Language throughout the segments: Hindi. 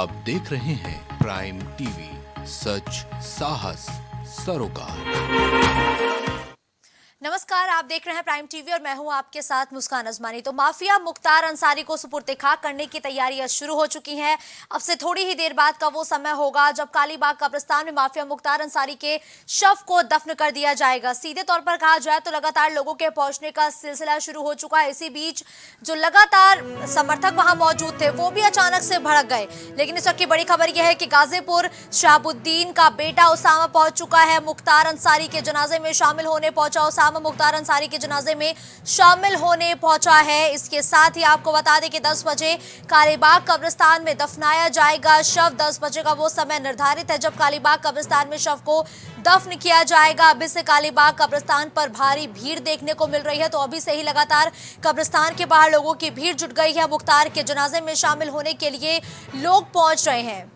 आप देख रहे हैं प्राइम टीवी, सच साहस सरोकार। नमस्कार, आप देख रहे हैं प्राइम टीवी और मैं हूं आपके साथ मुस्कान अजमानी। तो माफिया मुख्तार अंसारी को सुपुर्द खाक करने की तैयारियां शुरू हो चुकी हैं। अब से थोड़ी ही देर बाद का वो समय होगा जब कालीबाग कब्रिस्तान में माफिया मुख्तार अंसारी के शव को दफन कर दिया जाएगा। सीधे तौर पर कहा जाए तो लगातार लोगों के पहुंचने का सिलसिला शुरू हो चुका है। इसी बीच जो लगातार समर्थक वहां मौजूद थे वो भी अचानक से भड़क गए। लेकिन इस वक्त की बड़ी खबर यह है कि गाजीपुर शहाबुद्दीन का बेटा उसामा पहुंच चुका है। मुख्तार अंसारी के जनाजे में शामिल होने पहुंचा। मुख्तार अंसारी के जनाजे में शामिल होने पहुंचा है। इसके साथ ही आपको बता दें कि 10 बजे कालीबाग कब्रिस्तान में दफनाया जाएगा शव। 10 बजे का वो समय निर्धारित है जब कालीबाग कब्रिस्तान में शव को दफन किया जाएगा। अभी से कालीबाग कब्रिस्तान पर भारी भीड़ देखने को मिल रही है। तो अभी से ही लगातार कब्रिस्तान के बाहर लोगों की भीड़ जुट गई है। मुख्तार के जनाजे में शामिल होने के लिए लोग पहुंच रहे हैं।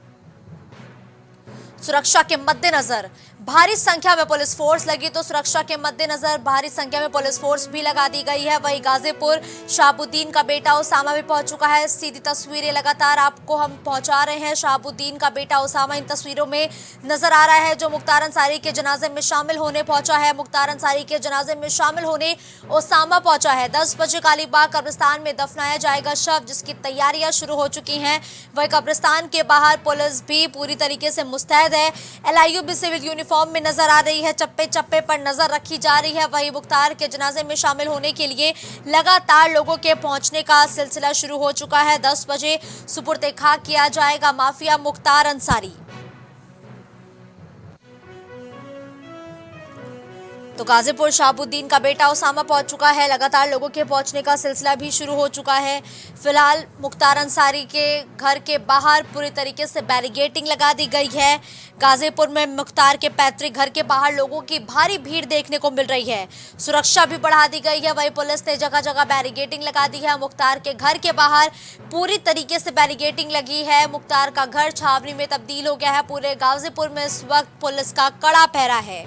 सुरक्षा के मद्देनजर भारी संख्या में पुलिस फोर्स लगी। तो सुरक्षा के मद्देनजर भारी संख्या में पुलिस फोर्स भी लगा दी गई है। वहीं गाजीपुर शहाबुद्दीन का बेटा उसामा भी पहुंच चुका है। सीधी तस्वीरें लगातार आपको हम पहुंचा रहे हैं। शहाबुद्दीन का बेटा उसामा इन तस्वीरों में नजर आ रहा है जो मुख्तार अंसारी के जनाजे में शामिल होने पहुंचा है। मुख्तार अंसारी के जनाजे में शामिल होने उसामा पहुंचा है। 10 बजे कालीबाग कब्रिस्तान में दफनाया जाएगा शव, जिसकी तैयारियां शुरू हो चुकी हैं। वही कब्रिस्तान के बाहर पुलिस भी पूरी तरीके से मुस्तैद है। LIU भी सिविल यूनिफॉर्म में नजर आ रही है। चप्पे चप्पे पर नजर रखी जा रही है। वही मुख्तार के जनाजे में शामिल होने के लिए लगातार लोगों के पहुंचने का सिलसिला शुरू हो चुका है। 10 बजे सुपुर्द खाक किया जाएगा माफिया मुख्तार अंसारी। तो गाजीपुर शहाबुद्दीन का बेटा उसामा पहुंच चुका है। लगातार लोगों के पहुंचने का सिलसिला भी शुरू हो चुका है। फिलहाल मुख्तार अंसारी के घर के बाहर पूरी तरीके से बैरिकेडिंग लगा दी गई है। गाजीपुर में मुख्तार के पैतृक घर के बाहर लोगों की भारी भीड़ देखने को मिल रही है। सुरक्षा भी बढ़ा दी गई है। वहीं पुलिस ने जगह जगह बैरिकेडिंग लगा दी है। मुख्तार के घर के बाहर पूरी तरीके से बैरिकेडिंग लगी है। मुख्तार का घर छावनी में तब्दील हो गया है। पूरे गाजीपुर में इस वक्त पुलिस का कड़ा पहरा है।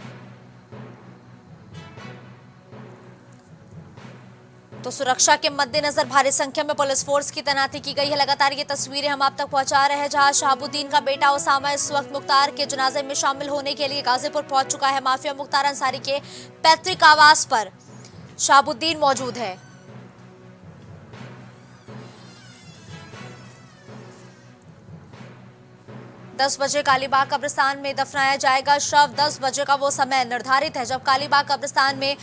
तो सुरक्षा के मद्देनजर भारी संख्या में पुलिस फोर्स की तैनाती की गई है। लगातार ये तस्वीरें हम आप तक पहुंचा रहे हैं जहां शहाबुद्दीन का बेटा उसामा इस वक्त मुख्तार के जनाजे में शामिल होने के लिए गाजीपुर पहुंच चुका है। माफिया मुख्तार अंसारी के पैतृक आवास पर शहाबुद्दीन मौजूद है। दस बजे कालीबाग कब्रिस्तान में दफनाया जाएगा शव। 10 बजे का वो समय निर्धारित है जब कालीबाग कब्रिस्तान में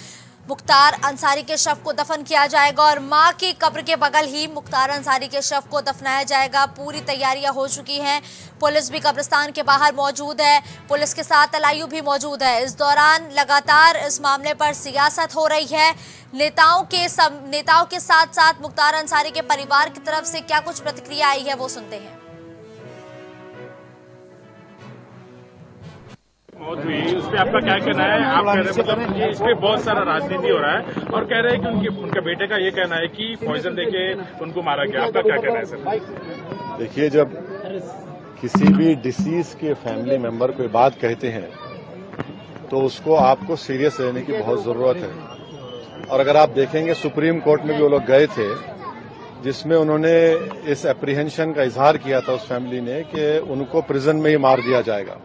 मुख्तार अंसारी के शव को दफन किया जाएगा और मां की कब्र के बगल ही मुख्तार अंसारी के शव को दफनाया जाएगा। पूरी तैयारियां हो चुकी हैं। पुलिस भी कब्रिस्तान के बाहर मौजूद है। पुलिस के साथ LIU भी मौजूद है। इस दौरान लगातार इस मामले पर सियासत हो रही है। नेताओं के साथ साथ मुख्तार अंसारी के परिवार की तरफ से क्या कुछ प्रतिक्रिया आई है वो सुनते हैं। मौत हुई उस पर आपका क्या कहना है? आप कह रहे हैं मतलब इस पे बहुत सारा राजनीति हो रहा है और कह रहे हैं कि उनके बेटे का ये कहना है कि पॉइजन देके उनको मारा गया। आपका क्या कहना है सर? देखिए, जब किसी भी डिसीज के फैमिली मेंबर कोई बात कहते हैं तो उसको आपको सीरियस लेने की बहुत जरूरत है। और अगर आप देखेंगे सुप्रीम कोर्ट में भी वो लोग गए थे जिसमें उन्होंने इस एप्रीहेंशन का इजहार किया था उस फैमिली ने कि उनको प्रिजन में ही मार दिया जाएगा,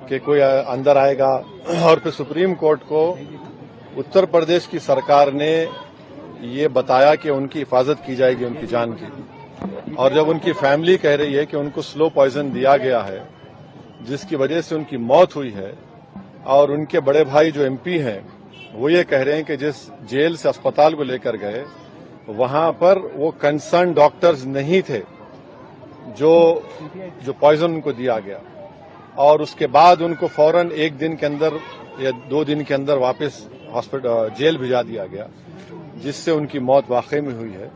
कि कोई अंदर आएगा। और फिर सुप्रीम कोर्ट को उत्तर प्रदेश की सरकार ने ये बताया कि उनकी हिफाजत की जाएगी, उनकी जान की। और जब उनकी फैमिली कह रही है कि उनको स्लो पॉइजन दिया गया है जिसकी वजह से उनकी मौत हुई है, और उनके बड़े भाई जो MP हैं वो ये कह रहे हैं कि जिस जेल से अस्पताल को लेकर गए वहां पर वो कंसर्न डॉक्टर्स नहीं थे जो पॉइजन उनको दिया गया, और उसके बाद उनको फौरन 1 दिन के अंदर या 2 दिन के अंदर वापस हॉस्पिटल जेल भिजा दिया गया, जिससे उनकी मौत वाकई में हुई है।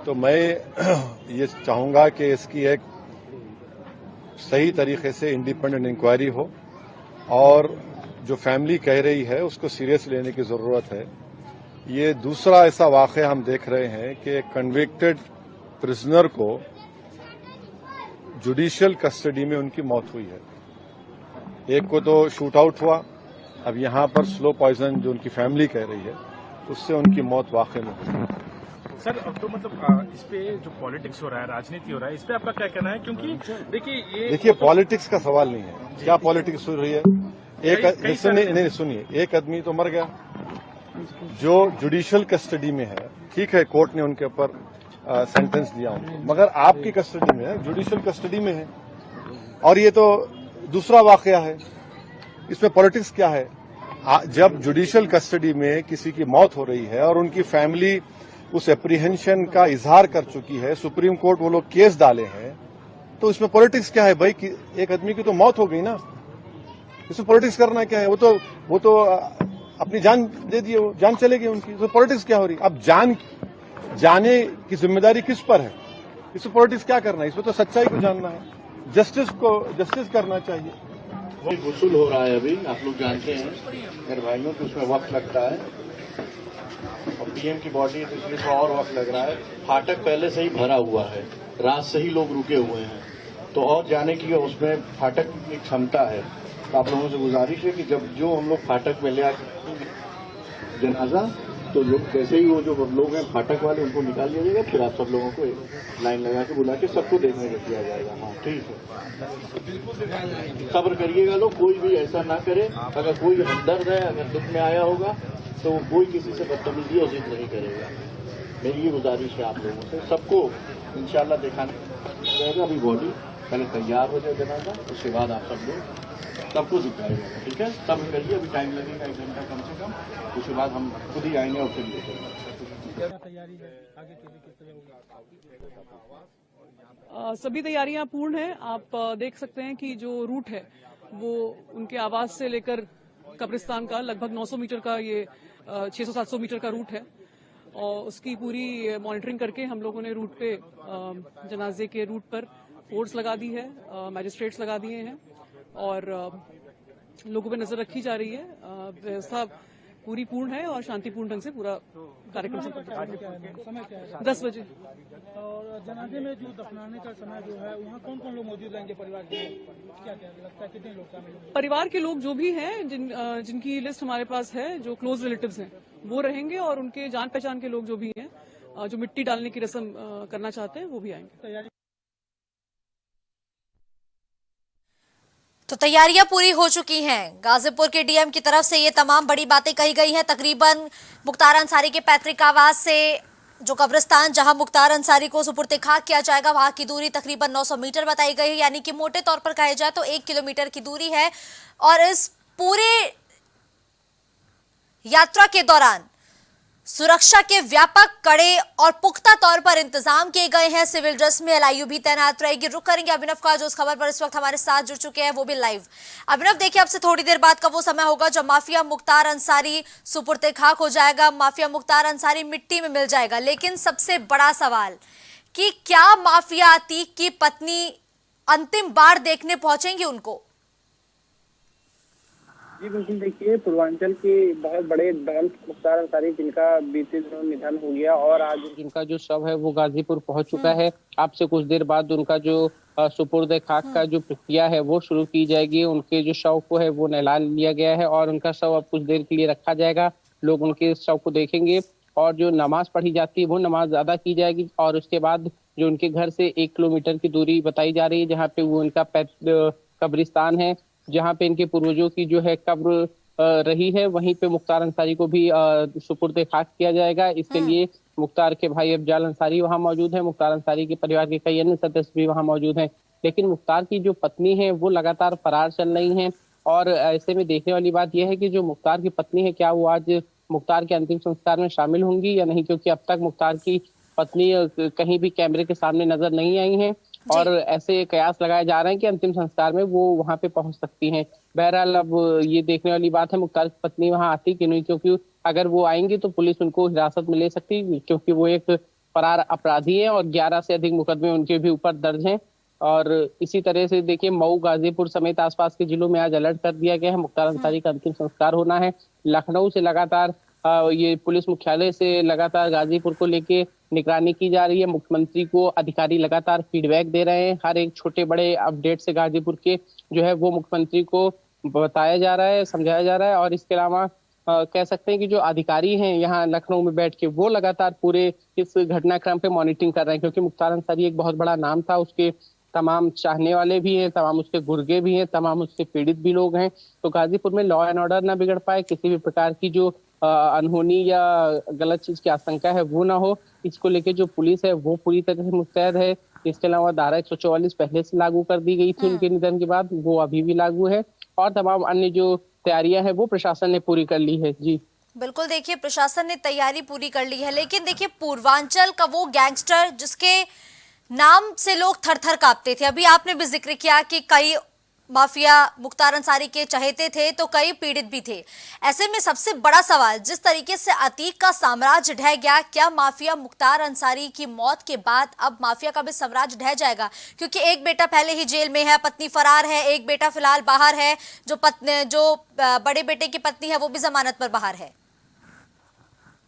तो मैं ये चाहूंगा कि इसकी एक सही तरीके से इंडिपेंडेंट इंक्वायरी हो और जो फैमिली कह रही है उसको सीरियस लेने की जरूरत है। ये दूसरा ऐसा वाकया हम देख रहे हैं कि कन्विक्टेड प्रिजनर को जुडिशियल कस्टडी में उनकी मौत हुई है। एक को तो शूट आउट हुआ, अब यहां पर स्लो पॉइजन जो उनकी फैमिली कह रही है उससे उनकी मौत वाकई में हुई। सर तो मतलब इस पे जो पॉलिटिक्स हो रहा है, राजनीति हो रहा है, इस पे आपका क्या कहना है? क्योंकि देखिए पॉलिटिक्स का सवाल नहीं है। क्या पॉलिटिक्स हो रही है? सुनिए, एक आदमी तो मर गया जो जुडिशियल कस्टडी में है। ठीक है, कोर्ट ने उनके ऊपर सेंटेंस दिया उनको, मगर आपकी कस्टडी में है, जुडिशियल कस्टडी में है। और ये तो दूसरा वाकया है, इसमें पॉलिटिक्स क्या है? जब जुडिशियल कस्टडी में किसी की मौत हो रही है और उनकी फैमिली उस एप्रीहेंशन का इजहार कर चुकी है, सुप्रीम कोर्ट वो लोग केस डाले हैं, तो इसमें पॉलिटिक्स क्या है भाई? कि एक आदमी की तो मौत हो गई ना, इसमें पॉलिटिक्स करना क्या है? वो तो अपनी जान दे दिए, वो जान चलेगी उनकी, तो पॉलिटिक्स क्या हो रही? अब जाने की जिम्मेदारी किस पर है? इसमें पॉलिटिक्स क्या करना है? इसमें तो सच्चाई को जानना है, जस्टिस करना चाहिए। वसूल हो रहा है अभी, आप लोग जानते हैं मेरे भाइयों, तो उसमें वक्त लगता है और पीएम की बॉडी है तो इसलिए थोड़ा और वक्त लग रहा है। फाटक पहले से ही भरा हुआ है, रात से ही लोग रुके हुए हैं, तो और जाने की उसमें फाटक की क्षमता है। तो आप लोगों से गुजारिश है कि जब जो हम लोग फाटक में ले आए जनाजा, तो लोग जैसे ही वो जो लोग हैं फाटक वाले, उनको निकाल लिया जाएगा, फिर आप सब लोगों को एक लाइन लगा के बुला के सबको देखने को दिया जाएगा। हाँ ठीक है, सब्र करिएगा लोग, कोई भी ऐसा ना करे। अगर कोई हमदर्द है, अगर दुख में आया होगा, तो कोई किसी से बदतमीजी और जिद नहीं करेगा। मेरी ये गुजारिश है आप लोगों से, सबको इंशाल्लाह दिखाने जाएगा। अभी बॉडी पहले तैयार हो जाए जनाजा, उसके बाद आप सब लोग सबको दिखाएगा। ठीक है, सब करिए, अभी टाइम लगेगा 1 घंटा कम से कम, उसके बाद हम खुद ही आएंगे और फिर लेकर तैयारी है आगे किस तरह होगी? सभी तैयारियां पूर्ण हैं। आप देख सकते हैं कि जो रूट है वो उनके आवास से लेकर कब्रिस्तान का लगभग 900 मीटर का, ये 600-700 मीटर का रूट है और उसकी पूरी मॉनिटरिंग करके हम लोगों ने रूट पे जनाजे के रूट पर फोर्स लगा दी है, मैजिस्ट्रेट्स लगा दिए हैं और लोगों पे नजर रखी जा रही है। व्यवस्था पूरी पूर्ण है और शांतिपूर्ण ढंग से पूरा कार्यक्रम समय क्या है? 10 बजे। और जनाजे में जो दफनाने का समय जो है, वहाँ कौन कौन लोग मौजूद रहेंगे? परिवार के क्या लगता है, कितने लोग शामिल होंगे? परिवार के लोग जो भी हैं, जिनकी लिस्ट हमारे पास है, जो क्लोज रिलेटिव्स हैं, वो रहेंगे और उनके जान पहचान के लोग जो भी हैं, जो मिट्टी डालने की रस्म करना चाहते हैं, वो भी आएंगे। तो तैयारियां पूरी हो चुकी हैं। गाजीपुर के डीएम की तरफ से ये तमाम बड़ी बातें कही गई हैं। तकरीबन मुख्तार अंसारी के पैतृक आवास से जो कब्रिस्तान जहां मुख्तार अंसारी को सुपुर्द खाक किया जाएगा, वहां की दूरी तकरीबन 900 मीटर बताई गई है, यानी कि मोटे तौर पर कहे जाए तो 1 किलोमीटर की दूरी है। और इस पूरे यात्रा के दौरान सुरक्षा के व्यापक, कड़े और पुख्ता तौर पर इंतजाम किए गए हैं। सिविल ड्रेस में एलआईयू भी तैनात रहेगी। रुक करेंगे अभिनव का, जो इस खबर पर इस वक्त हमारे साथ जुड़ चुके हैं, वो भी लाइव। अभिनव, देखिए अब से थोड़ी देर बाद का वो समय होगा जब माफिया मुख्तार अंसारी सुपुर्द खाक हो जाएगा, माफिया मुख्तार अंसारी मिट्टी में मिल जाएगा। लेकिन सबसे बड़ा सवाल कि क्या माफिया अतीक की पत्नी अंतिम बार देखने पहुंचेंगी उनको? जी बिल्कुल, देखिए पूर्वांचल के बहुत बड़े डॉन मुख्तार अंसारी, जिनका बीते दिनों निधन हो गया और आज इनका जो शव है वो गाजीपुर पहुंच चुका है। आपसे कुछ देर बाद उनका जो सुपुर्द खाक का जो प्रक्रिया है वो शुरू की जाएगी। उनके जो शव को है वो नहला लिया गया है और उनका शव अब कुछ देर के लिए रखा जाएगा। लोग उनके शव को देखेंगे और जो नमाज पढ़ी जाती है वो नमाज अदा की जाएगी और उसके बाद जो उनके घर से 1 किलोमीटर की दूरी बताई जा रही है, जहाँ पे वो उनका कब्रिस्तान है, जहाँ पे इनके पूर्वजों की जो है कब्र रही है, वहीं पे मुख्तार अंसारी को भी सुपुर्द खाक किया जाएगा। इसके लिए मुख्तार के भाई अफजाल अंसारी वहाँ मौजूद है, मुख्तार अंसारी के परिवार के कई अन्य सदस्य भी वहाँ मौजूद हैं। लेकिन मुख्तार की जो पत्नी है वो लगातार फरार चल रही हैं और ऐसे में देखने वाली बात यह है कि जो मुख्तार की पत्नी है, क्या वो आज मुख्तार के अंतिम संस्कार में शामिल होंगी या नहीं, क्योंकि अब तक मुख्तार की पत्नी कहीं भी कैमरे के सामने नजर नहीं आई है और ऐसे कयास लगाए जा रहे हैं कि अंतिम संस्कार में वो वहां पे पहुंच सकती हैं। बहरहाल अब ये देखने वाली बात है मुख्तार की पत्नी वहां आती कि नहीं, क्योंकि अगर वो आएंगी तो पुलिस उनको हिरासत में ले सकती है, क्योंकि वो एक फरार अपराधी है और 11 से अधिक मुकदमे उनके भी ऊपर दर्ज हैं। और इसी तरह से देखिए मऊ, गाजीपुर समेत आसपास के जिलों में आज अलर्ट कर दिया गया है। मुख्तार अंसारी का अंतिम संस्कार होना है। लखनऊ से लगातार ये पुलिस मुख्यालय से लगातार गाजीपुर को लेके निगरानी की जा रही है। मुख्यमंत्री को अधिकारी लगातार फीडबैक दे रहे हैं। हर एक छोटे बड़े अपडेट से गाजीपुर के जो है वो मुख्यमंत्री को बताया जा रहा है, समझाया जा रहा है। और इसके अलावा कह सकते हैं कि जो अधिकारी हैं यहाँ लखनऊ में बैठ के वो लगातार पूरे इस घटनाक्रम पे मॉनिटरिंग कर रहे हैं, क्योंकि मुख्तार अंसारी एक बहुत बड़ा नाम था, उसके तमाम चाहने वाले भी हैं, तमाम उसके गुर्गे भी हैं, तमाम उससे पीड़ित भी लोग हैं। तो गाजीपुर में लॉ एंड ऑर्डर ना बिगड़ पाए, किसी भी प्रकार की जो अनहोनी या गलत चीज की आशंका है वो ना हो, इसको लेके जो पुलिस है वो पूरी तरह से मुस्तैद है। इसके अलावा धारा 144 पहले से लागू कर दी गई थी उनके निधन के बाद, वो अभी भी लागू है, और तमाम अन्य जो तैयारियां हैं वो प्रशासन ने पूरी कर ली है। जी बिल्कुल, देखिए प्रशासन ने तैयारी पूरी कर ली है, लेकिन देखिए पूर्वांचल का वो गैंगस्टर जिसके नाम से लोग थर थर कांपते थे, अभी आपने भी जिक्र किया कि कई माफिया मुख्तार अंसारी के चहेते थे तो कई पीड़ित भी थे। ऐसे में सबसे बड़ा सवाल, जिस तरीके से अतीक का साम्राज्य ढह गया, क्या माफिया मुख्तार अंसारी की मौत के बाद अब माफिया का भी साम्राज्य ढह जाएगा? क्योंकि एक बेटा पहले ही जेल में है, पत्नी फरार है, एक बेटा फिलहाल बाहर है, जो बड़े बेटे की पत्नी है वो भी जमानत पर बाहर है।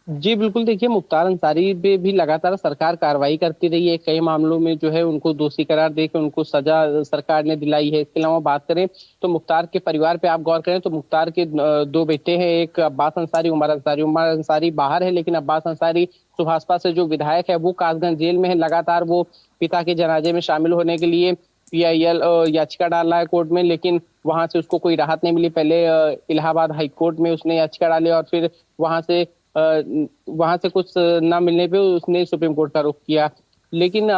जी बिल्कुल, देखिए मुख्तार अंसारी पे भी लगातार सरकार कार्रवाई करती रही है, कई मामलों में जो है उनको दोषी करार देकर उनको सजा सरकार ने दिलाई है। इसके अलावा बात करें तो मुख्तार के परिवार पे आप गौर करें तो मुख्तार के दो बेटे हैं, एक अब्बास अंसारी, उमर अंसारी। उमर अंसारी बाहर है, लेकिन अब्बास अंसारी सुभाषपा से जो विधायक है वो कासगंज जेल में है। लगातार वो पिता के जनाजे में शामिल होने के लिए PIL याचिका डाल रहा है कोर्ट में, लेकिन वहां से उसको कोई राहत नहीं मिली। पहले इलाहाबाद हाई कोर्ट में उसने याचिका डाली और फिर वहां से कुछ ना मिलने पे उसने सुप्रीम कोर्ट का रुख किया। लेकिन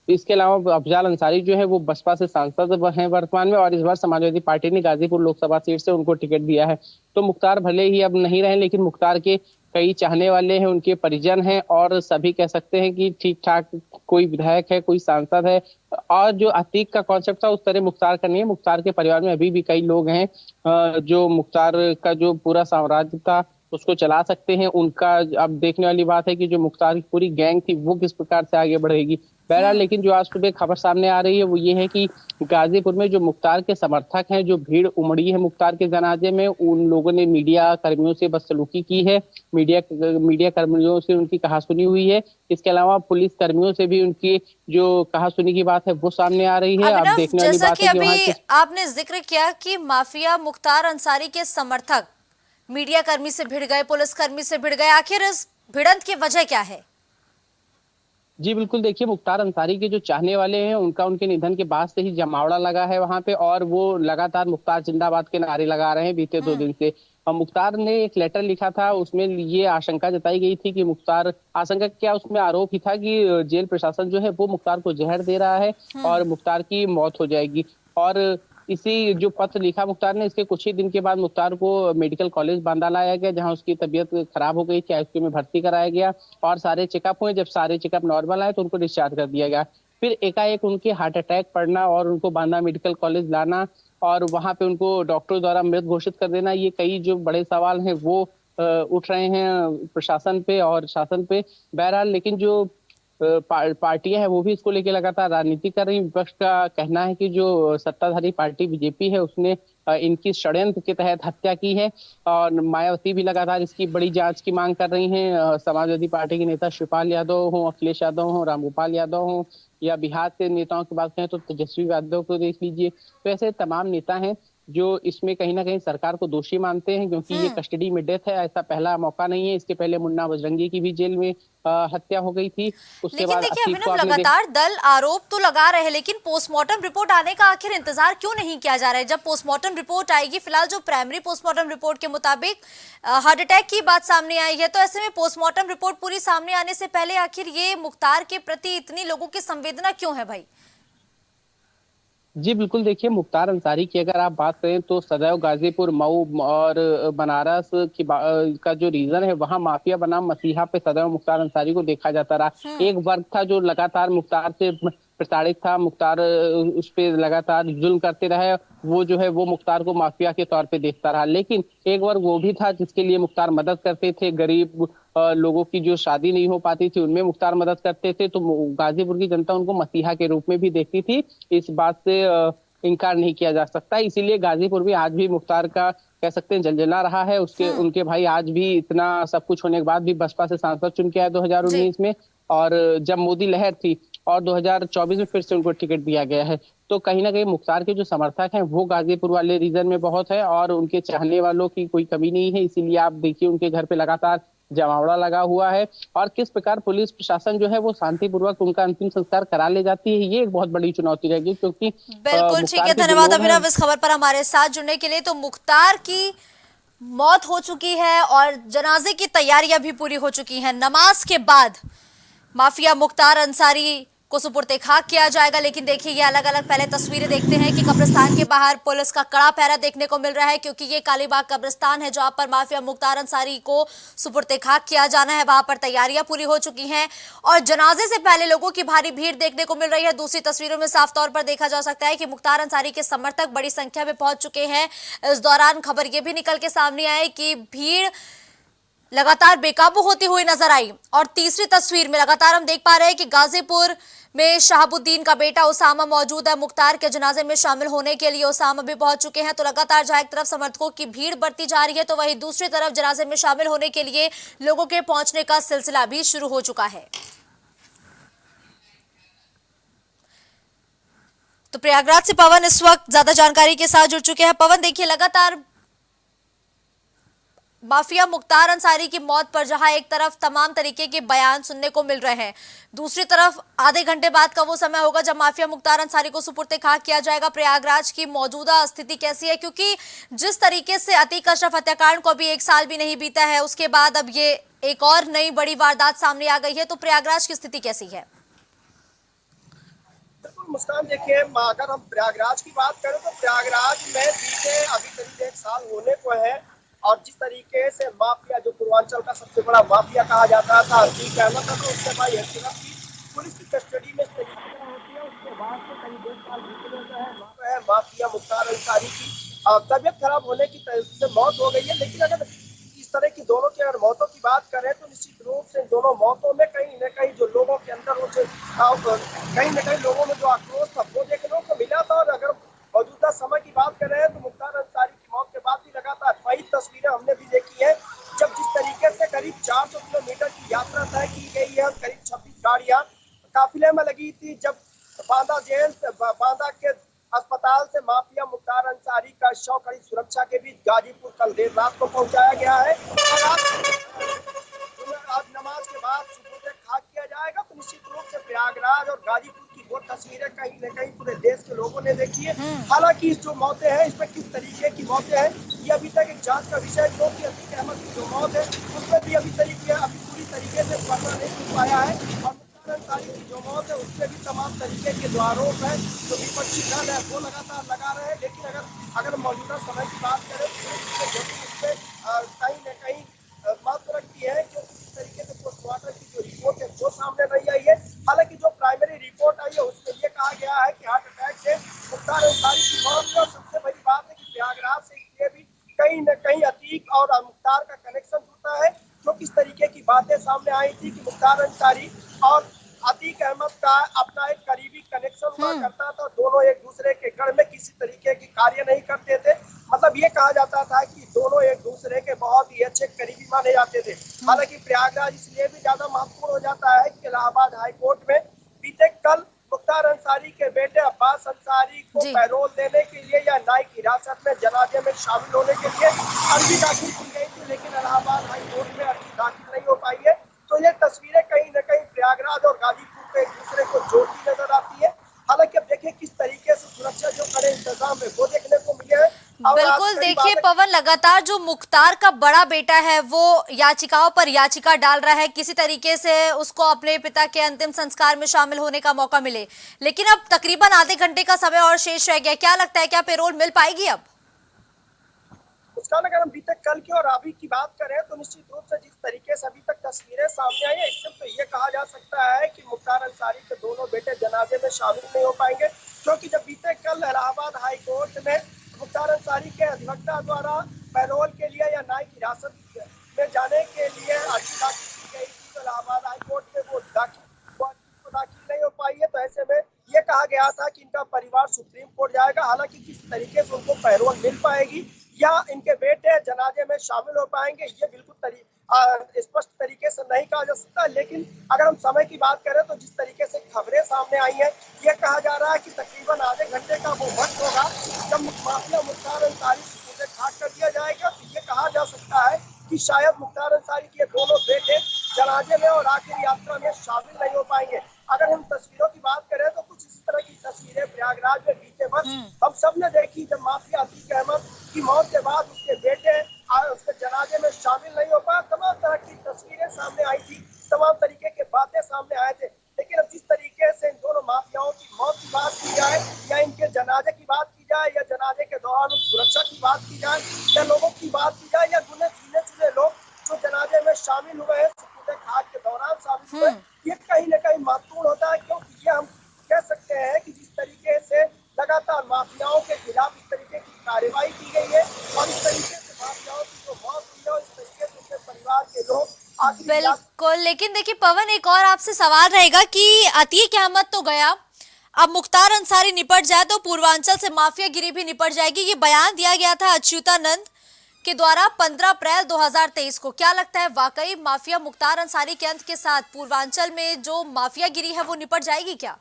इसके अलावा अफजाल अंसारी जो है वो बसपा से सांसद हैं वर्तमान में, और इस बार समाजवादी पार्टी ने गाजीपुर लोकसभा सीट से उनको टिकट दिया है। तो मुख्तार भले ही अब नहीं रहे, लेकिन मुख्तार के कई चाहने वाले हैं, उनके परिजन हैं, और सभी कह सकते हैं कि ठीक ठाक कोई विधायक है, कोई सांसद है। और जो अतीक का कॉन्सेप्ट था उस तरह मुख्तार का नहीं है। मुख्तार के परिवार में अभी भी कई लोग हैं जो मुख्तार का जो पूरा साम्राज्य था उसको चला सकते हैं। उनका अब देखने वाली बात है कि जो मुख्तार की पूरी गैंग थी वो किस प्रकार से आगे बढ़ेगी। बहरहाल, लेकिन जो आज सुबह खबर सामने आ रही है वो ये है कि गाजीपुर में जो मुख्तार के समर्थक हैं, जो भीड़ उमड़ी है मुख्तार के जनाजे में, उन लोगों ने मीडिया कर्मियों से बदसलूकी की है, मीडिया कर्मियों से उनकी कहासुनी हुई है। इसके अलावा पुलिस कर्मियों से भी उनकी जो कहासुनी की बात है वो सामने आ रही है। अब देखने वाली बात है कि अभी आपने जिक्र किया कि माफिया मुख्तार अंसारी के समर्थक मीडिया कर्मी से भिड़ गए, पुलिस कर्मी से भिड़ गए, आखिर इस भिड़ंत की वजह क्या है? जी बिल्कुल, देखिए मुख्तार अंसारी के जो चाहने वाले हैं उनका उनके निधन के बाद से ही जमावड़ा लगा है वहां पे, और वो लगातार मुख्तार जिंदाबाद के नारे लगा रहे हैं बीते 2 दिन से। और मुख्तार ने एक लेटर लिखा था, उसमें ये आशंका जताई गई थी कि आशंका क्या, उसमें आरोप ही था कि जेल प्रशासन जो है वो मुख्तार को जहर दे रहा है और मुख्तार की मौत हो जाएगी। और इसी जो पत्र लिखा मुख्तार ने, इसके कुछ ही दिन के बाद मुख्तार को मेडिकल कॉलेज बांदा लाया गया, जहां उसकी तबीयत खराब हो गई थी, ICU में भर्ती कराया गया और सारे चेकअप हुए। जब सारे चेकअप नॉर्मल आए तो उनको डिस्चार्ज कर दिया गया। फिर एकाएक उनके हार्ट अटैक पड़ना और उनको बांदा मेडिकल कॉलेज लाना और वहां पे उनको डॉक्टर द्वारा मृत घोषित कर देना, ये कई जो बड़े सवाल हैं वो उठ रहे हैं प्रशासन पे और शासन पे। बहरहाल, लेकिन जो पार्टियां हैं वो भी इसको लेके लगातार राजनीति कर रही। विपक्ष का कहना है कि जो सत्ताधारी पार्टी BJP है उसने इनकी षड्यंत्र के तहत हत्या की है, और मायावती भी लगातार इसकी बड़ी जांच की मांग कर रही हैं। समाजवादी पार्टी के नेता शिवपाल यादव हो, अखिलेश यादव हो, रामगोपाल यादव हो, या बिहार के नेताओं की बात करें तो तेजस्वी यादव को देख लीजिए। तो ऐसे तमाम नेता हैं जो इसमें कहीं ना कहीं सरकार को दोषी मानते हैं, क्योंकि ये कस्टडी में डेथ है, ऐसा पहला मौका नहीं है। इसके पहले मुन्ना बजरंगी की भी जेल में हत्या हो गई थी। उसके बाद देखिए अभिनव, लगातार दल आरोप तो लगा रहे हैं, लेकिन पोस्टमार्टम रिपोर्ट आने का आखिर इंतजार क्यों नहीं किया जा रहा है? जब पोस्टमार्टम रिपोर्ट आएगी, फिलहाल जो प्राइमरी पोस्टमार्टम रिपोर्ट के मुताबिक हार्ट अटैक की बात सामने आई है, तो ऐसे में पोस्टमार्टम रिपोर्ट पूरी सामने आने से पहले आखिर ये मुख्तार के प्रति इतनी लोगों की संवेदना क्यों है भाई? जी बिल्कुल, देखिए मुख्तार अंसारी की अगर आप बात करें तो सदैव गाजीपुर, मऊ और बनारस का जो रीजन है वहां माफिया बनाम मसीहा पे सदैव मुख्तार अंसारी को देखा जाता रहा। एक वर्ग था जो लगातार मुख्तार से प्रताड़ित था, मुख्तार उस पे लगातार जुल्म करते रहे, वो जो है वो मुख्तार को माफिया के तौर पे देखता रहा। लेकिन एक वर्ग वो भी था जिसके लिए मुख्तार मदद करते थे, गरीब लोगों की जो शादी नहीं हो पाती थी उनमें मुख्तार मदद करते थे, तो गाजीपुर की जनता उनको मसीहा के रूप में भी देखती थी। इस बात से इनकार नहीं किया जा सकता। इसीलिए गाजीपुर भी आज भी मुख्तार का कह सकते हैं जलजला रहा है। उनके भाई आज भी इतना सब कुछ होने के बाद भी बसपा से सांसद चुन के आए 2019 में, और जब मोदी लहर थी और 2024 में फिर से उनको टिकट दिया गया है। तो कहीं ना कहीं मुख्तार के जो समर्थक हैं वो गाजीपुर वाले रीजन में बहुत है और उनके चाहने वालों की कोई कमी नहीं है। इसीलिए आप देखिए उनके घर पे लगातार जमावड़ा लगा हुआ है और किस प्रकार पुलिस प्रशासन जो है वो शांतिपूर्वक उनका अंतिम संस्कार करा ले जाती है, ये एक बहुत बड़ी चुनौती रहेगी। क्योंकि बिल्कुल ठीक है, धन्यवाद अभिनव इस खबर पर हमारे साथ जुड़ने के लिए। तो मुख्तार की मौत हो चुकी है और जनाजे की तैयारियां भी पूरी हो चुकी हैं। नमाज के बाद माफिया मुख्तार अंसारी को सुपुर्द खाक किया जाएगा। लेकिन देखिए ये अलग अलग पहले तस्वीरें देखते हैं कि कब्रिस्तान के बाहर पुलिस का कड़ा पहरा देखने को मिल रहा है, क्योंकि ये कालीबाग कब्रिस्तान है जहां पर माफिया मुख्तार अंसारी को सुपुर्द खाक किया जाना है। वहां पर तैयारियां पूरी हो चुकी हैं और जनाजे से पहले लोगों की भारी भीड़ देखने को मिल रही है। दूसरी तस्वीरों में साफ तौर पर देखा जा सकता है कि मुख्तार अंसारी के समर्थक बड़ी संख्या में पहुंच चुके हैं। इस दौरान खबर यह भी निकल के सामने आई कि भीड़ लगातार बेकाबू होती हुई नजर आई। और तीसरी तस्वीर में लगातार हम देख पा रहे हैं कि गाजीपुर में शहाबुद्दीन का बेटा उसामा मौजूद है। मुख्तार के जनाजे में शामिल होने के लिए उसामा भी पहुंच चुके हैं। तो लगातार जहां एक तरफ समर्थकों की भीड़ बढ़ती जा रही है, तो वहीं दूसरी तरफ जनाजे में शामिल होने के लिए लोगों के पहुंचने का सिलसिला भी शुरू हो चुका है। तो प्रयागराज से पवन इस वक्त ज्यादा जानकारी के साथ जुड़ चुके हैं। पवन, देखिए लगातार माफिया मुख्तार अंसारी की मौत पर जहां एक तरफ तमाम तरीके के बयान सुनने को मिल रहे हैं, दूसरी तरफ आधे घंटे बाद का वो समय होगा जब माफिया मुख्तार अंसारी को सुपुर्द खाक किया जाएगा। प्रयागराज की मौजूदा स्थिति कैसी है? क्योंकि जिस तरीके से अतीक अशरफ हत्याकांड को अभी 1 साल भी नहीं बीता है, उसके बाद अब ये एक और नई बड़ी वारदात सामने आ गई है, तो प्रयागराज की स्थिति कैसी है? मुस्कान, देखिए अगर हम प्रयागराज की बात करें तो प्रयागराज में बीते अभी करीब 1 साल होने को है और जिस तरीके से माफिया, जो पूर्वांचल का सबसे बड़ा माफिया कहा जाता था, अतीक अहमद था, तो उसके बाद पुलिस की कस्टडी में इस तरीके से होती है। उसके बाद से करीब 1 साल बीतने है माफिया मुख्तार अंसारी की तबियत खराब होने की से मौत हो गई है। लेकिन अगर इस तरह की दोनों की अगर मौतों की बात करें तो निश्चित रूप से दोनों मौतों में कहीं न कहीं जो लोगों के अंदर कहीं न कहीं लोगों में जो आक्रोश था वो देखने को मिला था। और अगर मौजूदा समय की बात करें तो मुख्तार अंसारी की मौत के बाद भी लगातार कई तस्वीरें हमने भी देखी है, जब जिस तरीके से करीब 400 किलोमीटर की यात्रा तय की गई है, करीब 26 गाड़ियां काफिले में लगी थी। जब बांदा के अस्पताल से माफिया मुख्तार अंसारी का शव कड़ी सुरक्षा के बीच गाजीपुर कल देर रात को पहुंचाया गया है और आज नमाज के बाद सुपुर्द खाक किया जाएगा। तो निश्चित रूप से प्रयागराज और गाजीपुर की वो तस्वीरें कहीं न कहीं पूरे देश के लोगों ने देखी है। हालांकि जो मौतें हैं, इसमें किस तरीके की मौतें हैं ये अभी तक एक जांच का विषय, जो कि अतीक अहमद की जो मौत है उसमें भी अभी पूरी तरीके से पता नहीं मिल पाया है। और मुख्तार अंसारी की जो मौत है उसमें भी तमाम तरीके के जो आरोप है जो विपक्षी दल है वो लगातार लगा रहे हैं। लेकिन अगर मौजूदा समय की बात करें तो कहीं न कहीं बात रखती है, क्योंकि इस तरीके से पोस्टमार्टम की जो रिपोर्ट है वो सामने नहीं आई है। हालांकि जो प्राइमरी रिपोर्ट आई है उसमें ये कहा गया है कि हार्ट अटैक से मुख्तार अंसारी की मौत है। और सबसे बड़ी बात है कि प्रयागराज से इसलिए भी कहीं न कहीं अतीक और मुख्तार का कनेक्शन जुड़ता है, जो किस तरीके की बातें सामने आई थी कि मुख्तार अंसारी और अतीक अहमद का अपना एक करीबी कनेक्शन हुआ करता था। दोनों एक दूसरे के घर में किसी तरीके की कार्य नहीं करते थे, मतलब ये कहा जाता था कि दोनों एक दूसरे के बहुत ही अच्छे करीबी माने जाते थे। हालांकि प्रयागराज इसलिए भी ज्यादा महत्वपूर्ण हो जाता है कि इलाहाबाद हाईकोर्ट में बीते कल मुख्तार अंसारी के बेटे अब्बास अंसारी को पैरोल देने के लिए या न्यायिक हिरासत में जनाजे में शामिल होने के लिए अर्जी दाखिल की गई थी, लेकिन इलाहाबाद हाईकोर्ट में अर्जी दाखिल नहीं हो पाई है। तो ये तस्वीरें कहीं न कहीं प्रयागराज और गाजीपुर को एक दूसरे को जोड़ती नजर आती है। हालांकि अब देखिए किस तरीके से सुरक्षा जो कड़े इंतजाम है वो देखने को मिले हैं। बिल्कुल, देखिए पवन, लगातार जो मुख्तार का बड़ा बेटा है वो याचिकाओं पर याचिका डाल रहा है, किसी तरीके से उसको अपने पिता के अंतिम संस्कार में शामिल होने का मौका मिले। लेकिन अब तकरीबन आधे घंटे का समय और शेष रह गया, क्या लगता है क्या पेरोल मिल पाएगी अब? उसका अगर हम बीते कल की और अभी की बात करें तो निश्चित रूप से जिस तरीके से अभी तक तस्वीरें सामने आई है, इससे तो ये कहा जा सकता है कि मुख्तार अंसारी के दोनों बेटे जनाजे में शामिल नहीं हो पाएंगे, क्योंकि जब बीते कल इलाहाबाद हाईकोर्ट में मुख्तार अंसारी के अधिवक्ता द्वारा पैरोल के लिए या न्यायिक हिरासत में जाने के लिए अर्जी दाखिल की गई थी, तो इलाहाबाद हाईकोर्ट में वो दाखिल नहीं हो पाई है। तो ऐसे में ये कहा गया था कि इनका परिवार सुप्रीम कोर्ट जाएगा। हालांकि किस तरीके से उनको पैरोल मिल पाएगी या इनके बेटे जनाजे में शामिल हो पाएंगे, ये बिल्कुल स्पष्ट तरीके से नहीं कहा जा सकता। लेकिन अगर हम समय की बात करें तो जिस तरीके से खबरें सामने आई हैं, ये कहा जा रहा है कि तकरीबन आधे घंटे का वो वक्त होगा जब माफिया मुख्तार अंसारी सुपुर्द खाक कर दिया जाएगा। तो ये कहा जा सकता है कि शायद मुख्तार अंसारी के दोनों बेटे जनाजे में और आखिरी यात्रा में शामिल नहीं हो पाएंगे। अगर हम तस्वीरों की बात करें तो कुछ इसी तरह की तस्वीरें प्रयागराज में बीते वर्ष हम सब ने देखी, जब माफिया अतीक अहमद की मौत के बाद उसके बेटे उसके जनाजे में शामिल नहीं हो पाए। तमाम तरह की तस्वीरें सामने आई थी, तमाम तरीके के बातें सामने आए थे। लेकिन अब जिस तरीके से इन दोनों माफियाओं की मौत की बात की जाए या इनके जनाजे की बात की जाए या जनाजे के दौरान सुरक्षा की बात की जाए या लोगों की बात की जाए या गिने चुने लोग जो जनाजे में शामिल हुए हैं, सुपुर्द खाक के दौरान शामिल हुए, ये कहीं न कहीं महत्वपूर्ण होता है। क्योंकि ये हम कह सकते हैं कि जिस तरीके से लगातार माफियाओं के खिलाफ इस तरीके की कार्रवाई की गई है और इस तरीके से माफियाओं की जो मौत हुई है और इस तरीके से उनके परिवार के लोग बिल्कुल। लेकिन देखिए पवन, एक और आपसे सवाल रहेगा कि अतीक अहमद तो गया, अब मुख्तार अंसारी निपट जाए तो पूर्वांचल से माफियागिरी भी निपट जाएगी। ये बयान दिया गया था अच्युतानंद के द्वारा 15 अप्रैल 2023 को। क्या लगता है वाकई माफिया मुख्तार अंसारी के अंत के साथ पूर्वांचल में जो माफियागिरी है वो निपट जाएगी क्या?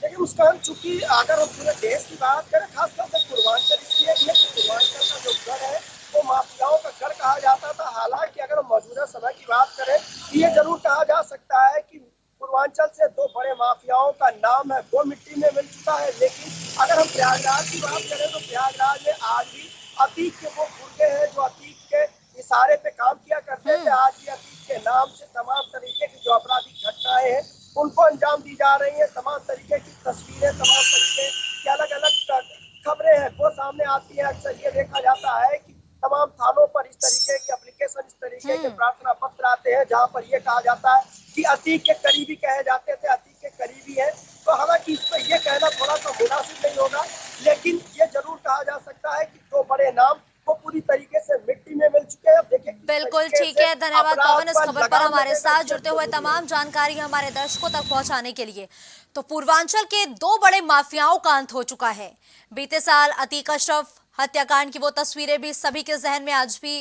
लेकिन उसका चूंकि अगर हम पूरे देश की बात करें, खासतौर से पूर्वांचल, इसलिए पूर्वांचल का जो गढ़ है वो माफियाओं का गढ़ कहा जाता था। हालांकि अगर हम मौजूदा समय की बात करें ये जरूर कहा जा सकता है कि पूर्वांचल से दो बड़े माफियाओं का नाम है वो मिट्टी में मिल चुका है। लेकिन अगर हम प्रयागराज की बात करें तो प्रयागराज में आज भी अतीक के वो गुर्गे हैं जो अतीक के इशारे पे काम किया करते थे। आज भी अतीक के नाम से तमाम तरीके की जो आपराधिक घटनाएं हैं उनको अंजाम दी जा रही है। तमाम तरीके की तस्वीरें, तमाम तरीके की अलग अलग खबरें हैं वो सामने आती है। अक्सर ये देखा जाता है कि तमाम थानों पर इस तरीके के एप्लीकेशन, इस तरीके के प्रार्थना पत्र आते हैं जहाँ पर ये कहा जाता है कि अतीक के करीबी कहे जाते थे, अतीक के करीबी है। तो हालांकि इस पर यह कहना थोड़ा सा मुनासिब नहीं होगा, लेकिन ये जरूर कहा जा सकता है कि दो बड़े नाम वो पूरी तरीके से मिट्टी में मिल चुके हैं। देखिए बिल्कुल ठीक है, धन्यवाद पवन इस खबर पर हमारे साथ जुड़ते हुए तमाम जानकारी हमारे दर्शकों तक पहुंचाने के लिए। तो पूर्वांचल के दो बड़े माफियाओं का अंत हो चुका है। बीते साल अतीक अशरफ हत्याकांड की वो तस्वीरें भी सभी के जहन में आज भी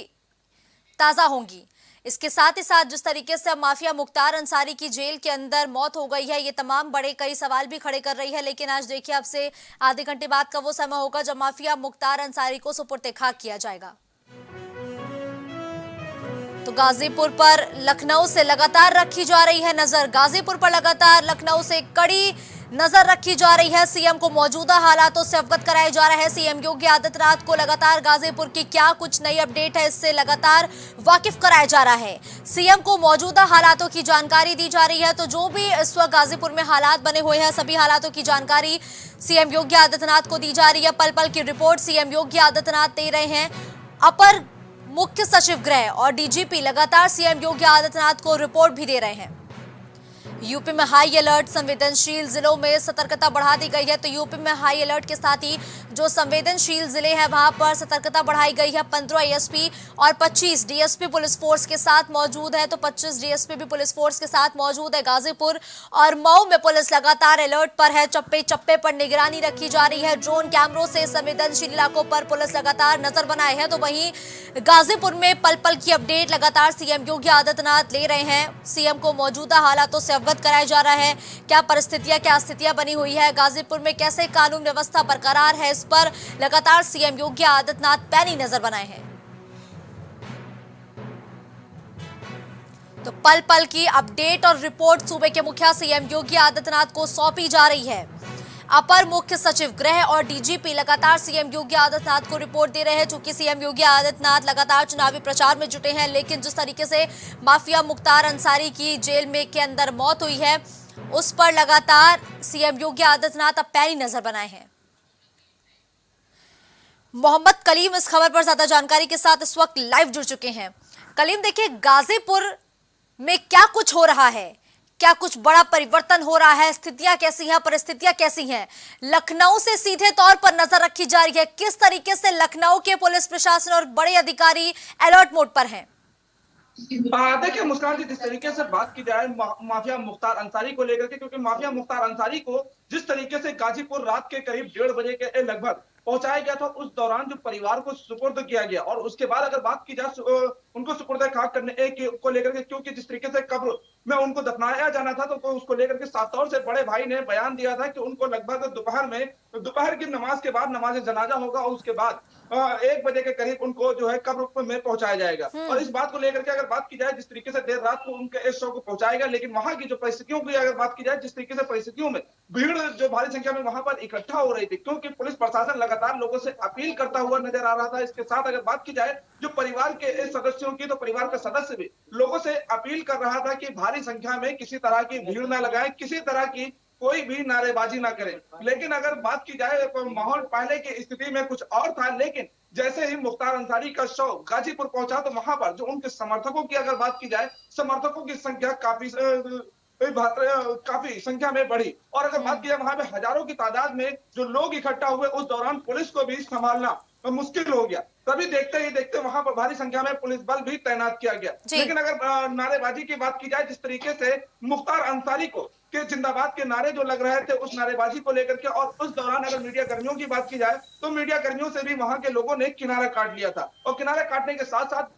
ताजा होंगी। इसके साथ ही साथ जिस तरीके से अब माफिया मुख्तार अंसारी की जेल के अंदर मौत हो गई है, ये तमाम बड़े कई सवाल भी खड़े कर रही है। लेकिन आज देखिए अब से आधे घंटे बाद का वो समय होगा जब माफिया मुख्तार अंसारी को सुपुर्द खाक किया जाएगा। तो गाजीपुर पर लखनऊ से लगातार रखी जा रही है नजर, गाजीपुर पर लगातार लखनऊ से कड़ी नजर रखी जा रही है। सीएम को मौजूदा हालातों से अवगत कराया जा रहा है। सीएम योगी आदित्यनाथ को लगातार गाजीपुर की क्या कुछ नई अपडेट है इससे लगातार वाकिफ कराया जा रहा है। सीएम को मौजूदा हालातों की जानकारी दी जा रही है। तो जो भी इस वक्त गाजीपुर में हालात बने हुए हैं सभी हालातों की जानकारी सीएम योगी आदित्यनाथ को दी जा रही है। पल पल की रिपोर्ट सीएम योगी आदित्यनाथ दे रहे हैं। अपर मुख्य सचिव गृह और डीजीपी लगातार सीएम योगी आदित्यनाथ को रिपोर्ट भी दे रहे हैं। यूपी में हाई अलर्ट, संवेदनशील जिलों में सतर्कता बढ़ा दी गई है। तो यूपी में हाई अलर्ट के साथ ही जो संवेदनशील जिले हैं वहां पर सतर्कता बढ़ाई गई है। 15 एएसपी और 25 डीएसपी पुलिस फोर्स के साथ मौजूद है। तो 25 डीएसपी भी पुलिस फोर्स के साथ मौजूद है। गाजीपुर और मऊ में पुलिस लगातार अलर्ट पर है। चप्पे चप्पे पर निगरानी रखी जा रही है। ड्रोन कैमरों से संवेदनशील इलाकों पर पुलिस लगातार नजर बनाए है। तो वहीं गाजीपुर में पल पल की अपडेट लगातार सीएम योगी आदित्यनाथ ले रहे हैं। सीएम को मौजूदा हालातों से अवगत कराया जा रहा है। क्या परिस्थितियां, क्या स्थितियां बनी हुई है गाजीपुर में, कैसे कानून व्यवस्था बरकरार है, इस पर लगातार सीएम योगी आदित्यनाथ पैनी नजर बनाए हैं। तो पल पल की अपडेट और रिपोर्ट सूबे के मुखिया सीएम योगी आदित्यनाथ को सौंपी जा रही है। अपर मुख्य सचिव गृह और डीजीपी लगातार सीएम योगी आदित्यनाथ को रिपोर्ट दे रहे हैं। चूंकि सीएम योगी आदित्यनाथ लगातार चुनावी प्रचार में जुटे हैं, लेकिन जिस तरीके से माफिया मुख्तार अंसारी की जेल में के अंदर मौत हुई है उस पर लगातार सीएम योगी आदित्यनाथ अब पैनी नजर बनाए हैं। मोहम्मद कलीम इस खबर पर ज्यादा जानकारी के साथ इस वक्त लाइव जुड़ चुके हैं। कलीम, देखिए गाजीपुर में क्या कुछ हो रहा है, क्या कुछ बड़ा परिवर्तन हो रहा है, स्थितियां कैसी हैं, परिस्थितियां कैसी हैं? लखनऊ से सीधे तौर पर नजर रखी जा रही है। किस तरीके से लखनऊ के पुलिस प्रशासन और बड़े अधिकारी अलर्ट मोड पर हैं? देखिए मुस्कान जी, जिस तरीके से बात की जाए माफिया मुख्तार अंसारी को लेकर के, क्योंकि माफिया मुख्तार अंसारी को जिस तरीके से गाजीपुर रात के करीब 1:30 बजे के लगभग पहुंचाया गया था, उस दौरान जो परिवार को सुपुर्द किया गया। और उसके बाद अगर बात की जाए उनको सुपुर्द खाक करने को लेकर के, क्योंकि जिस तरीके से कब्र में उनको दफनाया जाना था, तो उसको लेकर के सातौर से बड़े भाई ने बयान दिया था कि उनको लगभग दोपहर की नमाज के बाद नमाज जनाजा होगा और उसके बाद 1 बजे के करीब उनको जो है कब्र में पहुंचाया जाएगा। और इस बात को लेकर के अगर बात की जाए, जिस तरीके से देर रात को उनके इस शव को पहुंचाएगा, लेकिन वहां की जो परिस्थितियों की अगर बात की जाए, जिस तरीके से परिस्थितियों में भीड़ जो भारी संख्या में वहां पर इकट्ठा हो रही थी, क्योंकि पुलिस प्रशासन लगातार लोगों से अपील करता हुआ नजर आ रहा था। इसके साथ अगर बात की जाए जो परिवार के सदस्यों की, तो परिवार का सदस्य भी लोगों से अपील कर रहा था कि भारी संख्या में किसी तरह की भीड़ न लगाएं, किसी तरह की कोई भी नारेबाजी ना करें। लेकिन अगर बात की जाए तो माहौल पहले की स्थिति में कुछ और था, लेकिन जैसे ही मुख्तार अंसारी का शव गाजीपुर पहुंचा, तो वहां पर जो उनके समर्थकों की अगर बात की जाए, समर्थकों की संख्या काफी संख्या में बढ़ी। और अगर बात की जाए वहां पे हजारों की तादाद में जो लोग इकट्ठा हुए, उस दौरान पुलिस को भी संभालना मुश्किल हो गया। तभी देखते ही देखते वहां पर भारी संख्या में पुलिस बल भी तैनात किया गया। लेकिन अगर नारेबाजी की बात की जाए, जिस तरीके से मुख्तार अंसारी को के जिंदाबाद के नारे जो लग रहे थे, उस नारेबाजी को लेकर के, और उस दौरान अगर मीडिया कर्मियों की बात की जाए, तो मीडिया कर्मियों से भी वहां के लोगों ने किनारा काट लिया था। और किनारा काटने के साथ साथ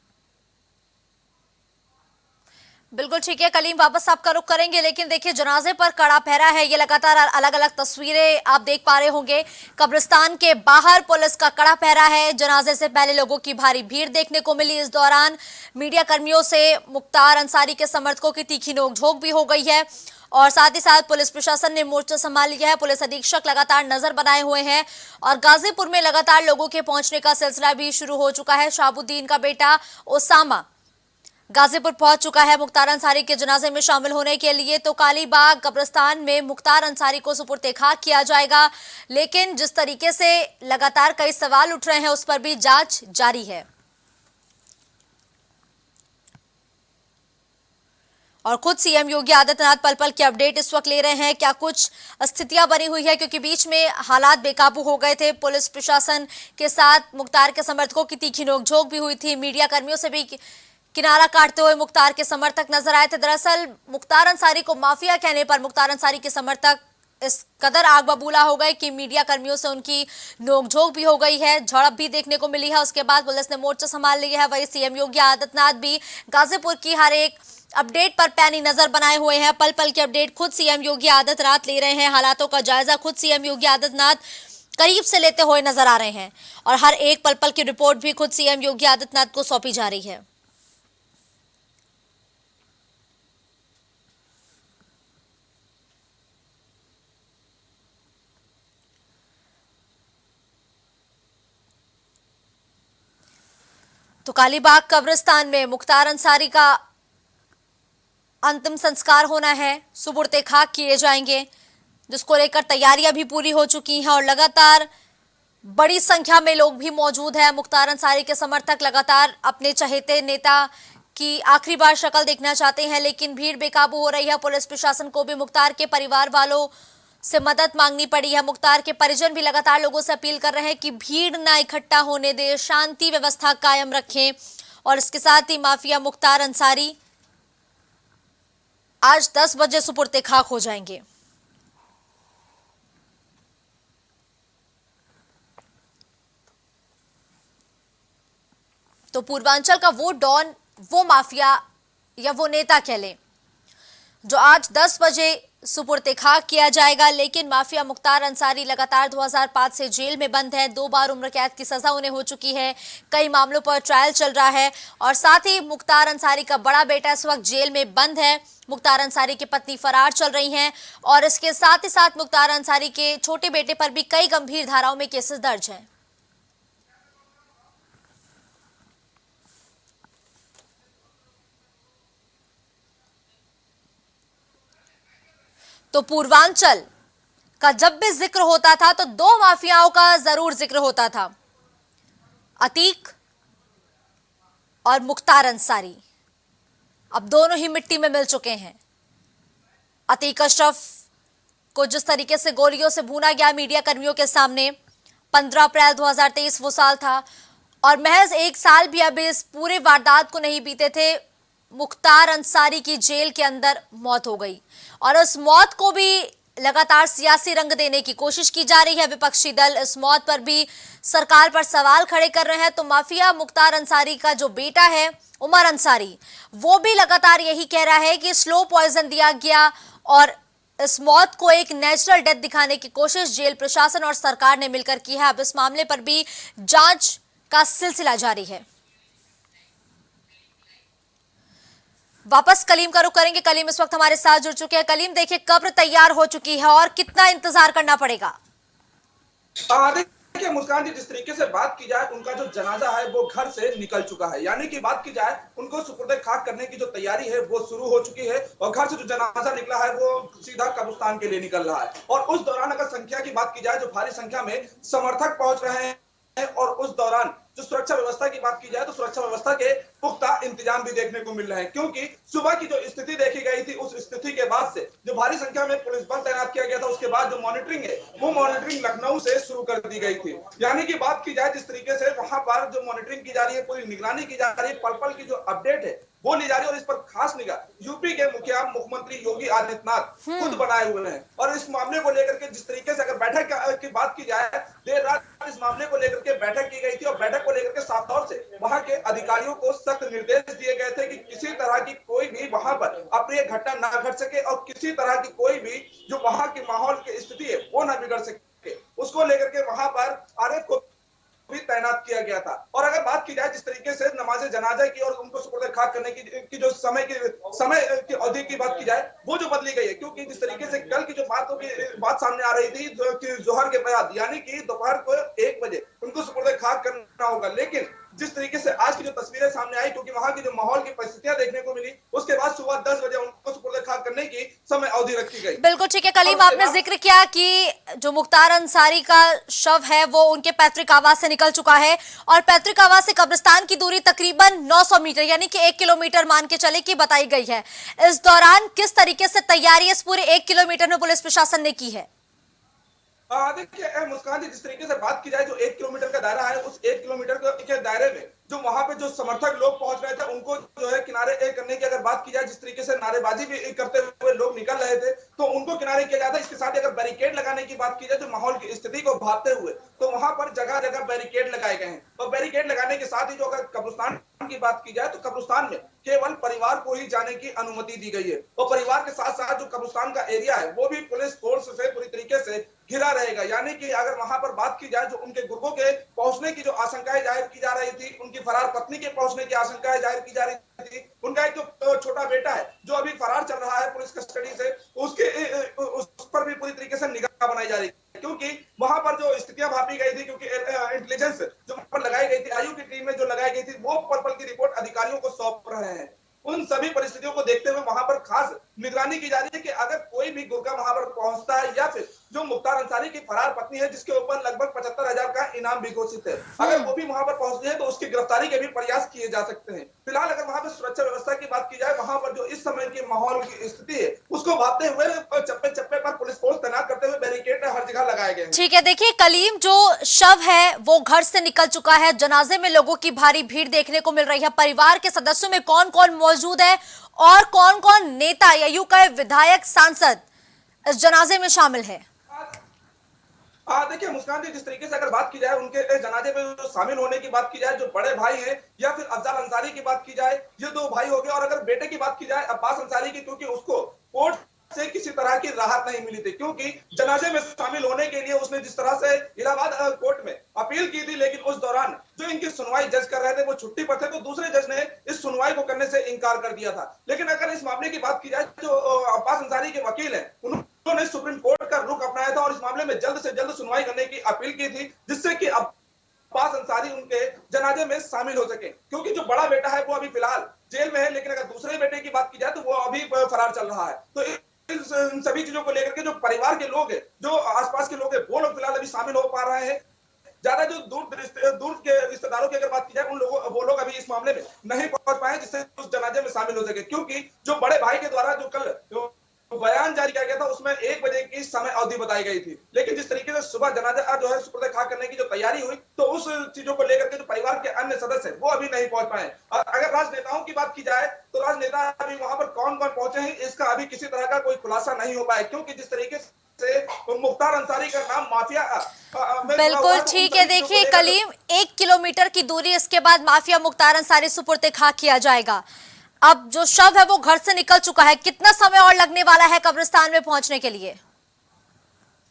बिल्कुल ठीक है कलीम, वापस आपका रुख करेंगे, लेकिन देखिए जनाजे पर कड़ा पहरा है। ये लगातार अलग अलग तस्वीरें आप देख पा रहे होंगे। कब्रिस्तान के बाहर पुलिस का कड़ा पहरा है। जनाजे से पहले लोगों की भारी भीड़ देखने को मिली। इस दौरान मीडिया कर्मियों से मुख्तार अंसारी के समर्थकों की तीखी नोकझोंक भी हो गई है और साथ ही साथ पुलिस प्रशासन ने मोर्चा संभाल लिया है। पुलिस अधीक्षक लगातार नजर बनाए हुए हैं और गाजीपुर में लगातार लोगों के पहुंचने का सिलसिला भी शुरू हो चुका है। शहाबुद्दीन का बेटा ओसामा गाजीपुर पहुंच चुका है मुख्तार अंसारी के जनाजे में शामिल होने के लिए। तो कालीबाग कब्रिस्तान में मुख्तार अंसारी को सुपुर्द खाक किया जाएगा, लेकिन जिस तरीके से लगातार कई सवाल उठ रहे हैं उस पर भी जांच जारी है। और खुद सीएम योगी आदित्यनाथ पल पल की अपडेट इस वक्त ले रहे हैं। क्या कुछ स्थितियां बनी हुई है, क्योंकि बीच में हालात बेकाबू हो गए थे। पुलिस प्रशासन के साथ मुख्तार के समर्थकों की तीखी नोकझोंक भी हुई थी। मीडिया कर्मियों से भी किनारा काटते हुए मुख्तार के समर्थक नजर आए थे। दरअसल मुख्तार अंसारी को माफिया कहने पर मुख्तार अंसारी के समर्थक इस कदर आग बबूला हो गए कि मीडिया कर्मियों से उनकी नोकझोंक भी हो गई है, झड़प भी देखने को मिली है। उसके बाद पुलिस ने मोर्चा संभाल लिया है। वही सीएम योगी आदित्यनाथ भी गाजीपुर की हर एक अपडेट पर पैनी नजर बनाए हुए हैं। पल पल की अपडेट खुद सीएम योगी आदित्यनाथ ले रहे हैं। हालातों का जायजा खुद सीएम योगी आदित्यनाथ करीब से लेते हुए नजर आ रहे हैं और हर एक पल पल की रिपोर्ट भी खुद सीएम योगी आदित्यनाथ को सौंपी जा रही है। तो कालीबाग कब्रिस्तान में मुख्तार अंसारी का अंतिम संस्कार होना है, सुपुर्द खाक किए जाएंगे, जिसको लेकर तैयारियां भी पूरी हो चुकी हैं और लगातार बड़ी संख्या में लोग भी मौजूद हैं। मुख्तार अंसारी के समर्थक लगातार अपने चहेते नेता की आखिरी बार शक्ल देखना चाहते हैं, लेकिन भीड़ बेकाबू हो रही है। पुलिस प्रशासन को भी मुख्तार के परिवार वालों से मदद मांगनी पड़ी है। मुख्तार के परिजन भी लगातार लोगों से अपील कर रहे हैं कि भीड़ ना इकट्ठा होने दे, शांति व्यवस्था कायम रखें। और इसके साथ ही माफिया मुख्तार अंसारी आज 10 बजे सुपुर्द खाक हो जाएंगे। तो पूर्वांचल का वो डॉन, वो माफिया या वो नेता कह लें, जो आज 10 बजे सुपुर्द खाक किया जाएगा। लेकिन माफिया मुख्तार अंसारी लगातार 2005 से जेल में बंद है। 2 बार उम्र कैद की सजा उन्हें हो चुकी है। कई मामलों पर ट्रायल चल रहा है और साथ ही मुख्तार अंसारी का बड़ा बेटा इस वक्त जेल में बंद है। मुख्तार अंसारी की पत्नी फरार चल रही हैं और इसके साथ ही साथ मुख्तार अंसारी के छोटे बेटे पर भी कई गंभीर धाराओं में केसेस दर्ज हैं। तो पूर्वांचल का जब भी जिक्र होता था तो 2 माफियाओं का जरूर जिक्र होता था, अतीक और मुख्तार अंसारी। अब दोनों ही मिट्टी में मिल चुके हैं। अतीक अशरफ को जिस तरीके से गोलियों से भूना गया मीडिया कर्मियों के सामने, 15 अप्रैल 2023 वो साल था और महज 1 साल भी अभी इस पूरे वारदात को नहीं बीते थे, मुख्तार अंसारी की जेल के अंदर मौत हो गई। और उस मौत को भी लगातार सियासी रंग देने की कोशिश की जा रही है। विपक्षी दल इस मौत पर भी सरकार पर सवाल खड़े कर रहे हैं। तो माफिया मुख्तार अंसारी का जो बेटा है उमर अंसारी, वो भी लगातार यही कह रहा है कि स्लो पॉइजन दिया गया और इस मौत को एक नेचुरल डेथ दिखाने की कोशिश जेल प्रशासन और सरकार ने मिलकर की है। अब इस मामले पर भी जांच का सिलसिला जारी है। वापस कलीम का रुख करेंगे। कलीम इस वक्त हमारे साथ जुड़ चुके हैं। कलीम, देखिए कब्र तैयार हो चुकी है और कितना इंतजार करना पड़ेगा? देखिए मुस्कान जी, जिस तरीके से बात की जाए, उनका जो जनाजा है वो घर से निकल चुका है। यानी कि बात की जाए, उनको सुपुर्द खाक करने की जो तैयारी है वो शुरू हो चुकी है और घर से जो जनाजा निकला है वो सीधा कब्रिस्तान के लिए निकल रहा है। और उस दौरान अगर संख्या की बात की जाए, जो भारी संख्या में समर्थक पहुंच रहे हैं, और उस दौरान जो सुरक्षा व्यवस्था की बात की जाए तो सुरक्षा व्यवस्था के पुख्ता इंतजाम भी देखने को मिल रहे हैं। क्योंकि सुबह की जो स्थिति देखी गई थी, उस स्थिति के बाद से जो भारी संख्या में पुलिस बल तैनात किया गया था, उसके बाद जो मॉनिटरिंग है वो मॉनिटरिंग लखनऊ से शुरू कर दी गई थी। यानी कि बात की जाए जिस तरीके से वहां पर जो मॉनिटरिंग की जा रही है, पूरी निगरानी की जा रही है, पल पल की जो अपडेट है वो ली जा रही है। और इस पर खास निगाह यूपी के मुख्यमंत्री योगी आदित्यनाथ खुद बनाए हुए हैं। और इस मामले को लेकर के जिस तरीके से अगर बैठक की बात की जाए, देर रात इस मामले को लेकर के बैठक की गई थी और बैठक को लेकर के साफ तौर से वहां के अधिकारियों को सख्त निर्देश दिए गए थे कि किसी तरह की कोई भी वहां पर अप्रिय घटना ना घट सके और किसी तरह की कोई भी जो वहां के माहौल की स्थिति है वो ना बिगड़ सके। उसको लेकर के वहां पर आरएफ को भी तैनात किया गया था। और अगर बात की जाए जिस तरीके से नमाज जनाजा की और उनको सुपुर्द खाक करने की जो समय की अवधि की बात की जाए, वो जो बदली गई है। क्योंकि जिस तरीके से कल की जो बात सामने आ रही थी कि जोहर के बाद यानी कि दोपहर को 1 बजे उनको सुपुर्द खाक करना होगा, लेकिन जिस तरीके से आज की जो तस्वीरें सामने आई, क्योंकि वहां की जो माहौल की परिस्थितियां देखने को मिली, उसके बाद सुबह 10 बजे उनको सुपुर्द खाक करने की समय अवधि रखी गई। बिल्कुल ठीक है कलीम, आपने जिक्र किया कि जो मुख्तार अंसारी का शव है वो उनके पैतृक आवास से निकल चुका है और पैतृक आवास से कब्रिस्तान की दूरी तकरीबन 900 मीटर यानी कि 1 किलोमीटर मान के चले की बताई गई है। इस दौरान किस तरीके से तैयारी इस पूरे 1 किलोमीटर में पुलिस प्रशासन ने की है? देखिए मुस्कान जी, जिस तरीके से बात की जाए, जो 1 किलोमीटर का दायरा है, उस 1 किलोमीटर के दायरे में जो वहां पे जो समर्थक लोग पहुंच रहे थे उनको जो है किनारे करने की अगर बात की जाए, जिस तरीके से नारेबाजी भी करते हुए लोग निकल रहे थे तो उनको किनारे किया जाता है। इसके साथ अगर बैरिकेड लगाने की बात की जाए, जो माहौल की स्थिति को भांपते हुए, तो वहां पर जगह जगह बैरिकेड लगाए गए हैं। और बैरिकेड लगाने के साथ ही जो अगर कब्रिस्तान की बात की जाए तो कब्रिस्तान में केवल परिवार को ही जाने की अनुमति दी गई है। और परिवार के साथ साथ जो कब्रिस्तान का एरिया है वो भी पुलिस फोर्स से पूरी तरीके से घिरा रहेगा। यानी कि अगर वहां पर बात की जाए, जो उनके गुर्गों के पहुंचने की जो आशंकाएं जाहिर की जा रही थी, उनकी फरार पत्नी के पहुंचने की आशंकाएं जाहिर की जा रही थी, उनका एक जो छोटा बेटा है जो अभी फरार चल रहा है पुलिस कस्टडी से, उस पर भी पूरी तरीके से निगाह बनाई जा रही है। क्योंकि वहां पर जो स्थितियां भापी गई थी, क्योंकि इंटेलिजेंस जो वहां पर लगाई गई थी, आयु की टीम में जो लगाई गई थी, वो पल पल की रिपोर्ट अधिकारियों को सौंप रहे हैं। उन सभी परिस्थितियों को देखते हुए वहां पर खास निगरानी की जा रही है कि अगर कोई भी गुर्गा वहां पर पहुंचता है या फिर जो मुख्तार अंसारी की फरार पत्नी है जिसके ऊपर लगभग 75,000 का इनाम भी घोषित है, अगर वो भी वहां पर पहुंचती है तो उसकी गिरफ्तारी के भी प्रयास किए जा सकते हैं। फिलहाल अगर वहां पर सुरक्षा व्यवस्था की बात की जाए, वहां पर जो इस समय के माहौल की स्थिति है उसको भापते हुए चप्पे चप्पे पर पुलिस फोर्स तैनात करते हुए बैरिकेड हर जगह लगाए गए हैं। ठीक है, देखिए कलीम, जो शव है वो घर से निकल चुका है, जनाजे में लोगों की भारी भीड़ देखने को मिल रही है। परिवार के सदस्यों में कौन कौन मौजूद है और कौन कौन नेता या यूं कहे विधायक सांसद इस जनाजे में शामिल है? देखिए मुस्कान जी, जिस तरीके से अगर बात की जाए उनके जनाजे में जो शामिल होने की बात की जाए, जो बड़े भाई हैं या फिर अफजल अंसारी की बात की जाए, ये 2 भाई हो गए। और अगर बेटे की बात की जाए अब्बास अंसारी की, क्योंकि उसको कोर्ट से किसी तरह की राहत नहीं मिली थी, क्योंकि जनाजे में शामिल होने के लिए उसने जिस तरह से इलाहाबाद कोर्ट में अपील की थी, लेकिन उस दौरान जो इनकी सुनवाई जज कर रहे थे वो छुट्टी पर थे, तो दूसरे जज ने इस सुनवाई को करने से इनकार कर दिया था। लेकिन अगर इस मामले की बात की जाए, जो अब्बास अंसारी के वकील है उन्होंने सुप्रीम कोर्ट का रुख अपनाया था और इस मामले में जल्द से जल्द सुनवाई करने की अपील की थी, जिससे कि अब्बास अंसारी उनके जनाजे में शामिल हो सके। क्योंकि जो बड़ा बेटा है वो अभी फिलहाल जेल में है, लेकिन अगर दूसरे बेटे की बात की जाए तो वो अभी फरार चल रहा है। तो इन सभी चीजों को लेकर के जो परिवार के लोग हैं, जो आसपास के लोग हैं, वो लोग फिलहाल अभी शामिल हो पा रहे हैं। ज्यादा जो दूर के रिश्तेदारों की अगर बात की जाए, वो लोग अभी इस मामले में नहीं पहुंच पाए जिससे उस जनाजे में शामिल हो सके। क्योंकि जो बड़े भाई के द्वारा जो कल बयान जारी किया गया था उसमें 1 बजे की समय अवधि बताई गई थी, लेकिन जिस तरीके से सुबह जनाजा जो है सुपुर्द खाक करने की जो तैयारी हुई, तो उस चीजों को लेकर के जो परिवार के अन्य सदस्य वो अभी नहीं पहुंच पाए। और अगर राजनेताओं की बात की जाए तो राजनेता अभी वहां पर कौन कौन पहुंचे हैं इसका अभी किसी तरह का कोई खुलासा नहीं हो पाया, क्योंकि जिस तरीके से मुख्तार अंसारी का नाम माफिया बिल्कुल ठीक है। देखिए कलीम, 1 किलोमीटर की दूरी, इसके बाद माफिया मुख्तार अंसारी सुपुर्द खाक किया जाएगा। अब जो शव है वो घर से निकल चुका है, कितना समय और लगने वाला है कब्रिस्तान में पहुंचने के लिए?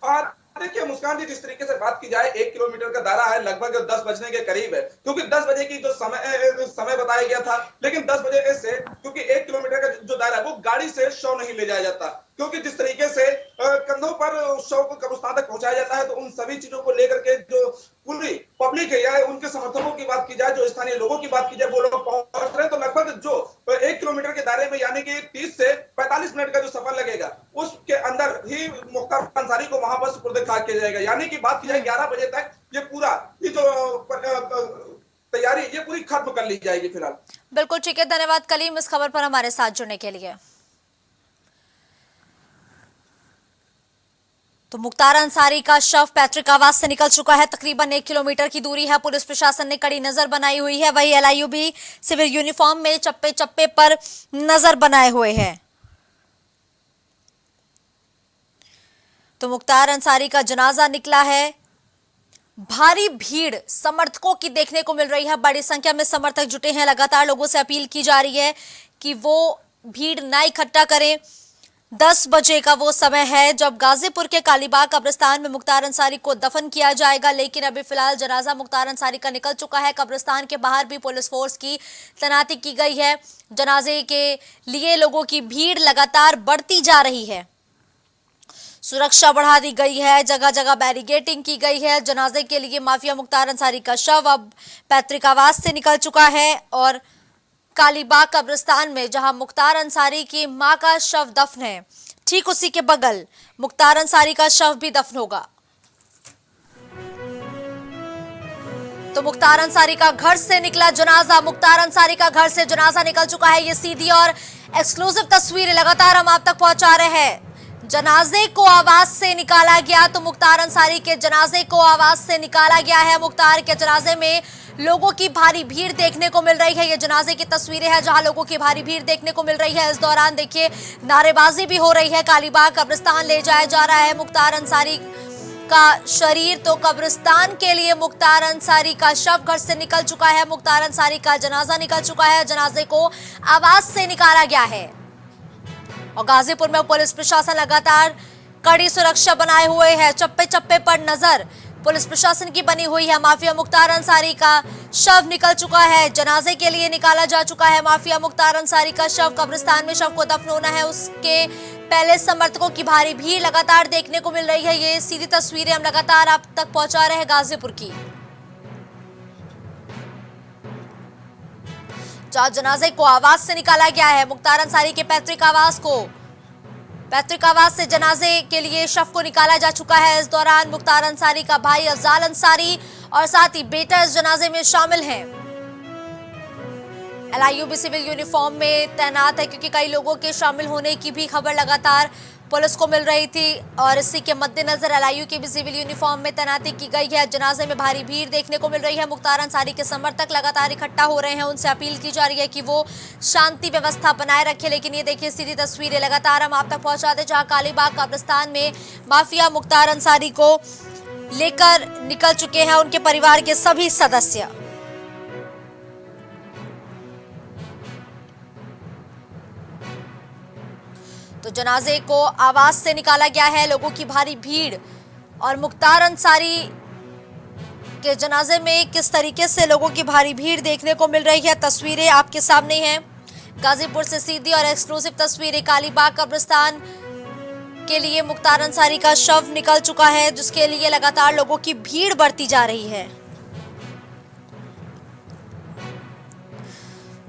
और देखिए मुस्कान जी, जिस तरीके से बात की जाए 1 किलोमीटर का दायरा है, लगभग 10 बजने के करीब है, क्योंकि 10 बजे की जो समय बताया गया था, लेकिन 10 बजे से, क्योंकि 1 किलोमीटर का जो दायरा है वो गाड़ी से शव नहीं ले जाया जाता, क्योंकि जिस तरीके से कंधों पर शव को कब्रिस्तान तक पहुंचाया जाता है, तो उन सभी चीजों को लेकर के जो पूरी पब्लिक है या उनके समर्थकों की बात की जाए, जो स्थानीय लोगों की बात की जाए, वो लोग पहुंच रहे हैं। तो लगभग जो 1 किलोमीटर के दायरे में, यानी कि 30 से 45 मिनट का जो सफर लगेगा, उसके अंदर ही मुख्तार अंसारी को वहां पर सुपुर्द खाक किया जाएगा। यानी कि बात की जाए 11 बजे तक ये पूरा ये जो तैयारी ये पूरी खत्म कर ली जाएगी फिलहाल। बिल्कुल ठीक है, धन्यवाद कलीम इस खबर पर हमारे साथ जुड़ने के लिए। तो मुख्तार अंसारी का शव पैतृक आवास से निकल चुका है, तकरीबन 1 किलोमीटर की दूरी है। पुलिस प्रशासन ने कड़ी नजर बनाई हुई है, वही LIU भी सिविल यूनिफॉर्म में चप्पे चप्पे पर नजर बनाए हुए है। तो मुख्तार अंसारी का जनाजा निकला है, भारी भीड़ समर्थकों की देखने को मिल रही है, बड़ी संख्या में समर्थक जुटे हैं। लगातार लोगों से अपील की जा रही है कि वो भीड़ ना इकट्ठा करें। 10 बजे का वो समय है जब गाजीपुर के कालीबाग कब्रिस्तान में मुख्तार अंसारी को दफन किया जाएगा, लेकिन अभी फिलहाल जनाजा मुख्तार अंसारी का निकल चुका है। कब्रिस्तान के बाहर भी पुलिस फोर्स की तैनाती की गई है। जनाजे के लिए लोगों की भीड़ लगातार बढ़ती जा रही है, सुरक्षा बढ़ा दी गई है, जगह जगह बैरिकेडिंग की गई है। जनाजे के लिए माफिया मुख्तार अंसारी का शव अब पैतृक आवास से निकल चुका है और कालीबाग कब्रिस्तान में जहां मुख्तार अंसारी की मां का शव दफन है, ठीक उसी के बगल मुख्तार अंसारी का शव भी दफन होगा। तो मुख्तार अंसारी का घर से निकला जनाजा, मुख्तार अंसारी का घर से जनाजा निकल चुका है। ये सीधी और एक्सक्लूसिव तस्वीरें लगातार हम आप तक पहुंचा रहे हैं। जनाजे को आवास से निकाला गया, तो मुख्तार अंसारी के जनाजे को आवास से निकाला गया है। मुख्तार के जनाजे में लोगों की भारी भीड़ देखने को मिल रही है। ये जनाजे की तस्वीरें हैं जहां लोगों की भारी भीड़ देखने को मिल रही है। इस दौरान देखिए नारेबाजी भी हो रही है। कालीबाग कब्रिस्तान ले जाया जा रहा है मुख्तार अंसारी का शरीर, तो कब्रिस्तान के लिए मुख्तार अंसारी का शव घर से निकल चुका है। मुख्तार अंसारी का जनाजा निकल चुका है, जनाजे को आवास से निकाला गया है। और गाजीपुर में पुलिस प्रशासन लगातार कड़ी सुरक्षा बनाए हुए है, चप्पे चप्पे पर नजर पुलिस प्रशासन की बनी हुई है। माफिया मुख्तार अंसारी का शव निकल चुका है, जनाजे के लिए निकाला जा चुका है। माफिया मुख्तार अंसारी का शव कब्रिस्तान में शव को दफन होना है, उसके पहले समर्थकों की भारी भीड़ लगातार देखने को मिल रही है। ये सीधी तस्वीरें हम लगातार आप तक पहुंचा रहे हैं गाजीपुर की, जहां जनाजे को आवास से निकाला गया है। मुख्तार अंसारी के पैतृक आवास से जनाजे के लिए शव को निकाला जा चुका है। इस दौरान मुख्तार अंसारी का भाई अफजाल अंसारी और साथ ही बेटा इस जनाजे में शामिल हैं। LIU भी सिविल यूनिफॉर्म में तैनात है, क्योंकि कई लोगों के शामिल होने की भी खबर लगातार पुलिस को मिल रही थी और इसी के मद्देनजर LIU की भी सिविल यूनिफॉर्म में तैनाती की गई है। जनाजे में भारी भीड़ देखने को मिल रही है। मुख्तार अंसारी के समर्थक लगातार इकट्ठा हो रहे हैं, उनसे अपील की जा रही है कि वो शांति व्यवस्था बनाए रखे। लेकिन ये देखिए सीधी तस्वीरें लगातार हम आप तक पहुंचाते, जहां कालीबाग कब्रिस्तान में माफिया मुख्तार अंसारी को लेकर निकल चुके हैं उनके परिवार के सभी सदस्य। तो जनाजे को आवास से निकाला गया है, लोगों की भारी भीड़ और मुख्तार अंसारी के जनाजे में किस तरीके से लोगों की भारी भीड़ देखने को मिल रही है, तस्वीरें आपके सामने हैं। गाजीपुर से सीधी और एक्सक्लूसिव तस्वीरें। कालीबाग कब्रिस्तान के लिए मुख्तार अंसारी का शव निकल चुका है, जिसके लिए लगातार लोगों की भीड़ बढ़ती जा रही है।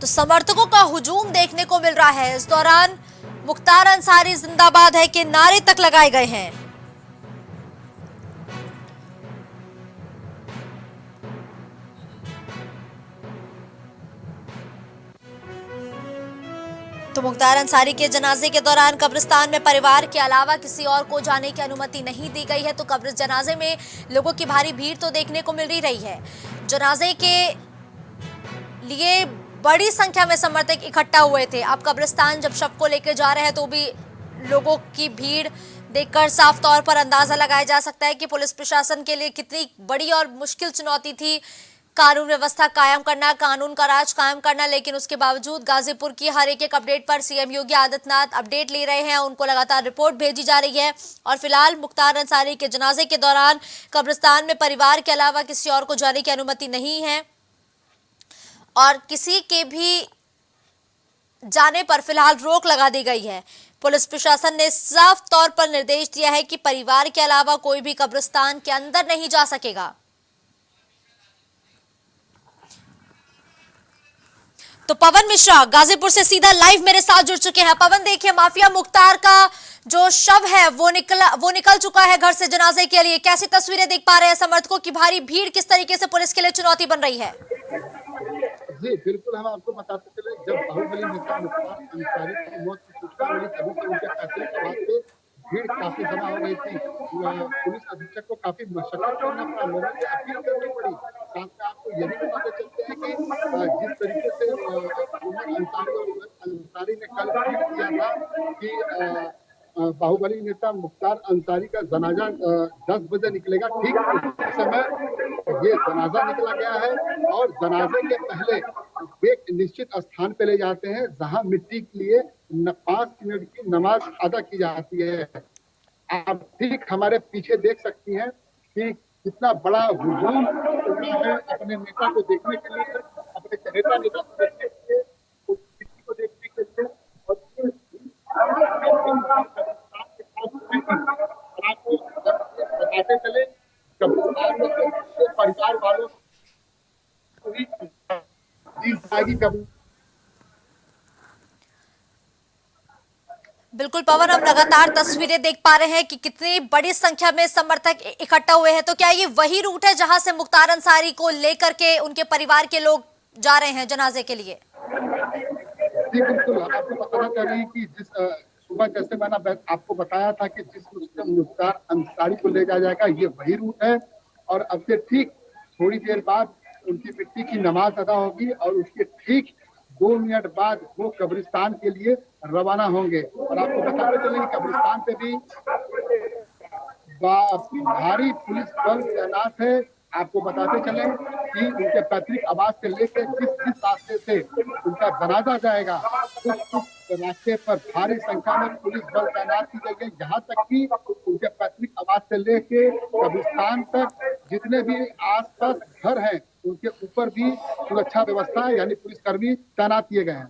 तो समर्थकों का हुजूम देखने को मिल रहा है। इस दौरान मुख्तार अंसारी जिंदाबाद है के नारे तक लगाए गए हैं। तो मुख्तार अंसारी के जनाजे के दौरान कब्रिस्तान में परिवार के अलावा किसी और को जाने की अनुमति नहीं दी गई है। तो कब्र जनाजे में लोगों की भारी भीड़ तो देखने को मिल ही रही है। जनाजे के लिए बड़ी संख्या में समर्थक इकट्ठा हुए थे। अब कब्रिस्तान जब शव को लेकर जा रहे हैं तो भी लोगों की भीड़ देखकर साफ तौर पर अंदाजा लगाया जा सकता है कि पुलिस प्रशासन के लिए कितनी बड़ी और मुश्किल चुनौती थी कानून व्यवस्था कायम करना, कानून का राज कायम करना। लेकिन उसके बावजूद गाजीपुर की हर एक अपडेट पर सीएम योगी आदित्यनाथ अपडेट ले रहे हैं, उनको लगातार रिपोर्ट भेजी जा रही है। और फिलहाल मुख्तार अंसारी के जनाजे के दौरान कब्रिस्तान में परिवार के अलावा किसी और को जाने की अनुमति नहीं है और किसी के भी जाने पर फिलहाल रोक लगा दी गई है। पुलिस प्रशासन ने साफ तौर पर निर्देश दिया है कि परिवार के अलावा कोई भी कब्रिस्तान के अंदर नहीं जा सकेगा। तो पवन मिश्रा गाजीपुर से सीधा लाइव मेरे साथ जुड़ चुके हैं। पवन, देखिए माफिया मुख्तार का जो शव है वो निकल चुका है घर से जनाजे के लिए। कैसी तस्वीरें देख पा रहे हैं? समर्थकों की भारी भीड़ किस तरीके से पुलिस के लिए चुनौती बन रही है? जी बिल्कुल, हम आपको बताते चले, जब बाहुबली नेता मुख्तार अंसारी की मौत की सूचना मिली तभी से उनके फैसले के बाद से भीड़ काफी जमा हो गई थी। पुलिस अधीक्षक को काफी मशक्कत करना पड़ा, लोगों की अपील करनी पड़ी। साथ में आपको ये भी बताते चलते हैं कि जिस तरीके से अंसारी ने कल ट्वीट किया था कि बाहुबली नेता मुख्तार अंसारी का जनाजा 10 बजे निकलेगा, ठीक उसी समय ये जनाजा निकला गया है। और जनाजे के पहले एक निश्चित स्थान पे ले जाते हैं जहां मिट्टी के लिए 5 मिनट की नमाज अदा की जाती है। आप ठीक हमारे पीछे देख सकती हैं कि कितना बड़ा हुजूम है अपने नेता को देखने के लिए, अपने चहेता नेता को देखने के लिए, उस मिट्टी को देखने के लिए। बताते चले परिवार वालों बिल्कुल पवन, हम लगातार तस्वीरें देख पा रहे हैं कि कितनी बड़ी संख्या में समर्थक इकट्ठा हुए हैं। तो क्या ये वही रूट है जहां से मुख्तार अंसारी को लेकर के उनके परिवार के लोग जा रहे हैं जनाजे के लिए? जी बिल्कुल, आपको बताना चाह रही है कि जिस सुबह जैसे मैंने आपको बताया था कि जिस मुख्तार अंसारी को ले जाया जाएगा ये वही रूट है। और अब से ठीक थोड़ी देर बाद उनकी मिट्टी की नमाज अदा होगी और उसके ठीक 2 मिनट बाद वो कब्रिस्तान के लिए रवाना होंगे। और आपको बताते चले कब्रिस्तान पे भी भारी पुलिस बल तैनात है। आपको बताते चले कि उनके पैतृक आवास से लेकर जिस रास्ते से उनका जनाजा जाएगा उस रास्ते पर भारी संख्या में पुलिस बल तैनात की गई है। यहाँ तक कि उनके पैतृक आवास से लेके कब्रिस्तान तक जितने भी आसपास घर हैं उनके ऊपर भी सुरक्षा व्यवस्था यानी पुलिसकर्मी तैनात किए गए हैं।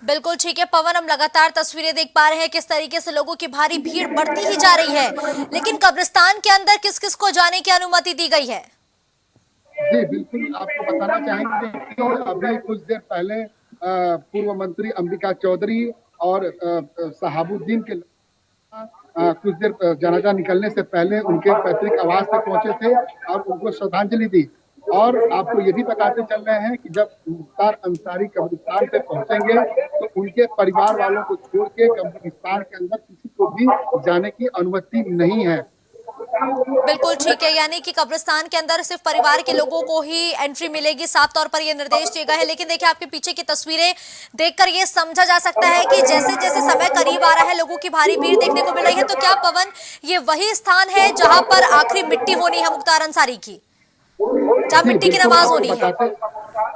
बिल्कुल ठीक है पवन, हम लगातार तस्वीरें देख पा रहे हैं किस तरीके से लोगों की भारी भीड़ बढ़ती ही जा रही है। लेकिन कब्रिस्तान के अंदर किस किस को जाने की अनुमति दी गई है? जी बिल्कुल, आपको बताना चाहेंगे कि अभी कुछ देर पहले पूर्व मंत्री अंबिका चौधरी और शहाबुद्दीन के कुछ देर जनाजा निकलने से पहले उनके पैतृक आवास तक पहुंचे थे और उनको श्रद्धांजलि दी। और आपको ये भी बताते चल रहे हैं कि जब मुख्तार अंसारी कब्रिस्तान पे पहुंचेंगे तो उनके परिवार वालों को छोड़ के कब्रिस्तान के अंदर किसी को भी जाने की अनुमति नहीं है। बिल्कुल ठीक है, यानी कि कब्रिस्तान के अंदर सिर्फ परिवार के लोगों को ही एंट्री मिलेगी, साफ तौर पर ये निर्देश दिए गए हैं। लेकिन देखिए आपके पीछे की तस्वीरें देखकर ये समझा जा सकता है कि जैसे जैसे समय करीब आ रहा है लोगों की भारी भीड़ देखने को मिल रही है। तो क्या पवन ये वही स्थान है जहां पर आखिरी मिट्टी होनी है मुख्तार अंसारी की, जहाँ मिट्टी की नमाज होनी है?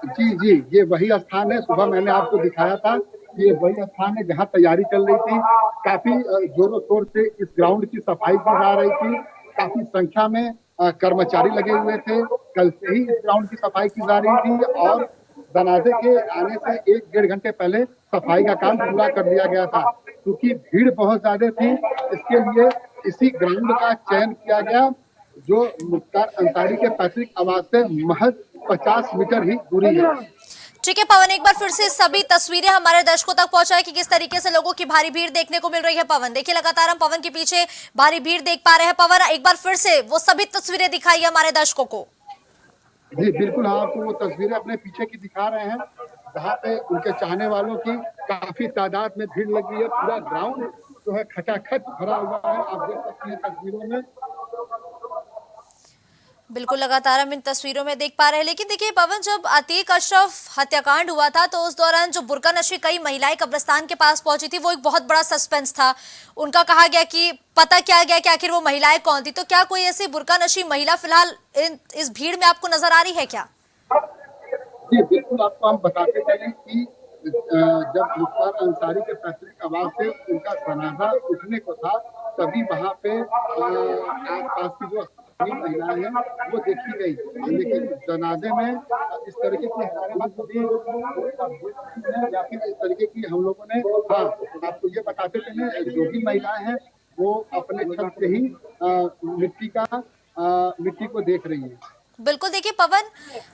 जी ये वही स्थान है। सुबह मैंने आपको दिखाया था, ये वही स्थान है जहाँ तैयारी चल रही थी। काफी जोरों शोर से इस ग्राउंड की सफाई की जा रही थी। काफी संख्या में कर्मचारी लगे हुए थे। कल से ही इस ग्राउंड की सफाई की जा रही थी और जनाजे के आने से 1-1.5 घंटे पहले सफाई का काम पूरा कर दिया गया था। क्योंकि भीड़ बहुत ज्यादा थी, इसके लिए इसी ग्राउंड का चयन किया गया जो मुख्तार अंसारी के पैतृक आवास से महज 50 मीटर ही दूरी है। ठीक है पवन, एक बार फिर से सभी तस्वीरें हमारे दर्शकों तक पहुंचाए कि किस तरीके से लोगों की भारी भीड़ देखने को मिल रही है। पवन देखिए लगातार हम पवन के पीछे भारी भीड़ देख पा रहे हैं। पवन एक बार फिर से वो सभी तस्वीरें दिखाई हमारे दर्शकों को। जी बिल्कुल, हाँ आपको वो तस्वीरें अपने पीछे की दिखा रहे हैं जहाँ पे उनके चाहने वालों की काफी तादाद में भीड़ लगी है। पूरा ग्राउंड जो है खचाखच भरा हुआ है, आप देख सकते हैं तस्वीरों में। बिल्कुल, लगातार हम इन तस्वीरों में देख पा रहे हैं। लेकिन देखिए पवन, जब अतीक अशरफ हत्याकांड हुआ था तो उस दौरान जो बुर्का नशी कई महिलाएं कब्रिस्तान के पास पहुंची थी, वो एक बहुत बड़ा सस्पेंस था। उनका कहा गया कि पता किया गया कि आखिर वो महिलाएं कौन थी। तो क्या कोई ऐसी बुर्का नशी महिला फिलहाल इस भीड़ में आपको नजर आ रही है क्या? जी बिल्कुल, आपको हम बताते चले कि जब मुख्तार अंसारी के पैतृक आवास से उनका जनाजा उठने को था, तभी वहाँ पे आसपास की जो महिलाएं हैं वो देखी गई, लेकिन जनाजे में इस तरीके की हमारे पास कभी या फिर इस तरीके की हम लोगों ने, हाँ आपको ये बताते चले, जो भी महिलाएं हैं वो अपने छत से ही मिट्टी को देख रही है। बिल्कुल, देखिए पवन,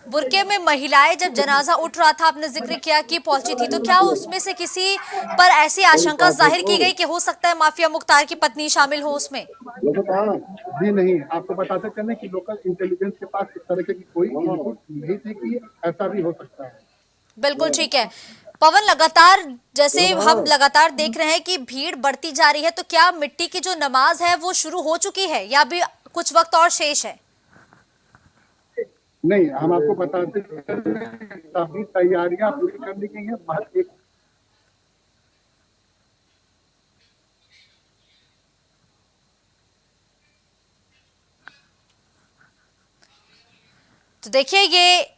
बुरके में महिलाएं जब जनाजा उठ रहा था, आपने जिक्र किया कि पहुंची थी, तो क्या उसमें से किसी पर ऐसी आशंका जाहिर की गई कि हो सकता है माफिया मुख्तार की पत्नी शामिल हो उसमें? जी नहीं, आपको बताते चले कि लोकल इंटेलिजेंस के पास इस तरह की कोई इनपुट नहीं थी कि ऐसा भी हो सकता है। बिल्कुल ठीक है पवन, लगातार जैसे हम लगातार देख रहे हैं कि भीड़ बढ़ती जा रही है, तो क्या मिट्टी की जो नमाज है वो शुरू हो चुकी है या भी कुछ वक्त और शेष है? नहीं, हम आपको बताते सभी तैयारियां पूरी कर ली गई है। महज एक तो देखिए ये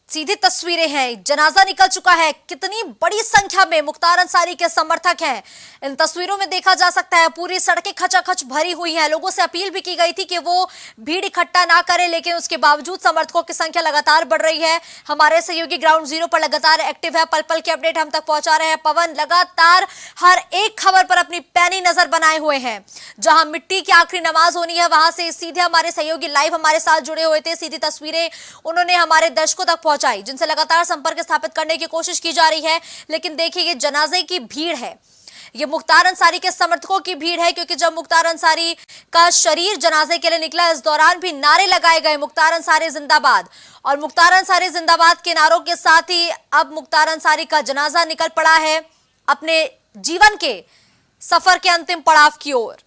सीधी तस्वीरें हैं, जनाजा निकल चुका है, कितनी बड़ी संख्या में मुख्तार अंसारी के समर्थक हैं। इन तस्वीरों में देखा जा सकता है पूरी सड़कें खचाखच भरी हुई हैं। लोगों से अपील भी की गई थी कि वो भीड़ इकट्ठा ना करें, लेकिन उसके बावजूद समर्थकों की संख्या लगातार बढ़ रही है। हमारे सहयोगी ग्राउंड जीरो पर लगातार एक्टिव है, पल पल के अपडेट हम तक पहुंचा रहे हैं। पवन लगातार हर एक खबर पर अपनी पैनी नजर बनाए हुए हैं। जहां मिट्टी की आखिरी नमाज होनी है, वहां से सीधे हमारे सहयोगी लाइव हमारे साथ जुड़े हुए थे। सीधी तस्वीरें उन्होंने हमारे दर्शकों तक पहुंचाई, जिनसे लगातार संपर्क स्थापित करने की कोशिश की जा रही है। लेकिन देखिए ये जनाजे की भीड़ है, ये मुख्तार अंसारी के समर्थकों की भीड़ है, क्योंकि जब मुख्तार अंसारी का शरीर जनाजे के लिए निकला, इस दौरान भी नारे लगाए गए, मुख्तार अंसारी जिंदाबाद। और मुख्तार अंसारी जिंदाबाद के नारों के साथ ही अब मुख्तार अंसारी का जनाजा निकल पड़ा है अपने जीवन के सफर के अंतिम पड़ाव की ओर।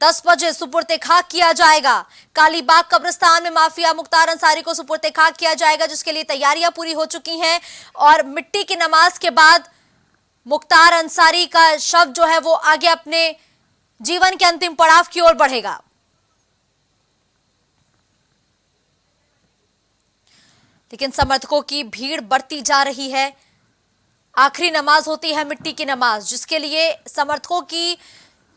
10 बजे सुपुर्द खाक किया जाएगा। कालीबाग कब्रिस्तान में माफिया मुख्तार अंसारी को सुपुर्द खाक किया जाएगा, जिसके लिए तैयारियां पूरी हो चुकी हैं। और मिट्टी की नमाज के बाद मुख्तार अंसारी का शव जो है वो आगे अपने जीवन के अंतिम पड़ाव की ओर बढ़ेगा। लेकिन समर्थकों की भीड़ बढ़ती जा रही है। आखिरी नमाज होती है मिट्टी की नमाज, जिसके लिए समर्थकों की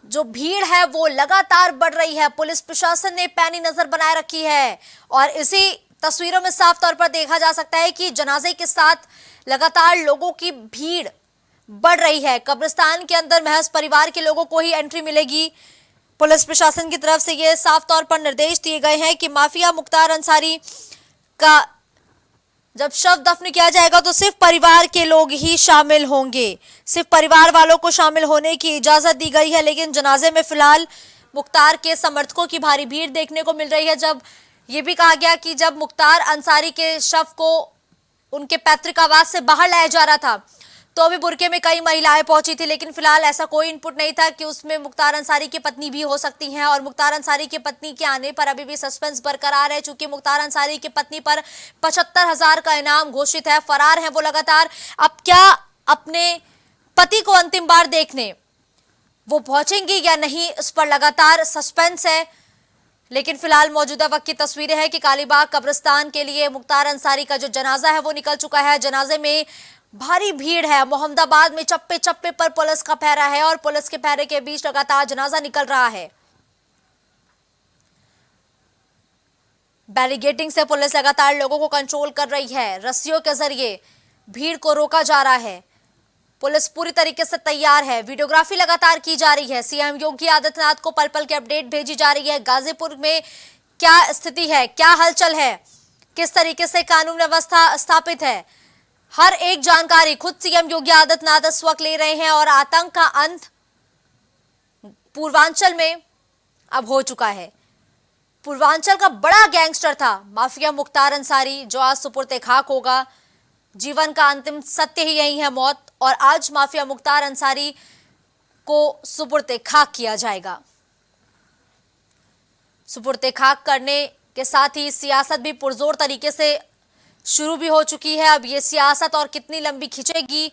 जो भीड़ है वो लगातार बढ़ रही है। पुलिस प्रशासन ने पैनी नजर बनाए रखी है और इसी तस्वीरों में साफ तौर पर देखा जा सकता है कि जनाजे के साथ लगातार लोगों की भीड़ बढ़ रही है। कब्रिस्तान के अंदर महज परिवार के लोगों को ही एंट्री मिलेगी। पुलिस प्रशासन की तरफ से ये साफ तौर पर निर्देश दिए गए हैं कि माफिया मुख्तार अंसारी का जब शव दफन किया जाएगा तो सिर्फ परिवार के लोग ही शामिल होंगे, सिर्फ परिवार वालों को शामिल होने की इजाजत दी गई है। लेकिन जनाजे में फिलहाल मुख्तार के समर्थकों की भारी भीड़ देखने को मिल रही है। जब ये भी कहा गया कि जब मुख्तार अंसारी के शव को उनके पैतृक आवास से बाहर लाया जा रहा था तो अभी बुरके में कई महिलाएं पहुंची थी, लेकिन फिलहाल ऐसा कोई इनपुट नहीं था कि उसमें मुख्तार अंसारी की पत्नी भी हो सकती हैं। और मुख्तार अंसारी की पत्नी के आने पर अभी भी सस्पेंस बरकरार है, चूंकि मुख्तार अंसारी की पत्नी पर 75,000 का इनाम घोषित है। फरार है वो लगातार। अब क्या अपने पति को अंतिम बार देखने वो पहुंचेंगी या नहीं, इस पर लगातार सस्पेंस है। लेकिन फिलहाल मौजूदा वक्त की तस्वीरें हैं कि कालीबाग कब्रिस्तान के लिए मुख्तार अंसारी का जो जनाजा है वो निकल चुका है। जनाजे में भारी भीड़ है। मोहम्मदाबाद में चप्पे चप्पे पर पुलिस का पहरा है और पुलिस के पहरे के बीच लगातार जनाजा निकल रहा है। बैरिकेडिंग से पुलिस लगातार लोगों को कंट्रोल कर रही है। रस्सियों के जरिए भीड़ को रोका जा रहा है। पुलिस पूरी तरीके से तैयार है। वीडियोग्राफी लगातार की जा रही है। सीएम योगी आदित्यनाथ को पल पल की अपडेट भेजी जा रही है। गाजीपुर में क्या स्थिति है, क्या हलचल है, किस तरीके से कानून व्यवस्था स्थापित है, हर एक जानकारी खुद सीएम योगी आदित्यनाथ इस वक्त ले रहे हैं। और आतंक का अंत पूर्वांचल में अब हो चुका है। पूर्वांचल का बड़ा गैंगस्टर था माफिया मुख्तार अंसारी, जो आज सुपुर्द खाक होगा। जीवन का अंतिम सत्य ही यही है, मौत। और आज माफिया मुख्तार अंसारी को सुपुर्द खाक किया जाएगा। सुपुर्द खाक करने के साथ ही सियासत भी पुरजोर तरीके से शुरू भी हो चुकी है। अब ये सियासत और कितनी लंबी खिंचेगी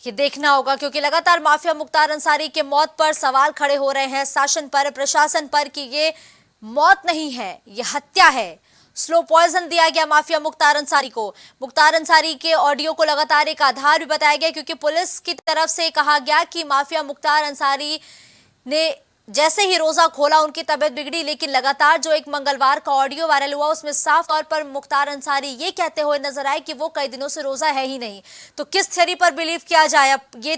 ये देखना होगा, क्योंकि लगातार माफिया मुख्तार अंसारी के मौत पर सवाल खड़े हो रहे हैं शासन पर, प्रशासन पर, कि ये मौत नहीं है, ये हत्या है। स्लो पॉइजन दिया गया माफिया मुख्तार अंसारी को। मुख्तार अंसारी के ऑडियो को लगातार एक आधार भी बताया गया, क्योंकि पुलिस की तरफ से कहा गया कि माफिया मुख्तार अंसारी ने जैसे ही रोजा खोला उनकी तबीयत बिगड़ी, लेकिन लगातार जो एक मंगलवार का ऑडियो वायरल हुआ उसमें साफ तौर पर मुख्तार अंसारी ये कहते हुए नजर आए कि वो कई दिनों से रोजा है ही नहीं। तो किस थ्योरी पर बिलीव किया जाए, अब ये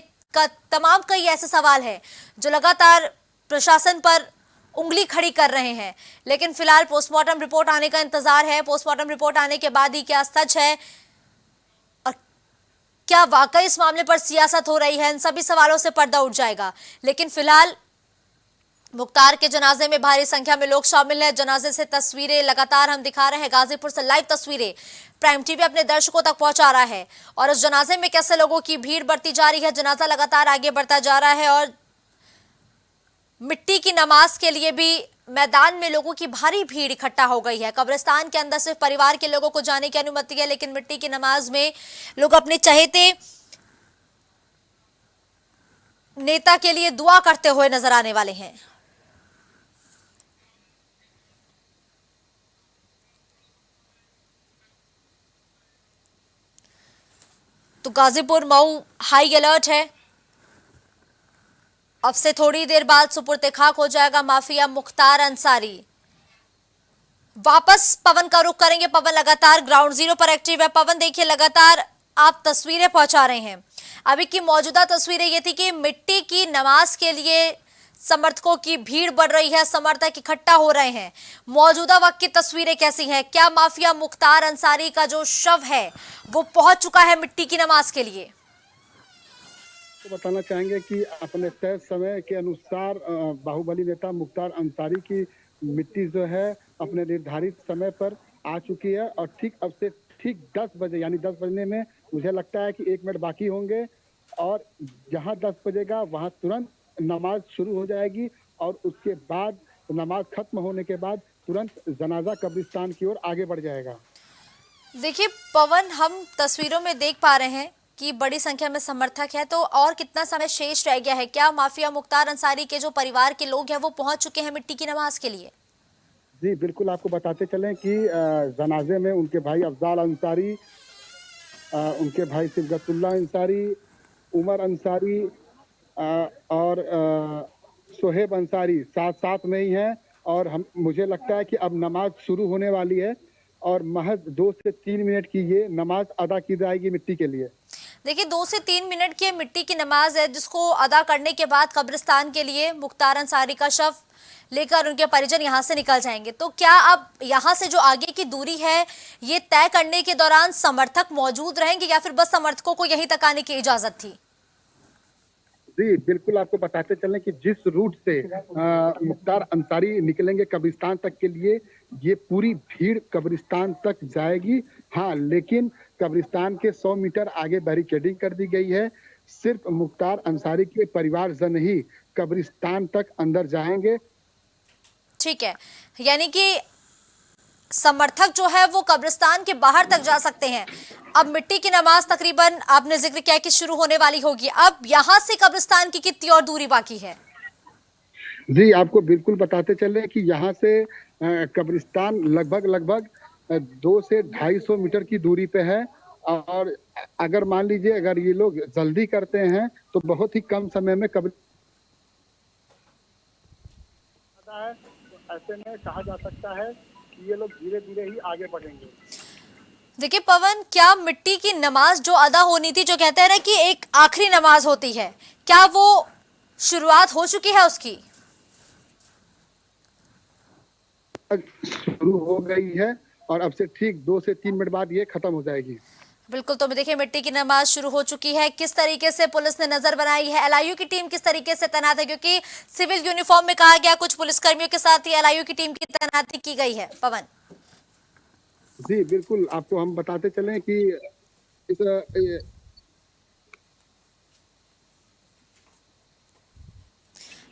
तमाम कई ऐसे सवाल है जो लगातार प्रशासन पर उंगली खड़ी कर रहे हैं। लेकिन फिलहाल पोस्टमार्टम रिपोर्ट आने का इंतजार है। पोस्टमार्टम रिपोर्ट आने के बाद ही क्या सच है और क्या वाकई इस मामले पर सियासत हो रही है, इन सभी सवालों से पर्दा उठ जाएगा। लेकिन फिलहाल मुख्तार के जनाजे में भारी संख्या में लोग शामिल हैं। जनाजे से तस्वीरें लगातार हम दिखा रहे हैं, गाजीपुर से लाइव तस्वीरें प्राइम टीवी अपने दर्शकों तक पहुंचा रहा है। और इस जनाजे में कैसे लोगों की भीड़ बढ़ती जा रही है, जनाजा लगातार आगे बढ़ता जा रहा है और मिट्टी की नमाज के लिए भी मैदान में लोगों की भारी भीड़ इकट्ठा हो गई है। कब्रिस्तान के अंदर सिर्फ परिवार के लोगों को जाने की अनुमति है, लेकिन मिट्टी की नमाज में लोग अपने चहेते नेता के लिए दुआ करते हुए नजर आने वाले हैं। तो गाजीपुर मऊ हाई अलर्ट है। अब से थोड़ी देर बाद सुपुर्द खाक हो जाएगा माफिया मुख्तार अंसारी। वापस पवन का रुख करेंगे। पवन लगातार ग्राउंड जीरो पर एक्टिव है। पवन देखिए, लगातार आप तस्वीरें पहुंचा रहे हैं। अभी की मौजूदा तस्वीरें ये थी कि मिट्टी की नमाज के लिए समर्थकों की भीड़ बढ़ रही है, समर्थक इकट्ठा हो रहे हैं। मौजूदा वक्त की तस्वीरें कैसी हैं? क्या माफिया मुख्तार अंसारी का जो शव है वो पहुंच चुका है मिट्टी की नमाज के लिए? तो बताना चाहेंगे कि अपने तय समय के अनुसार बाहुबली नेता मुख्तार अंसारी की मिट्टी जो है अपने निर्धारित समय पर आ चुकी है और अब से 10 बजे यानी 10 बजने में मुझे लगता है कि 1 मिनट बाकी होंगे और जहां 10 बजेगा वहां तुरंत नमाज शुरू हो जाएगी और उसके बाद नमाज खत्म होने के बाद तुरंत जनाजा कब्रिस्तान की ओर आगे बढ़ जाएगा। देखिए पवन, हम तस्वीरों में देख पा रहे हैं कि बड़ी संख्या में समर्थक है, तो और कितना समय शेष रह गया है? क्या माफिया मुख्तार अंसारी के जो परिवार के लोग हैं वो पहुंच चुके हैं मिट्टी की नमाज के लिए? जी बिल्कुल, आपको बताते चलें कि जनाजे में उनके भाई अफजाल अंसारी, उनके भाई सिबगतुल्लाह अंसारी, उमर अंसारी और सोहेब अंसारी साथ में ही हैं और मुझे लगता है कि अब नमाज शुरू होने वाली है और महज 2 से 3 मिनट की ये नमाज अदा की जाएगी मिट्टी के लिए। देखिए 2 से 3 मिनट की मिट्टी की नमाज है जिसको अदा करने के बाद कब्रिस्तान के लिए मुख्तार अंसारी का शव लेकर उनके परिजन यहां से निकल जाएंगे। तो क्या अब यहां से जो आगे की दूरी है ये तय करने के दौरान समर्थक मौजूद रहेंगे या फिर बस समर्थकों को यहीं तक आने की इजाजत थी? जी बिल्कुल, आपको बताते चलें कि जिस रूट से मुख्तार अंसारी निकलेंगे कब्रिस्तान तक के लिए, ये पूरी भीड़ कब्रिस्तान तक जाएगी। हाँ, लेकिन कब्रिस्तान के 100 मीटर आगे बैरिकेडिंग कर दी गई है। सिर्फ मुख्तार अंसारी के परिवारजन ही कब्रिस्तान तक अंदर जाएंगे। ठीक है, यानी कि समर्थक जो है वो कब्रिस्तान के बाहर तक जा सकते हैं। अब मिट्टी की नमाज तकरीबन आपने जिक्र किया कि शुरू होने वाली होगी। अब यहाँ से कब्रिस्तान की कितनी और दूरी बाकी है? जी आपको बिल्कुल बताते चले कि यहाँ से कब्रिस्तान लगभग 200 से 250 मीटर की दूरी पे है और अगर मान लीजिए अगर ये लोग जल्दी करते हैं तो बहुत ही कम समय में ऐसे में कहा जा सकता है कि ये लोग धीरे धीरे ही आगे बढ़ेंगे। देखिए पवन, क्या मिट्टी की नमाज जो अदा होनी थी, जो कहते हैं ना कि एक आखिरी नमाज होती है, क्या वो शुरुआत हो चुकी है उसकी? शुरू हो गई है और अब से ठीक 2 से 3 मिनट बाद ये खत्म हो जाएगी। बिल्कुल, तो देखिए मिट्टी की नमाज शुरू हो चुकी है। किस तरीके से पुलिस ने नजर बनाई है, एलआईयू की टीम किस तरीके से तैनात है? क्योंकि सिविल यूनिफॉर्म में कहा गया कुछ पुलिसकर्मियों के साथ ही एलआईयू की टीम की तैनाती की गई है। पवन जी बिल्कुल, आपको हम बताते चलें कि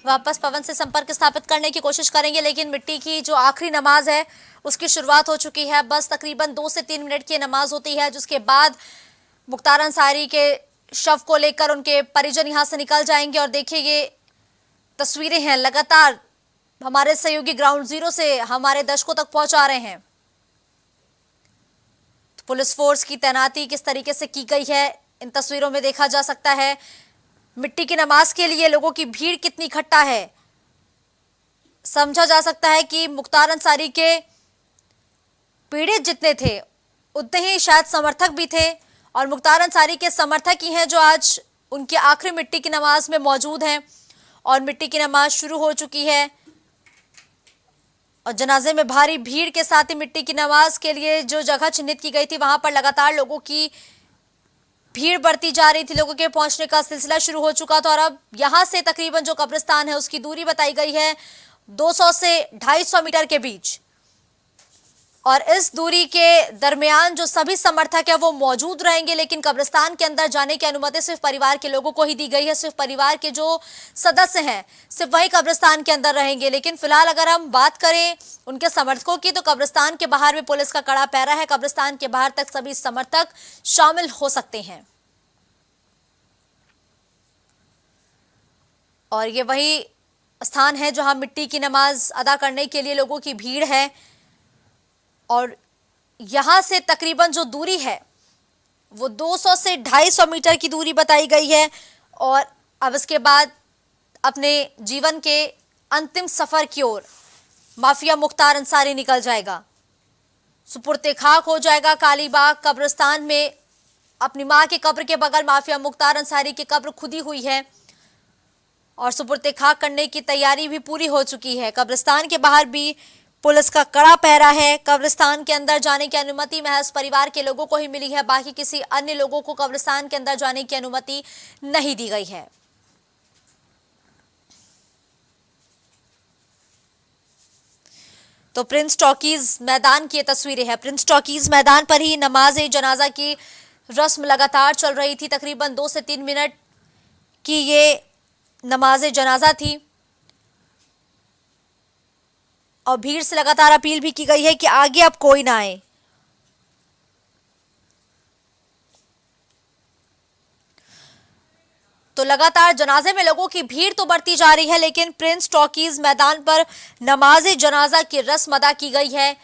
वापस पवन से संपर्क स्थापित करने की कोशिश करेंगे, लेकिन मिट्टी की जो आखिरी नमाज है उसकी शुरुआत हो चुकी है। बस तकरीबन 2 से 3 मिनट की नमाज होती है, जिसके बाद मुख्तार अंसारी के शव को लेकर उनके परिजन यहां से निकल जाएंगे। और देखिए ये तस्वीरें हैं, लगातार हमारे सहयोगी ग्राउंड जीरो से हमारे दर्शकों तक पहुंचा रहे हैं। तो पुलिस फोर्स की तैनाती किस तरीके से की गई है इन तस्वीरों में देखा जा सकता है। मिट्टी की नमाज के लिए लोगों की भीड़ कितनी इकट्ठा है, समझा जा सकता है कि मुख्तार अंसारी के पीड़ित जितने थे उतने ही शायद समर्थक भी थे, और मुख्तार अंसारी के समर्थक ही हैं जो आज उनकी आखिरी मिट्टी की नमाज में मौजूद हैं। और मिट्टी की नमाज शुरू हो चुकी है और जनाजे में भारी भीड़ के साथ ही मिट्टी की नमाज के लिए जो जगह चिन्हित की गई थी वहां पर लगातार लोगों की भीड़ बढ़ती जा रही थी। लोगों के पहुंचने का सिलसिला शुरू हो चुका था और अब यहां से तकरीबन जो कब्रिस्तान है उसकी दूरी बताई गई है 200 से 250 मीटर के बीच। और इस दूरी के दरमियान जो सभी समर्थक है वो मौजूद रहेंगे, लेकिन कब्रिस्तान के अंदर जाने की अनुमति सिर्फ परिवार के लोगों को ही दी गई है। सिर्फ परिवार के जो सदस्य हैं सिर्फ वही कब्रिस्तान के अंदर रहेंगे। लेकिन फिलहाल अगर हम बात करें उनके समर्थकों की, तो कब्रिस्तान के बाहर भी पुलिस का कड़ा पहरा है। कब्रिस्तान के बाहर तक सभी समर्थक शामिल हो सकते हैं। और ये वही स्थान है जहां मिट्टी की नमाज अदा करने के लिए लोगों की भीड़ है। और यहां से तकरीबन जो दूरी है वो 200 से 250 मीटर की दूरी बताई गई है। और अब इसके बाद अपने जीवन के अंतिम सफर की ओर माफिया मुख्तार अंसारी निकल जाएगा, सुपुर्द खाक हो जाएगा। कालीबाग कब्रिस्तान में अपनी मां के कब्र के बगल माफिया मुख्तार अंसारी की कब्र खुदी हुई है और सुपुर्द खाक करने की तैयारी भी पूरी हो चुकी है। कब्रिस्तान के बाहर भी पुलिस का कड़ा पहरा है। कब्रिस्तान के अंदर जाने की अनुमति महज परिवार के लोगों को ही मिली है, बाकी किसी अन्य लोगों को कब्रिस्तान के अंदर जाने की अनुमति नहीं दी गई है। तो प्रिंस टॉकीज मैदान की तस्वीरें हैं। प्रिंस टॉकीज मैदान पर ही नमाज जनाजा की रस्म लगातार चल रही थी। तकरीबन 2 से 3 मिनट की ये नमाज जनाजा थी और भीड़ से लगातार अपील भी की गई है कि आगे अब कोई ना आए। तो लगातार जनाजे में लोगों की भीड़ तो बढ़ती जा रही है, लेकिन प्रिंस टॉकीज मैदान पर नमाज जनाजा की रस्म अदा की गई है।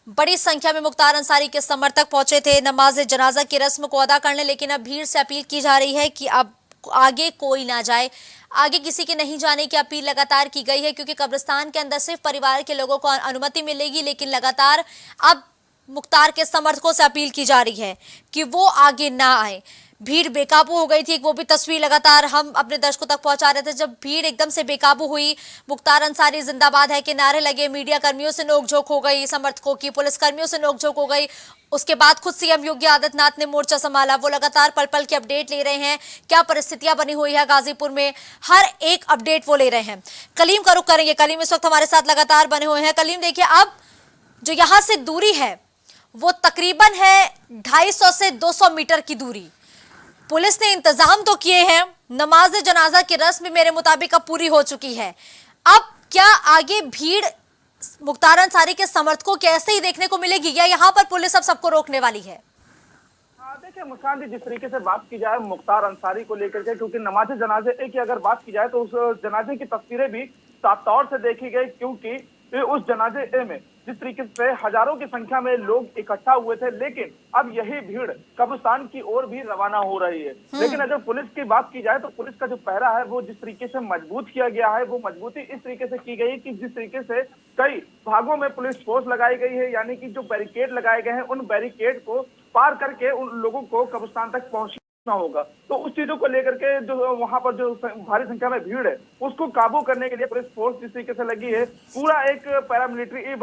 बड़ी संख्या में मुख्तार अंसारी के समर्थक पहुंचे थे नमाज जनाजा की रस्म को अदा करने, लेकिन अब भीड़ से अपील की जा रही है कि अब आगे कोई ना जाए। आगे किसी के नहीं जाने की अपील लगातार की गई है, क्योंकि कब्रिस्तान के अंदर सिर्फ परिवार के लोगों को अनुमति मिलेगी, लेकिन लगातार अब मुख्तार के समर्थकों से अपील की जा रही है कि वो आगे ना आए। भीड़ बेकाबू हो गई थी, वो भी तस्वीर लगातार हम अपने दर्शकों तक पहुंचा रहे थे। जब भीड़ एकदम से बेकाबू हुई, मुख्तार अंसारी जिंदाबाद है के नारे लगे, मीडिया कर्मियों से नोकझोंक हो गई, समर्थकों की पुलिस कर्मियों से नोकझोंक हो गई। उसके बाद खुद सीएम योगी आदित्यनाथ ने मोर्चा संभाला। वो लगातार पल पल की अपडेट ले रहे हैं, क्या परिस्थितियां बनी हुई है गाजीपुर में, हर एक अपडेट वो ले रहे हैं। कलीम का रुख करेंगे। कलीम इस वक्त हमारे साथ लगातार बने हुए हैं। कलीम देखिए, अब जो यहाँ से दूरी है वो तकरीबन है 250 से 200 मीटर की दूरी। पुलिस ने इंतजाम तो किए हैं, नमाज जनाजा की रस्म मेरे मुताबिक अब पूरी हो चुकी है। अब क्या आगे भीड़ मुख्तार अंसारी के समर्थकों के ऐसे ही देखने को मिलेगी या यहाँ पर पुलिस अब सबको रोकने वाली है? देखिए मुस्कान जी, जिस तरीके से बात की जाए मुख्तार अंसारी को लेकर के, क्योंकि नमाज जनाजे की अगर बात की जाए तो उस जनाजे की तस्वीरें भी साफ तौर से देखी गई, क्योंकि उस जनाजे में जिस तरीके से हजारों की संख्या में लोग इकट्ठा हुए थे, लेकिन अब यही भीड़ कब्रिस्तान की ओर भी रवाना हो रही है। लेकिन अगर पुलिस की बात की जाए तो पुलिस का जो पहरा है वो जिस तरीके से मजबूत किया गया है, वो मजबूती इस तरीके से की गई है कि जिस तरीके से कई भागों में पुलिस फोर्स लगाई गई है, यानी कि जो बैरिकेड लगाए गए हैं उन बैरिकेड को पार करके उन लोगों को कब्रिस्तान तक पहुंचना होगा। तो उस चीजों को लेकर के जो वहां पर जो भारी संख्या में भीड़ है उसको काबू करने के लिए पुलिस फोर्स जिस तरीके से लगी है, पूरा एक पैरामिलिट्री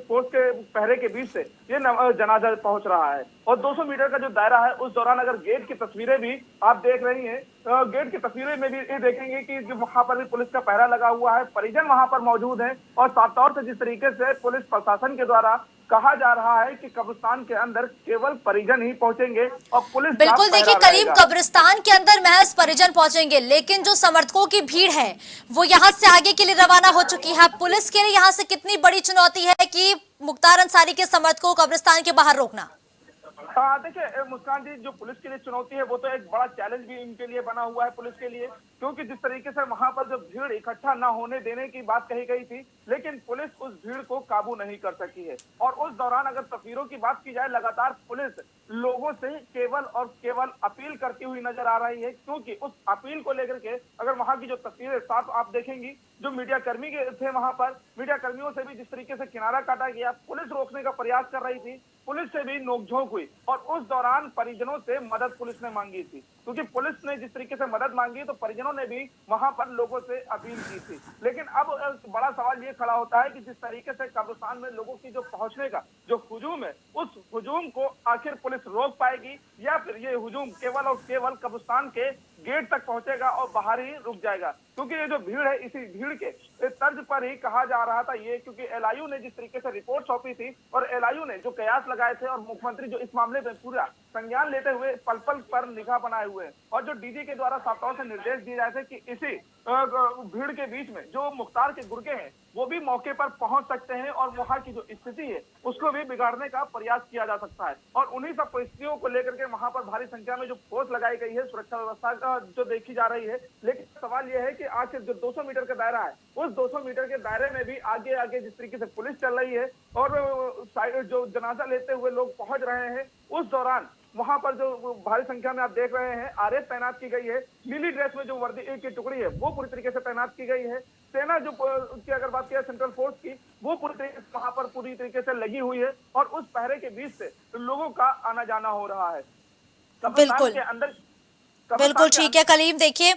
फोर्स के पहरे के बीच से ये जनाजा पहुंच रहा है। और 200 मीटर का जो दायरा है उस दौरान अगर गेट की तस्वीरें भी आप देख रही हैं, गेट की तस्वीरें में भी ये देखेंगे कि जो वहां पर भी पुलिस का पहरा लगा हुआ है, परिजन वहां पर मौजूद हैं और साफ तौर से जिस तरीके से पुलिस प्रशासन के द्वारा कहा जा रहा है कि कब्रिस्तान के अंदर केवल परिजन ही पहुंचेंगे और पुलिस बिल्कुल। देखिए करीम, कब्रिस्तान के अंदर महज परिजन पहुंचेंगे, लेकिन जो समर्थकों की भीड़ है वो यहाँ से आगे के लिए रवाना हो चुकी है। पुलिस के लिए यहाँ से कितनी बड़ी चुनौती है कि मुख्तार अंसारी के समर्थकों को कब्रिस्तान के बाहर रोकना? देखिए मुस्कान जी, जो पुलिस के लिए चुनौती है वो तो एक बड़ा चैलेंज भी इनके लिए बना हुआ है पुलिस के लिए, क्योंकि जिस तरीके से वहां पर जो भीड़ इकट्ठा न होने देने की बात कही गई थी, लेकिन पुलिस उस भीड़ को काबू नहीं कर सकी है। और उस दौरान अगर तस्वीरों की बात की जाए, लगातार पुलिस लोगों से केवल और केवल अपील करती हुई नजर आ रही है, क्योंकि उस अपील को लेकर के अगर वहां की जो तस्वीरें साफ आप देखेंगी, जो मीडिया कर्मी थे वहां पर, मीडिया कर्मियों से भी जिस तरीके से किनारा काटा गया, पुलिस रोकने का प्रयास कर रही थी, पुलिस से भी नोकझोंक हुई और उस दौरान परिजनों से मदद पुलिस ने मांगी थी, क्योंकि पुलिस ने जिस तरीके से मदद मांगी तो परिजनों ने भी वहां पर लोगों से अपील की थी। लेकिन अब बड़ा सवाल ये खड़ा होता है कि जिस तरीके से कब्रिस्तान में लोगों की जो पहुंचने का जो हुजूम है, उस हुजूम को आखिर पुलिस रोक पाएगी या फिर ये हुजूम केवल और केवल कब्रिस्तान के गेट तक पहुंचेगा और बाहर ही रुक जाएगा। क्योंकि ये जो भीड़ है, इसी भीड़ के तर्ज पर ही कहा जा रहा था ये, क्योंकि एलआईयू ने जिस तरीके से रिपोर्ट सौंपी थी और एलआईयू ने जो कयास लगाए थे और मुख्यमंत्री जो इस मामले में पूरा संज्ञान लेते हुए पल पल पर निगाह बनाए हुए हैं और जो डीजी के द्वारा साफ तौर से निर्देश दिए जाए थे कि इसी भीड़ के बीच में जो मुख्तार के गुर्गे हैं वो भी मौके पर पहुंच सकते हैं और वहां की जो स्थिति है उसको भी बिगाड़ने का प्रयास किया जा सकता है। और उन्हीं सब परिस्थितियों को लेकर के वहां पर भारी संख्या में जो फोर्स लगाई गई है, सुरक्षा व्यवस्था जो देखी जा रही है। लेकिन सवाल यह है कि आखिर जो 200 मीटर का दायरा है, उस 200 मीटर के दायरे में भी आगे आगे जिस तरीके से पुलिस चल रही है और जो जनाजा लेते हुए लोग पहुंच रहे हैं, उस दौरान वहां पर जो भारी संख्या में आप देख रहे हैं आरएफ तैनात की गई है, नीली ड्रेस में जो वर्दी की टुकड़ी है वो पूरी तरीके से तैनात की गई है, सेना जो की अगर बात किया सेंट्रल फोर्स की, वो पूरी तरीके से वहां पर पूरी तरीके से लगी हुई है और उस पहरे के बीच से लोगों का आना जाना हो रहा है। बिल्कुल के अंदर बिल्कुल ठीक है कलीम। देखिए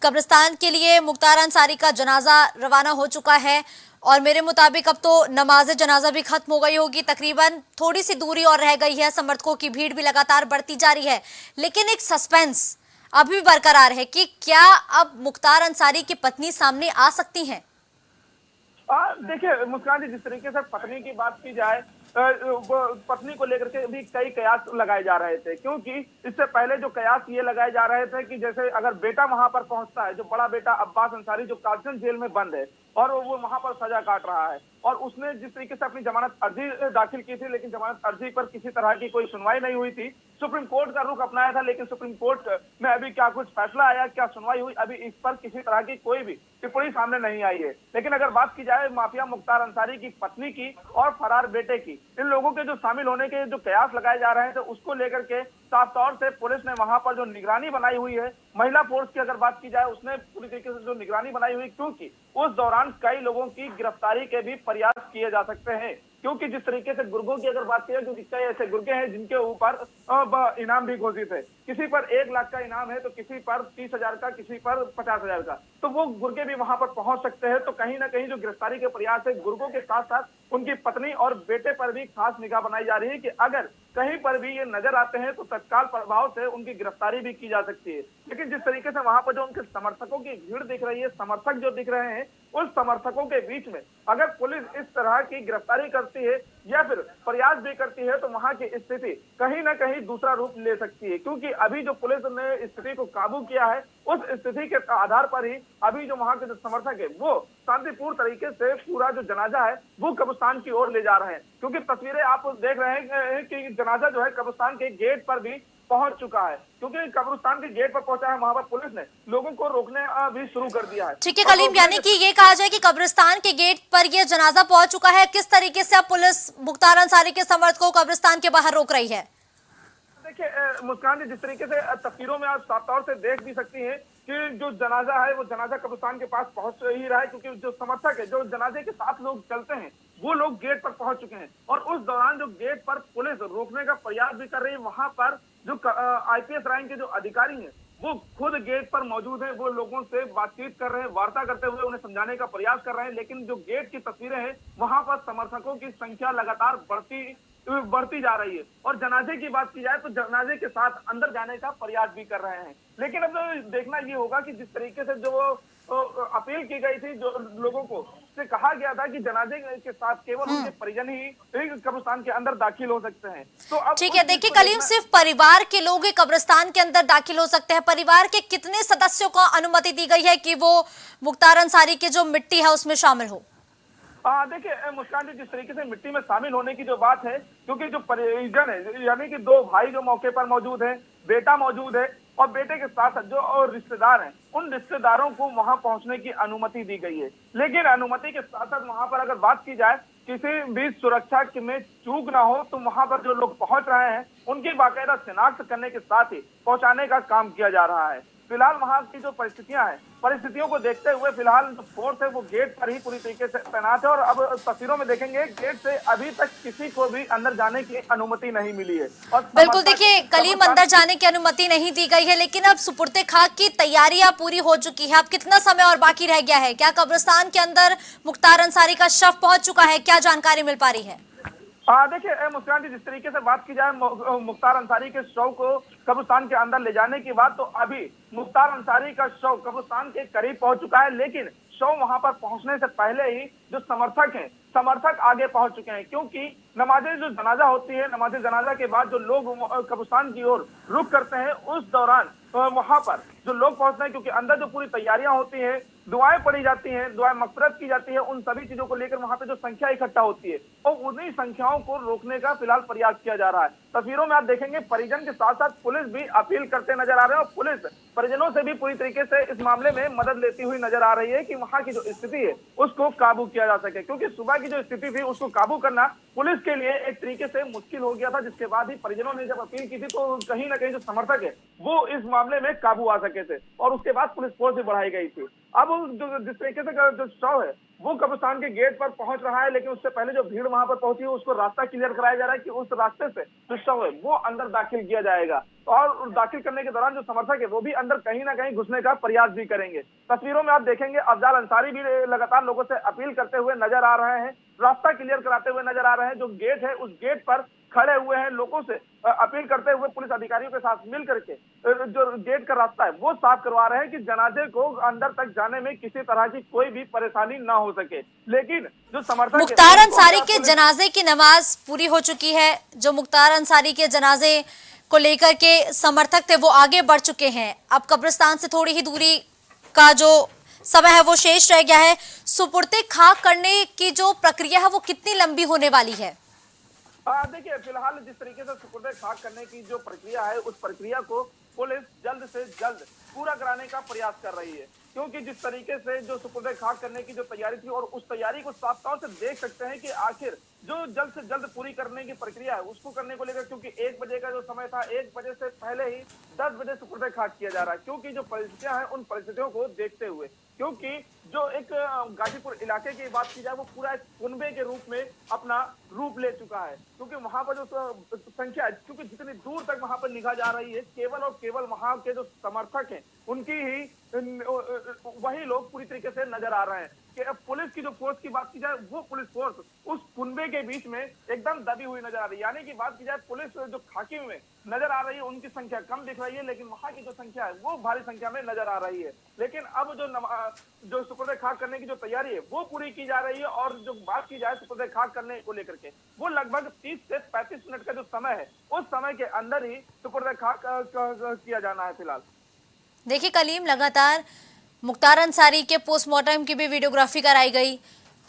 कब्रिस्तान के लिए मुख्तार अंसारी का जनाजा रवाना हो चुका है और मेरे मुताबिक अब तो नमाज जनाजा भी खत्म हो गई होगी, तकरीबन थोड़ी सी दूरी और रह गई है, समर्थकों की भीड़ भी लगातार बढ़ती जा रही है, लेकिन एक सस्पेंस अभी भी बरकरार है कि क्या अब मुख्तार अंसारी की पत्नी सामने आ सकती हैं? देखिए मुस्कान जी, जिस तरीके से पत्नी की बात की जाए, पत्नी को लेकर के भी कई कयास लगाए जा रहे थे, क्योंकि इससे पहले जो कयास ये लगाए जा रहे थे कि जैसे अगर बेटा वहां पर पहुंचता है, जो बड़ा बेटा अब्बास अंसारी जो कासगंज जेल में बंद है और वो वहां पर सजा काट रहा है और उसने जिस तरीके से अपनी जमानत अर्जी दाखिल की थी, लेकिन जमानत अर्जी पर किसी तरह की कोई सुनवाई नहीं हुई थी। सुप्रीम कोर्ट का रुख अपनाया था, लेकिन सुप्रीम कोर्ट में अभी क्या कुछ फैसला आया, क्या सुनवाई हुई, अभी इस पर किसी तरह की कोई भी टिप्पणी सामने नहीं आई है। लेकिन अगर बात की जाए माफिया मुख्तार अंसारी की पत्नी की और फरार बेटे की, इन लोगों के जो शामिल होने के जो कयास लगाए जा रहे हैं, तो उसको लेकर के साफ तौर से पुलिस ने वहां पर जो निगरानी बनाई हुई है, महिला फोर्स की अगर बात की जाए उसने पूरी तरीके से जो निगरानी बनाई हुई, क्योंकि उस दौरान कई लोगों की गिरफ्तारी के भी प्रयास किए जा सकते हैं। क्योंकि जिस तरीके से गुर्गों की अगर बात की जाए, क्योंकि कई ऐसे गुर्गे हैं जिनके ऊपर इनाम भी घोषित है, किसी पर 1 लाख का इनाम है तो किसी पर 30,000 का, किसी पर 50,000 का, तो वो गुर्गे भी वहां पर पहुंच सकते हैं। तो कहीं ना कहीं जो गिरफ्तारी के प्रयास है, गुर्गों के साथ साथ उनकी पत्नी और बेटे पर भी खास निगाह बनाई जा रही है कि अगर कहीं पर भी ये नजर आते हैं तो तत्काल प्रभाव से उनकी गिरफ्तारी भी की जा सकती है। लेकिन जिस तरीके से वहां पर जो उनके समर्थकों की भीड़ दिख रही है, समर्थक जो दिख रहे हैं, उस समर्थकों के बीच में अगर पुलिस इस तरह की गिरफ्तारी करती है या फिर प्रयास भी करती है तो वहां की स्थिति कहीं ना कहीं दूसरा रूप ले सकती है। क्योंकि अभी जो पुलिस ने स्थिति को काबू किया है, उस स्थिति के आधार पर ही अभी जो वहां के जो समर्थक है वो शांतिपूर्ण तरीके से पूरा जो जनाजा है वो कब्रिस्तान की ओर ले जा रहे हैं। क्योंकि तस्वीरें आप देख रहे हैं कि जनाजा जो है कब्रिस्तान के गेट पर भी पहुंच चुका है, क्योंकि कब्रिस्तान के गेट पर पहुंचा है, वहां पर पुलिस ने लोगों को रोकने भी शुरू कर दिया है। ठीक है कलीम, यानी कि ये कहा जाए कि कब्रिस्तान के गेट पर ये जनाजा पहुंच चुका है, किस तरीके से अब पुलिस मुख्तार अंसारी के समर्थकों को कब्रिस्तान के बाहर रोक रही है? देखिए मुस्कान जी, जिस तरीके से तस्वीरों में आप साफ तौर से देख भी सकती हैं कि जो जनाजा है वो जनाजा कब्रिस्तान के पास पहुंच ही रहा है, क्योंकि जो समर्थक है, जो जनाजे के साथ लोग चलते हैं, वो लोग गेट पर पहुंच चुके हैं और उस दौरान जो गेट पर पुलिस रोकने का प्रयास भी कर रही है, वहां पर जो आईपीएस रैंक के जो अधिकारी हैं वो खुद गेट पर मौजूद हैं, वो लोगों से बातचीत कर रहे हैं, वार्ता करते हुए उन्हें समझाने का प्रयास कर रहे हैं। लेकिन जो गेट की तस्वीरें हैं वहां पर समर्थकों की संख्या लगातार बढ़ती बढ़ती जा रही है। और जनाजे की बात की जाए तो जनाजे के साथ अंदर जाने का प्रयास भी कर रहे हैं। लेकिन अब देखना ये होगा कि जिस तरीके से जो अपील की गई थी जो लोगों को, से कहा गया था कि जनाजे के साथ केवल उनके परिजन ही कब्रिस्तान के अंदर दाखिल हो सकते हैं। तो अब ठीक है, देखिए कलीम, सिर्फ परिवार के लोग ही कब्रिस्तान के अंदर दाखिल हो सकते हैं। परिवार के कितने सदस्यों को अनुमति दी गई है कि वो मुख्तार अंसारी की जो मिट्टी है उसमें शामिल हो? देखिए मुस्कान जी, जिस तरीके से मिट्टी में शामिल होने की जो बात है, क्योंकि जो परिजन है यानी कि 2 भाई जो मौके पर मौजूद हैं, बेटा मौजूद है और बेटे के साथ जो और रिश्तेदार हैं, उन रिश्तेदारों को वहां पहुंचने की अनुमति दी गई है। लेकिन अनुमति के साथ साथ वहां पर अगर बात की जाए किसी भी सुरक्षा में चूक ना हो, तो वहां पर जो लोग पहुंच रहे हैं उनकी बाकायदा शिनाख्त करने के साथ ही पहुंचाने का काम किया जा रहा है। फिलहाल वहां की जो परिस्थितियां हैं, परिस्थितियों को देखते हुए फिलहाल जो फोर्स है वो गेट पर ही पूरी तरीके से तैनात है। और अब तस्वीरों में देखेंगे गेट से अभी तक किसी को भी अंदर जाने की अनुमति नहीं मिली है। और बिल्कुल, देखिए कलीम, अंदर जाने की अनुमति नहीं दी गई है, लेकिन अब सुपुर्दे खाक की तैयारियां पूरी हो चुकी है। अब कितना समय और बाकी रह गया है? क्या कब्रिस्तान के अंदर मुख्तार अंसारी का शव पहुंच चुका है? क्या जानकारी मिल पा रही है? देखिए मुस्कान जी, जिस तरीके से बात की जाए मुख्तार अंसारी के शव को कब्रिस्तान के अंदर ले जाने की बात, तो अभी मुख्तार अंसारी का शव कब्रिस्तान के करीब पहुंच चुका है। लेकिन शव वहां पर पहुंचने से पहले ही जो समर्थक आगे पहुंच चुके हैं, क्योंकि नमाज़े जो जनाजा होती है, नमाज़े जनाजा के बाद जो लोग कब्रिस्तान की ओर रुख करते हैं, उस दौरान वहां पर जो लोग पहुंचते हैं, क्योंकि अंदर जो पूरी तैयारियां होती हैं, दुआएं पढ़ी जाती हैं, दुआएं मग़फ़िरत की जाती है, उन सभी चीजों को लेकर वहां पे जो संख्या इकट्ठा होती है और उन्हीं संख्याओं को रोकने का फिलहाल प्रयास किया जा रहा है। तस्वीरों में आप देखेंगे परिजन के साथ साथ पुलिस भी अपील करते नजर आ रहे हैं और पुलिस परिजनों से भी पूरी तरीके से इस मामले में मदद लेती हुई नजर आ रही है कि वहां की जो स्थिति है उसको काबू किया जा सके। क्योंकि सुबह की जो स्थिति थी उसको काबू करना पुलिस के लिए एक तरीके से मुश्किल हो गया था, जिसके बाद ही परिजनों ने जब अपील की थी तो कहीं ना कहीं जो समर्थक है वो इस मामले में काबू आ सके थे और उसके बाद पुलिस फोर्स भी बढ़ाई गई थी। अब जो जिस तरीके से जो शव है वो कब्रिस्तान के गेट पर पहुंच रहा है, लेकिन उससे पहले जो भीड़ वहां पर पहुंची है उसको रास्ता क्लियर कराया जा रहा है कि उस रास्ते से जो शव है वो अंदर दाखिल किया जाएगा। और दाखिल करने के दौरान जो समर्थक है वो भी अंदर कहीं ना कहीं घुसने का प्रयास भी करेंगे। तस्वीरों में आप देखेंगे अफजाल अंसारी भी लगातार लोगों से अपील करते हुए नजर आ रहे हैं, रास्ता क्लियर कराते हुए नजर आ रहे हैं। जो गेट है उस गेट पर खड़े हुए हैं, लोगों से अपील करते हुए पुलिस अधिकारियों के साथ मिल करके जो गेट का रास्ता है वो साफ करवा रहे हैं कि जनाजे को अंदर तक जाने में किसी तरह की कोई भी परेशानी ना हो सके। लेकिन जो समर्थक मुख्तार अंसारी के जनाजे की नमाज पूरी हो चुकी है। जो मुख्तार अंसारी के जनाजे को लेकर के समर्थक थे वो आगे बढ़ चुके हैं। अब कब्रिस्तान से थोड़ी ही दूरी का जो समय है वो शेष रह गया है। सुपुर्दे खाक करने की जो प्रक्रिया है वो कितनी लंबी होने वाली है? देखिए फिलहाल जिस तरीके से सुपुर्दे खाक करने की जो प्रक्रिया है उस प्रक्रिया को पुलिस जल्द से जल्द पूरा कराने का प्रयास कर रही है। क्योंकि जिस तरीके से जो सुपुर्दे खाक करने की जो तैयारी थी और उस तैयारी को साफ तौर से देख सकते हैं कि आखिर जो जल्द से जल्द पूरी करने की प्रक्रिया है उसको करने को लेकर, क्योंकि 1 बजे का जो समय था 1 बजे से पहले ही 10 बजे सुपुर्दे खाक किया जा रहा है। क्योंकि जो परिस्थितियां हैं उन परिस्थितियों को देखते हुए, क्योंकि जो एक गाजीपुर इलाके की बात की जाए वो पूरा एक कुनबे के रूप में अपना रूप ले चुका है। क्योंकि वहां पर जो संख्या, क्योंकि जितनी दूर तक वहां पर निगाह जा रही है केवल और केवल वहां के जो समर्थक हैं उनकी ही वही लोग पूरी तरीके से नजर आ रहे हैं। कि अब पुलिस की जो फोर्स की बात की जाए वो पुलिस फोर्स उस कुनबे के बीच में एकदम दबी हुई नजर आ रही है। यानी कि बात की जाए पुलिस जो खाकी में नजर आ रही है उनकी संख्या कम दिख रही है, लेकिन वहां की जो संख्या है वो भारी संख्या में नजर आ रही है। लेकिन अब जो सुपुर्दे खाक करने की जो तैयारी है वो पूरी की जा रही है। और जो बात की जाए सुपुर्दे खाक करने को लेकर के वो लगभग 30 से 35 मिनट का जो समय है उस समय के अंदर ही सुपुर्दे खाक किया जाना है। फिलहाल देखिए कलीम, लगातार मुख्तार अंसारी के पोस्टमार्टम की भी वीडियोग्राफी कराई गई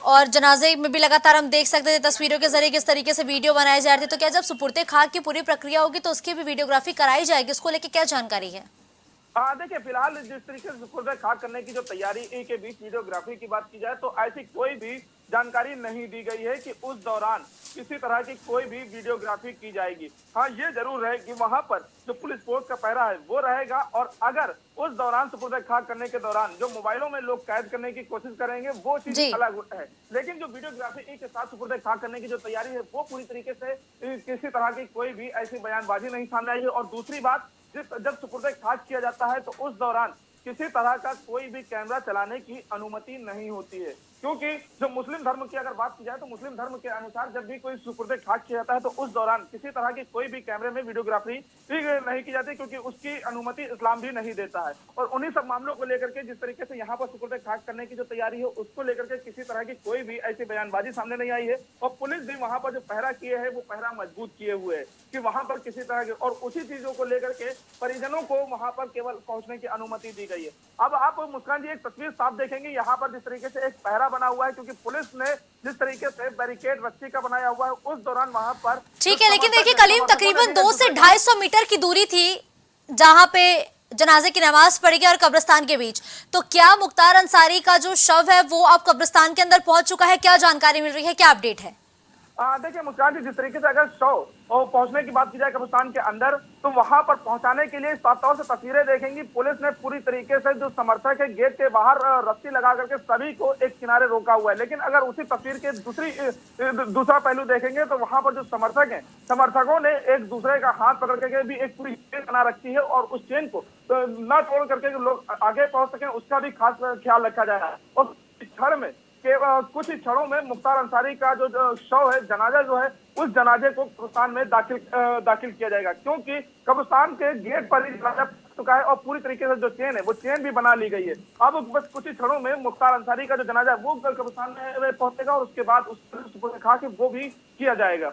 और जनाजे में भी लगातार हम देख सकते थे तस्वीरों के जरिए किस तरीके से वीडियो बनाए जा रहे थे। तो क्या जब सुपुर्दे खाक की पूरी प्रक्रिया होगी तो उसकी भी वीडियोग्राफी कराई जाएगी? इसको लेके क्या जानकारी है? देखिए फिलहाल जिस तरीके से सुपुर्दे खाक करने की जो तैयारी के बीच वीडियोग्राफी की बात की जाए तो ऐसी कोई भी जानकारी नहीं दी गई है कि उस दौरान किसी तरह की कोई भी वीडियोग्राफी की जाएगी। हाँ, ये जरूर है कि वहां पर जो पुलिस फोर्स का पहरा है वो रहेगा और अगर उस दौरान सुपुर्दे खाक करने के दौरान जो मोबाइलों में लोग कैद करने की कोशिश करेंगे वो चीज अलग है। लेकिन जो वीडियोग्राफी के साथ सुपुर्दे खाक करने की जो तैयारी है वो पूरी तरीके से किसी तरह की कोई भी ऐसी बयानबाजी नहीं सामने आई है। और दूसरी बात, जब सुपुर्दे खाक किया जाता है तो उस दौरान किसी तरह का कोई भी कैमरा चलाने की अनुमति नहीं होती है। क्योंकि जो मुस्लिम धर्म की अगर बात की जाए तो मुस्लिम धर्म के अनुसार जब भी कोई सुपुर्द खाक किया जाता है तो उस दौरान किसी तरह की कोई भी कैमरे में वीडियोग्राफी नहीं की जाती, क्योंकि उसकी अनुमति इस्लाम भी नहीं देता है। और उन्हीं सब मामलों को लेकर के जिस तरीके से यहाँ पर सुपुर्द खाक करने की जो तैयारी है उसको लेकर के किसी तरह की कोई भी ऐसी बयानबाजी सामने नहीं आई है। और पुलिस भी वहां पर जो पहरा किए है वो पहरा मजबूत किए हुए है कि वहां पर किसी तरह के, और उसी चीजों को लेकर के परिजनों को वहां पर केवल पहुंचने की अनुमति दी गई है। अब आप मुस्कान जी एक तस्वीर साफ देखेंगे, यहाँ पर जिस तरीके से एक पहरा बना हुआ है, क्योंकि पुलिस ने जिस तरीके से बैरिकेड रस्सी का बनाया हुआ है उस दौरान वहां पर ठीक है। लेकिन देखिए कलीम, तकरीबन 200 से 250 मीटर की दूरी थी जहां पे जनाजे की नमाज पड़ेगी और कब्रिस्तान के बीच, तो क्या मुख्तार अंसारी का जो शव है वो अब कब्रिस्तान के अंदर पहुंच चुका है? क्या जानकारी मिल रही है, क्या अपडेट है? देखिए मुस्कान जी, जिस तरीके से अगर शव और पहुंचने की बात की जाए कब्रिस्तान के अंदर, तो वहां पर पहुंचाने के लिए साफ तौर से तस्वीरें देखेंगी। पुलिस ने पूरी तरीके से जो समर्थक है गेट के बाहर रस्सी लगा करके सभी को एक किनारे रोका हुआ है। लेकिन अगर उसी तस्वीर के दूसरा पहलू देखेंगे तो वहां पर जो समर्थक हैं, समर्थकों ने एक दूसरे का हाथ पकड़ करके भी एक पूरी चेन बना रखी है और उस चेन को न तोड़ करके लोग आगे पहुंच सके उसका भी खास ख्याल रखा जा रहा है। और इस क्षण में कुछ ही क्षणों में मुख्तार अंसारी का जो शव है, जनाजा जो है, उस जनाजे को कब्रिस्तान में दाखिल किया जाएगा, क्योंकि कब्रिस्तान के गेट पर ही जनाजा पहुंच चुका है और पूरी तरीके से जो चेन है वो चेन भी बना ली गई है। अब बस कुछ ही क्षणों में मुख्तार अंसारी का जो जनाजा है वो कब्रिस्तान में पहुंचेगा और उसके बाद उस खा के वो भी किया जाएगा।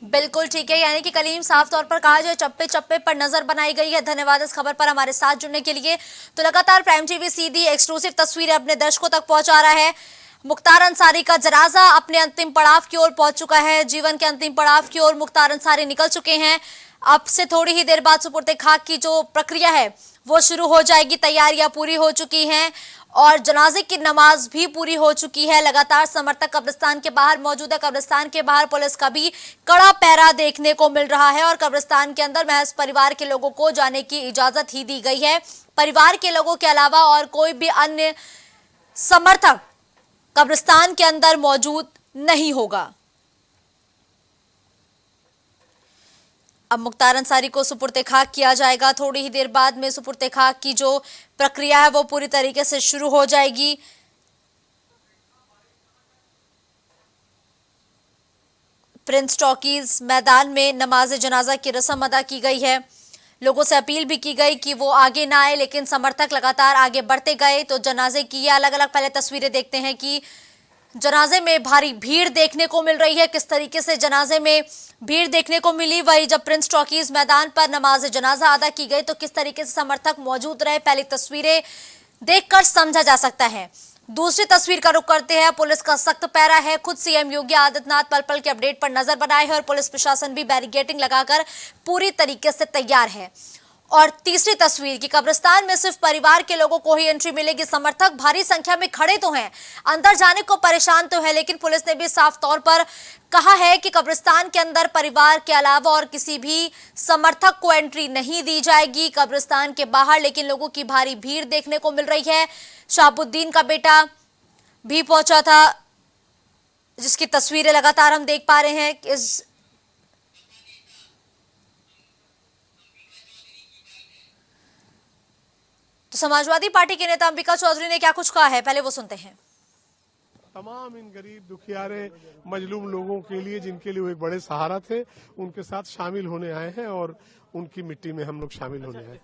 बिल्कुल ठीक है, यानी कि कलीम साफ तौर पर कहा जाए चप्पे चप्पे पर नजर बनाई गई है। धन्यवाद इस खबर पर हमारे साथ जुड़ने के लिए। तो लगातार प्राइम टीवी सीधी एक्सक्लूसिव तस्वीरें अपने दर्शकों तक पहुंचा रहा है। मुख्तार अंसारी का जनाजा अपने अंतिम पड़ाव की ओर पहुंच चुका है। जीवन के अंतिम पड़ाव की ओर मुख्तार अंसारी निकल चुके हैं। अब से थोड़ी ही देर बाद सुपुर्द खाक की जो प्रक्रिया है वो शुरू हो जाएगी। तैयारियां पूरी हो चुकी हैं और जनाजे की नमाज भी पूरी हो चुकी है। लगातार समर्थक कब्रिस्तान के बाहर मौजूद है। कब्रिस्तान के बाहर पुलिस का भी कड़ा पहरा देखने को मिल रहा है और कब्रिस्तान के अंदर महज परिवार के लोगों को जाने की इजाजत ही दी गई है। परिवार के लोगों के अलावा और कोई भी अन्य समर्थक कब्रिस्तान के अंदर मौजूद नहीं होगा। अब मुख्तार अंसारी को सुपुर्द खाक किया जाएगा। थोड़ी ही देर बाद में सुपुर्द खाक की जो प्रक्रिया है वो पूरी तरीके से शुरू हो जाएगी। प्रिंस टॉकीज मैदान में नमाज जनाजा की रस्म अदा की गई है। लोगों से अपील भी की गई कि वो आगे ना आए, लेकिन समर्थक लगातार आगे बढ़ते गए। तो जनाजे की ये अलग अलग पहले तस्वीरें देखते हैं कि जनाजे में भारी भीड़ देखने को मिल रही है। किस तरीके से जनाजे में भीड़ देखने को मिली, वही जब प्रिंस टॉकीज मैदान पर नमाज जनाजा अदा की गई तो किस तरीके से समर्थक मौजूद रहे, पहली तस्वीरें देखकर समझा जा सकता है। दूसरी तस्वीर का रुख करते हैं। पुलिस का सख्त पहरा है। खुद सीएम योगी आदित्यनाथ पल पल के अपडेट पर नजर बनाए हैं और पुलिस प्रशासन भी बैरिकेडिंग लगाकर पूरी तरीके से तैयार है। और तीसरी तस्वीर की कब्रिस्तान में सिर्फ परिवार के लोगों को ही एंट्री मिलेगी। समर्थक भारी संख्या में खड़े तो हैं, अंदर जाने को परेशान तो है, लेकिन पुलिस ने भी साफ तौर पर कहा है कि कब्रिस्तान के अंदर परिवार के अलावा और किसी भी समर्थक को एंट्री नहीं दी जाएगी। कब्रिस्तान के बाहर लेकिन लोगों की भारी भीड़ देखने को मिल रही है। शहाबुद्दीन का बेटा भी पहुंचा था, जिसकी तस्वीरें लगातार हम देख पा रहे हैं। इस तो समाजवादी पार्टी के नेता अंबिका चौधरी ने क्या कुछ कहा है, पहले वो सुनते हैं। तमाम इन गरीब दुखियारे मजलूम लोगों के लिए, जिनके लिए वो एक बड़े सहारा थे, उनके साथ शामिल होने आए हैं और उनकी मिट्टी में हम लोग शामिल होने आए।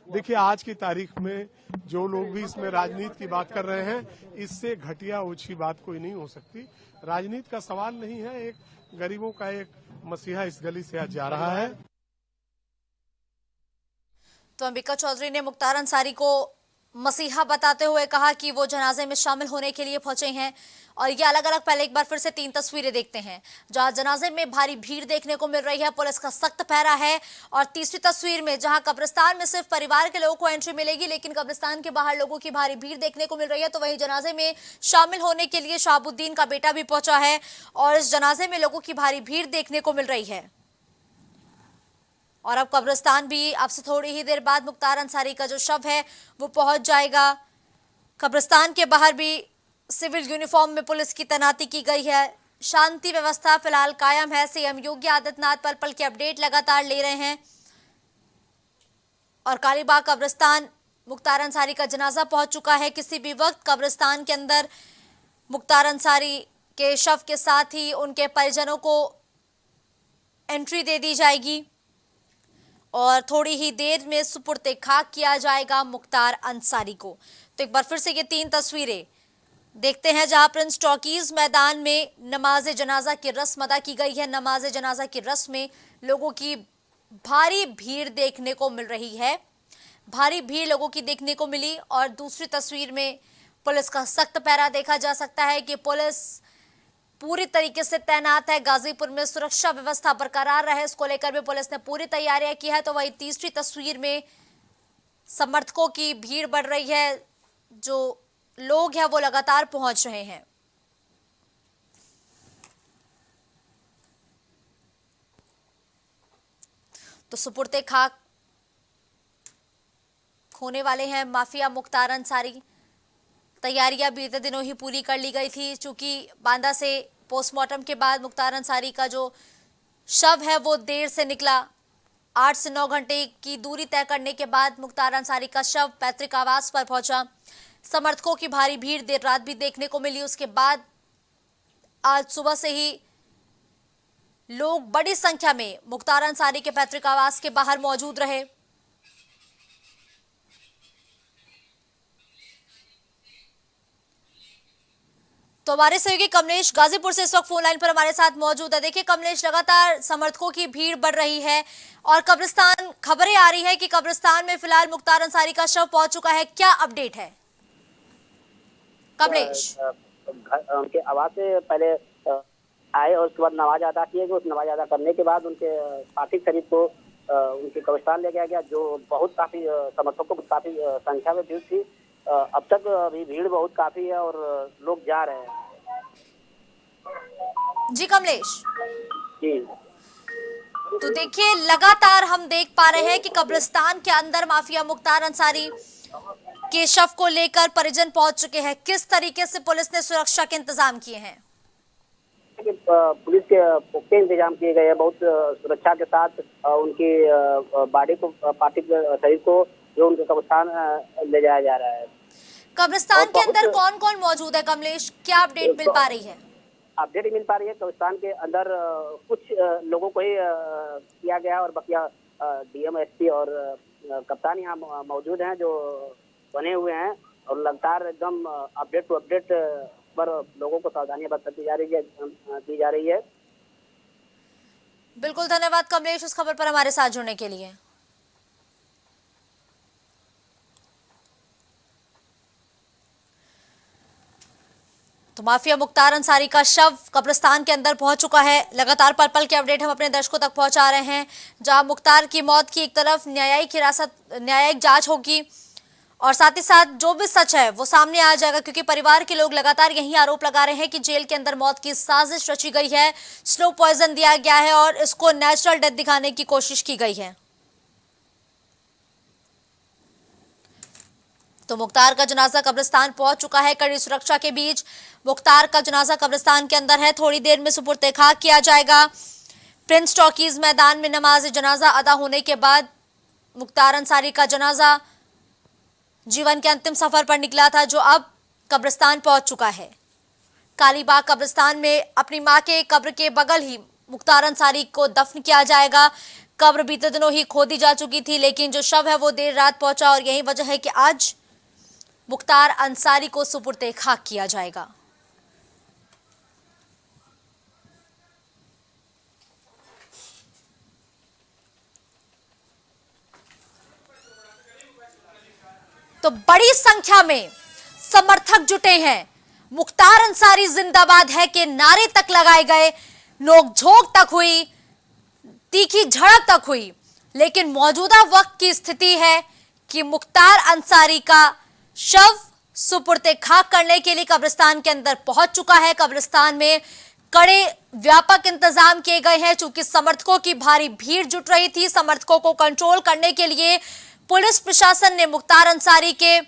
देखिए, आज की तारीख में जो लोग भी इसमें राजनीति की बात कर रहे हैं, इससे घटिया ओछी बात कोई नहीं हो सकती। राजनीति का सवाल नहीं है। एक गरीबों का एक मसीहा इस गली से आज जा रहा है। तो अंबिका चौधरी ने मुख्तार अंसारी को मसीहा बताते हुए कहा कि वो जनाजे में शामिल होने के लिए पहुंचे हैं। और ये अलग अलग पहले एक बार फिर से तीन तस्वीरें देखते हैं जहां जनाजे में भारी भीड़ देखने को मिल रही है, पुलिस का सख्त पहरा है। और तीसरी तस्वीर में जहां कब्रिस्तान में सिर्फ परिवार के लोगों को एंट्री मिलेगी, लेकिन कब्रिस्तान के बाहर लोगों की भारी भीड़ देखने को मिल रही है। तो वहीं जनाजे में शामिल होने के लिए शहाबुद्दीन का बेटा भी पहुंचा है और इस जनाजे में लोगों की भारी भीड़ देखने को मिल रही है। और अब कब्रिस्तान भी अब से थोड़ी ही देर बाद मुख्तार अंसारी का जो शव है वो पहुंच जाएगा। कब्रिस्तान के बाहर भी सिविल यूनिफॉर्म में पुलिस की तैनाती की गई है। शांति व्यवस्था फिलहाल कायम है। सीएम योगी आदित्यनाथ पल पल के अपडेट लगातार ले रहे हैं। और कालीबाग कब्रिस्तान मुख्तार अंसारी का जनाजा पहुंच चुका है। किसी भी वक्त कब्रिस्तान के अंदर मुख्तार अंसारी के शव के साथ ही उनके परिजनों को एंट्री दे दी जाएगी और थोड़ी ही देर में सुपुर्द खाक किया जाएगा मुख्तार अंसारी को। तो एक बार फिर से ये 3 तस्वीरें देखते हैं जहां प्रिंस टॉकीज मैदान में नमाज जनाजा की रस्म अदा की गई है। नमाज जनाजा की रस्म में लोगों की भारी भीड़ देखने को मिल रही है, भारी भीड़ लोगों की देखने को मिली। और दूसरी तस्वीर में पुलिस का सख्त पहरा देखा जा सकता है कि पुलिस पूरी तरीके से तैनात है। गाजीपुर में सुरक्षा व्यवस्था बरकरार रहे, इसको लेकर भी पुलिस ने पूरी तैयारियां की है। तो वही तीसरी तस्वीर में समर्थकों की भीड़ बढ़ रही है, जो लोग हैं वो लगातार पहुंच रहे हैं। तो सुपुर्द खाक होने वाले हैं माफिया मुख्तार अंसारी। तैयारियां बीते दिनों ही पूरी कर ली गई थी, चूंकि बांदा से पोस्टमार्टम के बाद मुख्तार अंसारी का जो शव है वो देर से निकला। 8 से 9 घंटे की दूरी तय करने के बाद मुख्तार अंसारी का शव पैतृक आवास पर पहुंचा। समर्थकों की भारी भीड़ देर रात भी देखने को मिली। उसके बाद आज सुबह से ही लोग बड़ी संख्या में मुख्तार अंसारी के पैतृक आवास के बाहर मौजूद रहे। तो हमारे सहयोगी कमलेश गाजीपुर से इस वक्त फोन लाइन पर हमारे साथ मौजूद है। देखिए कमलेश, लगातार समर्थकों की भीड़ बढ़ रही है और कब्रिस्तान, खबरें आ रही है कि कब्रिस्तान में फिलहाल मुख्तार अंसारी का शव पहुंच चुका है, क्या अपडेट है कमलेश? उनके आवाज से पहले आए और उसके बाद नमाज अदा किए गए। उस नमाज अदा करने के बाद उनके पार्थिव शरीर को उनके कब्रिस्तान ले गया गया, जो बहुत काफी समर्थकों की काफी संख्या में भीड़ थी। अब तक अभी भीड़ बहुत काफी है और लोग जा रहे हैं। जी कमलेश जी, तो देखिए लगातार हम देख पा रहे हैं कि कब्रिस्तान के अंदर माफिया मुख्तार अंसारी के शव को लेकर परिजन पहुंच चुके हैं। किस तरीके से पुलिस ने सुरक्षा के इंतजाम किए हैं? पुलिस के पुख्ते इंतजाम किए गए हैं, बहुत सुरक्षा के साथ उनकी बॉडी को, पार्थिव शरीर को जो उनके कब्रिस्तान ले जाया जा रहा है। कब्रिस्तान के अंदर कौन कौन मौजूद है कमलेश, क्या अपडेट मिल पा रही है? अपडेट मिल पा रही है, कब्रिस्तान के अंदर कुछ लोगों को ही किया गया और बकिया डीएम, एसपी और कप्तान यहाँ मौजूद हैं जो बने हुए हैं और लगातार एकदम अपडेट टू अपडेट पर लोगों को सावधानियां बरती जा रही है। बिल्कुल, धन्यवाद कमलेश उस खबर पर हमारे साथ जुड़ने के लिए। तो माफिया मुख्तार अंसारी का शव कब्रिस्तान के अंदर पहुंच चुका है। लगातार पल पल के अपडेट हम अपने दर्शकों तक पहुंचा रहे हैं, जहां मुख्तार की मौत की एक तरफ न्यायिक जांच होगी और साथ ही साथ जो भी सच है वो सामने आ जाएगा, क्योंकि परिवार के लोग लगातार यही आरोप लगा रहे हैं कि जेल के अंदर मौत की साजिश रची गई है, स्लो पॉइजन दिया गया है और इसको नेचुरल डेथ दिखाने की कोशिश की गई है। तो मुख्तार का जनाजा कब्रिस्तान पहुंच चुका है। कड़ी सुरक्षा के बीच मुख्तार का जनाजा कब्रिस्तान के अंदर है, थोड़ी देर में सुपुर्द खाक किया जाएगा। प्रिंस टॉकीज मैदान में नमाज जनाजा अदा होने के बाद मुख्तार अंसारी का जनाजा जीवन के अंतिम सफर पर निकला था, जो अब कब्रिस्तान पहुंच चुका है। कालीबाग कब्रिस्तान में अपनी मां के कब्र के बगल ही मुख्तार अंसारी को दफन किया जाएगा। कब्र बीते दिनों ही खोदी जा चुकी थी, लेकिन जो शव है वो देर रात पहुंचा और यही वजह है कि आज मुख्तार अंसारी को सुपुर्द खाक किया जाएगा। तो बड़ी संख्या में समर्थक जुटे हैं, मुख्तार अंसारी जिंदाबाद है के नारे तक लगाए गए, नोकझोंक तक हुई, तीखी झड़प तक हुई, लेकिन मौजूदा वक्त की स्थिति है कि मुख्तार अंसारी का शव सुपुर्द खाक करने के लिए कब्रिस्तान के अंदर पहुंच चुका है। कब्रिस्तान में कड़े व्यापक इंतजाम किए गए हैं, चूंकि समर्थकों की भारी भीड़ जुट रही थी। समर्थकों को कंट्रोल करने के लिए पुलिस प्रशासन ने मुख्तार अंसारी के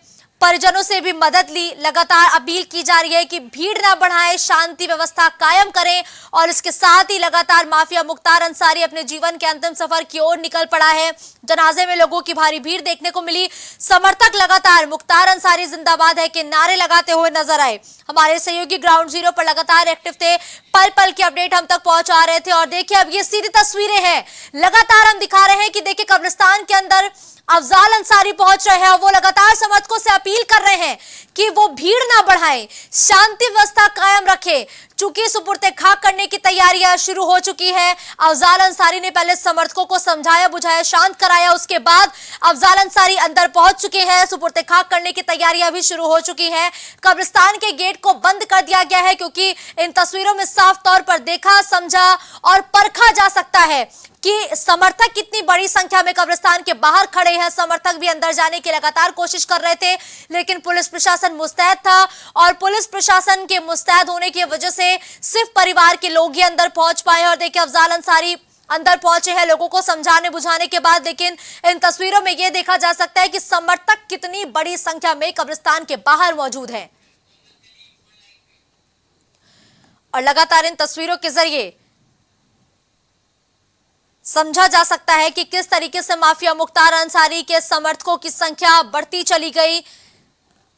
परिजनों से भी मदद ली। लगातार अपील की जा रही है कि भीड़ ना बढ़ाएं, शांति व्यवस्था कायम करें और इसके साथ ही लगातार माफिया मुख्तार अंसारी अपने जीवन के अंतिम सफर की ओर निकल पड़ा है। जनाजे में लोगों की भारी भीड़ देखने को मिली। समर्थक लगातार मुख्तार अंसारी जिंदाबाद है के नारे लगाते हुए नजर आए। हमारे सहयोगी ग्राउंड जीरो पर लगातार एक्टिव थे, पल पल की अपडेट हम तक पहुंचा रहे थे। और देखिए अब ये सीधी तस्वीरें हैं, लगातार हम दिखा रहे हैं कि देखिए कब्रिस्तान के अंदर अफजाल अंसारी पहुंच रहे हैं और वो लगातार समर्थकों से अपील कर रहे हैं कि वो भीड़ ना बढ़ाएं, शांति व्यवस्था कायम रखें। चूंकि सुपुर्दे खाक करने की तैयारियां शुरू हो चुकी है। अफजाल अंसारी ने पहले समर्थकों को समझाया बुझाया, शांत कराया, उसके बाद अफजाल अंसारी अंदर पहुंच चुके हैं। सुपुर्दे खाक करने की तैयारियां भी शुरू हो चुकी हैं। कब्रिस्तान के गेट को बंद कर दिया गया है क्योंकि इन तस्वीरों में साफ तौर पर देखा, समझा और परखा जा सकता है कि समर्थक कितनी बड़ी संख्या में कब्रिस्तान के बाहर खड़े हैं। समर्थक भी अंदर जाने की लगातार कोशिश कर रहे थे, लेकिन पुलिस प्रशासन मुस्तैद था और पुलिस प्रशासन के मुस्तैद होने की वजह से सिर्फ परिवार के लोग ही अंदर पहुंच पाए। और देखिए अफजाल अंसारी अंदर पहुंचे हैं लोगों को समझाने बुझाने के बाद, लेकिन इन तस्वीरों में यह देखा जा सकता है कि समर्थक कितनी बड़ी संख्या में कब्रिस्तान के बाहर मौजूद हैं। और लगातार इन तस्वीरों के जरिए समझा जा सकता है कि किस तरीके से माफिया मुख्तार अंसारी के समर्थकों की संख्या बढ़ती चली गई।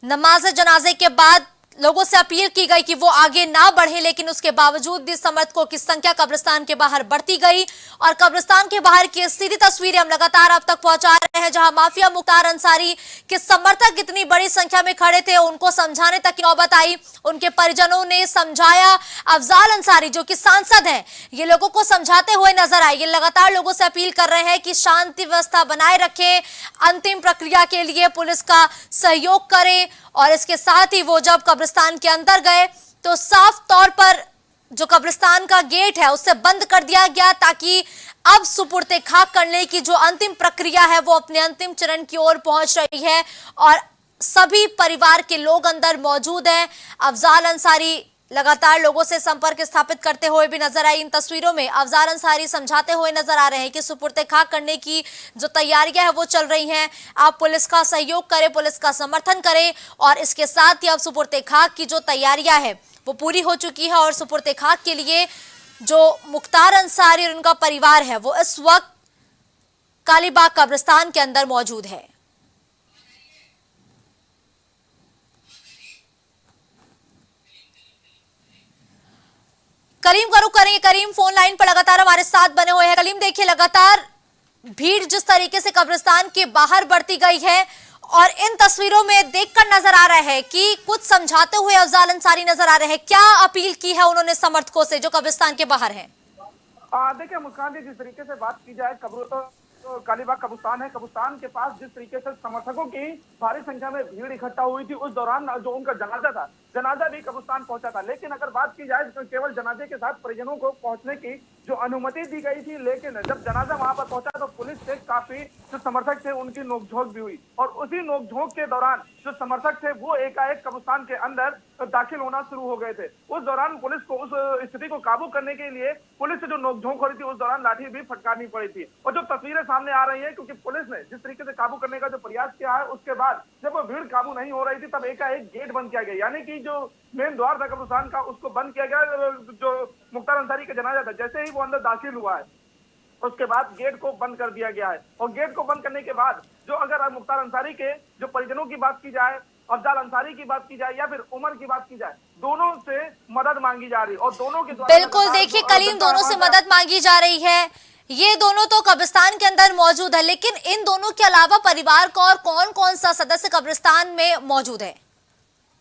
नमाज जनाजे के बाद लोगों से अपील की गई कि वो आगे ना बढ़े, लेकिन उसके बावजूद भी समर्थकों की संख्या कब्रिस्तान के बाहर बढ़ती गई। और कब्रिस्तान के बाहर की सीधी तस्वीरें हम लगातार आप तक पहुंचा रहे हैं, जहां माफिया मुख्तार अंसारी के समर्थक कितनी बड़ी संख्या में खड़े थे, उनको समझाने तक की नौबत आई। उनके परिजनों ने समझाया। अफजाल अंसारी जो कि सांसद हैं, ये लोगों को समझाते हुए नजर आए। ये लगातार लोगों से अपील कर रहे हैं कि शांति व्यवस्था बनाए रखें, अंतिम प्रक्रिया के लिए पुलिस का सहयोग करें। और इसके साथ ही वो जब कब्रिस्तान के अंदर गए तो साफ तौर पर जो कब्रिस्तान का गेट है उससे बंद कर दिया गया, ताकि अब सुपुर्दे खाक करने की जो अंतिम प्रक्रिया है वो अपने अंतिम चरण की ओर पहुंच रही है। और सभी परिवार के लोग अंदर मौजूद हैं। अफजाल अंसारी लगातार लोगों से संपर्क स्थापित करते हुए भी नजर आए। इन तस्वीरों में अफजाल अंसारी समझाते हुए नजर आ रहे हैं कि सुपुर्दे खाक करने की जो तैयारियां हैं वो चल रही हैं। आप पुलिस का सहयोग करें, पुलिस का समर्थन करें। और इसके साथ ही अब सुपुर्दे खाक की जो तैयारियां हैं वो पूरी हो चुकी है और सुपुर्दे खाक के लिए जो मुख्तार अंसारी और उनका परिवार है वो इस वक्त कालीबाग कब्रिस्तान के अंदर मौजूद है। करीम का रुख करेंगे। करीम फोन लाइन पर लगातार हमारे साथ बने हुए हैं। करीम देखिए लगातार भीड़ जिस तरीके से कब्रिस्तान के बाहर बढ़ती गई है और इन तस्वीरों में देखकर नजर आ रहा है कि कुछ समझाते हुए अफजाल अंसारी नजर आ रहे हैं। क्या अपील की है उन्होंने समर्थकों से जो कब्रिस्तान के बाहर हैं? देखिए मुस्कान जी, जिस तरीके से बात की जाए कालीबाग कब्रिस्तान है, कब्रिस्तान के पास जिस तरीके से समर्थकों की भारी संख्या में भीड़ इकट्ठा हुई थी, उस दौरान जो उनका जनाजा था, जनाजा भी कब्रिस्तान पहुंचा था। लेकिन अगर बात की जाए तो केवल जनाजे के साथ परिजनों को पहुंचने की जो अनुमति दी गई थी, लेकिन जब जनाजा वहां पर पहुंचा तो पुलिस से काफी जो समर्थक थे उनकी नोकझोंक भी हुई। और उसी नोकझोंक के दौरान जो समर्थक थे वो एकाएक कब्रिस्तान के अंदर दाखिल होना शुरू हो गए थे। उस दौरान पुलिस को उस स्थिति को काबू करने के लिए पुलिस से जो नोकझोंक हो रही थी, उस दौरान लाठी भी फटकारनी पड़ी थी। और जो तस्वीरें सामने आ रही है, क्योंकि पुलिस ने जिस तरीके से काबू करने का जो प्रयास किया है, उसके बाद जब वो भीड़ काबू नहीं हो रही थी तब एकाएक गेट बंद किया गया, यानी कि जो मेन द्वार था कब्रिस्तान का उसको बंद किया गया। जो मुख्तार अंसारी का जनाजा था, जैसे ही वो अंदर दाखिल हुआ है उसके बाद गेट को बंद कर दिया गया है। और गेट को बंद करने के बाद जो अगर मुख्तार अंसारी के जो परिजनों की बात की जाए, अफजाल अंसारी की बात की जाए या फिर उमर की बात की जाए, दोनों से मदद मांगी जा रही है। और दोनों के द्वारा बिल्कुल देखिए कलीम, दोनों से मदद मांगी जा रही है। ये दोनों तो कब्रिस्तान के अंदर मौजूद है, लेकिन इन दोनों के अलावा परिवार का और कौन कौन सा सदस्य कब्रिस्तान में मौजूद है?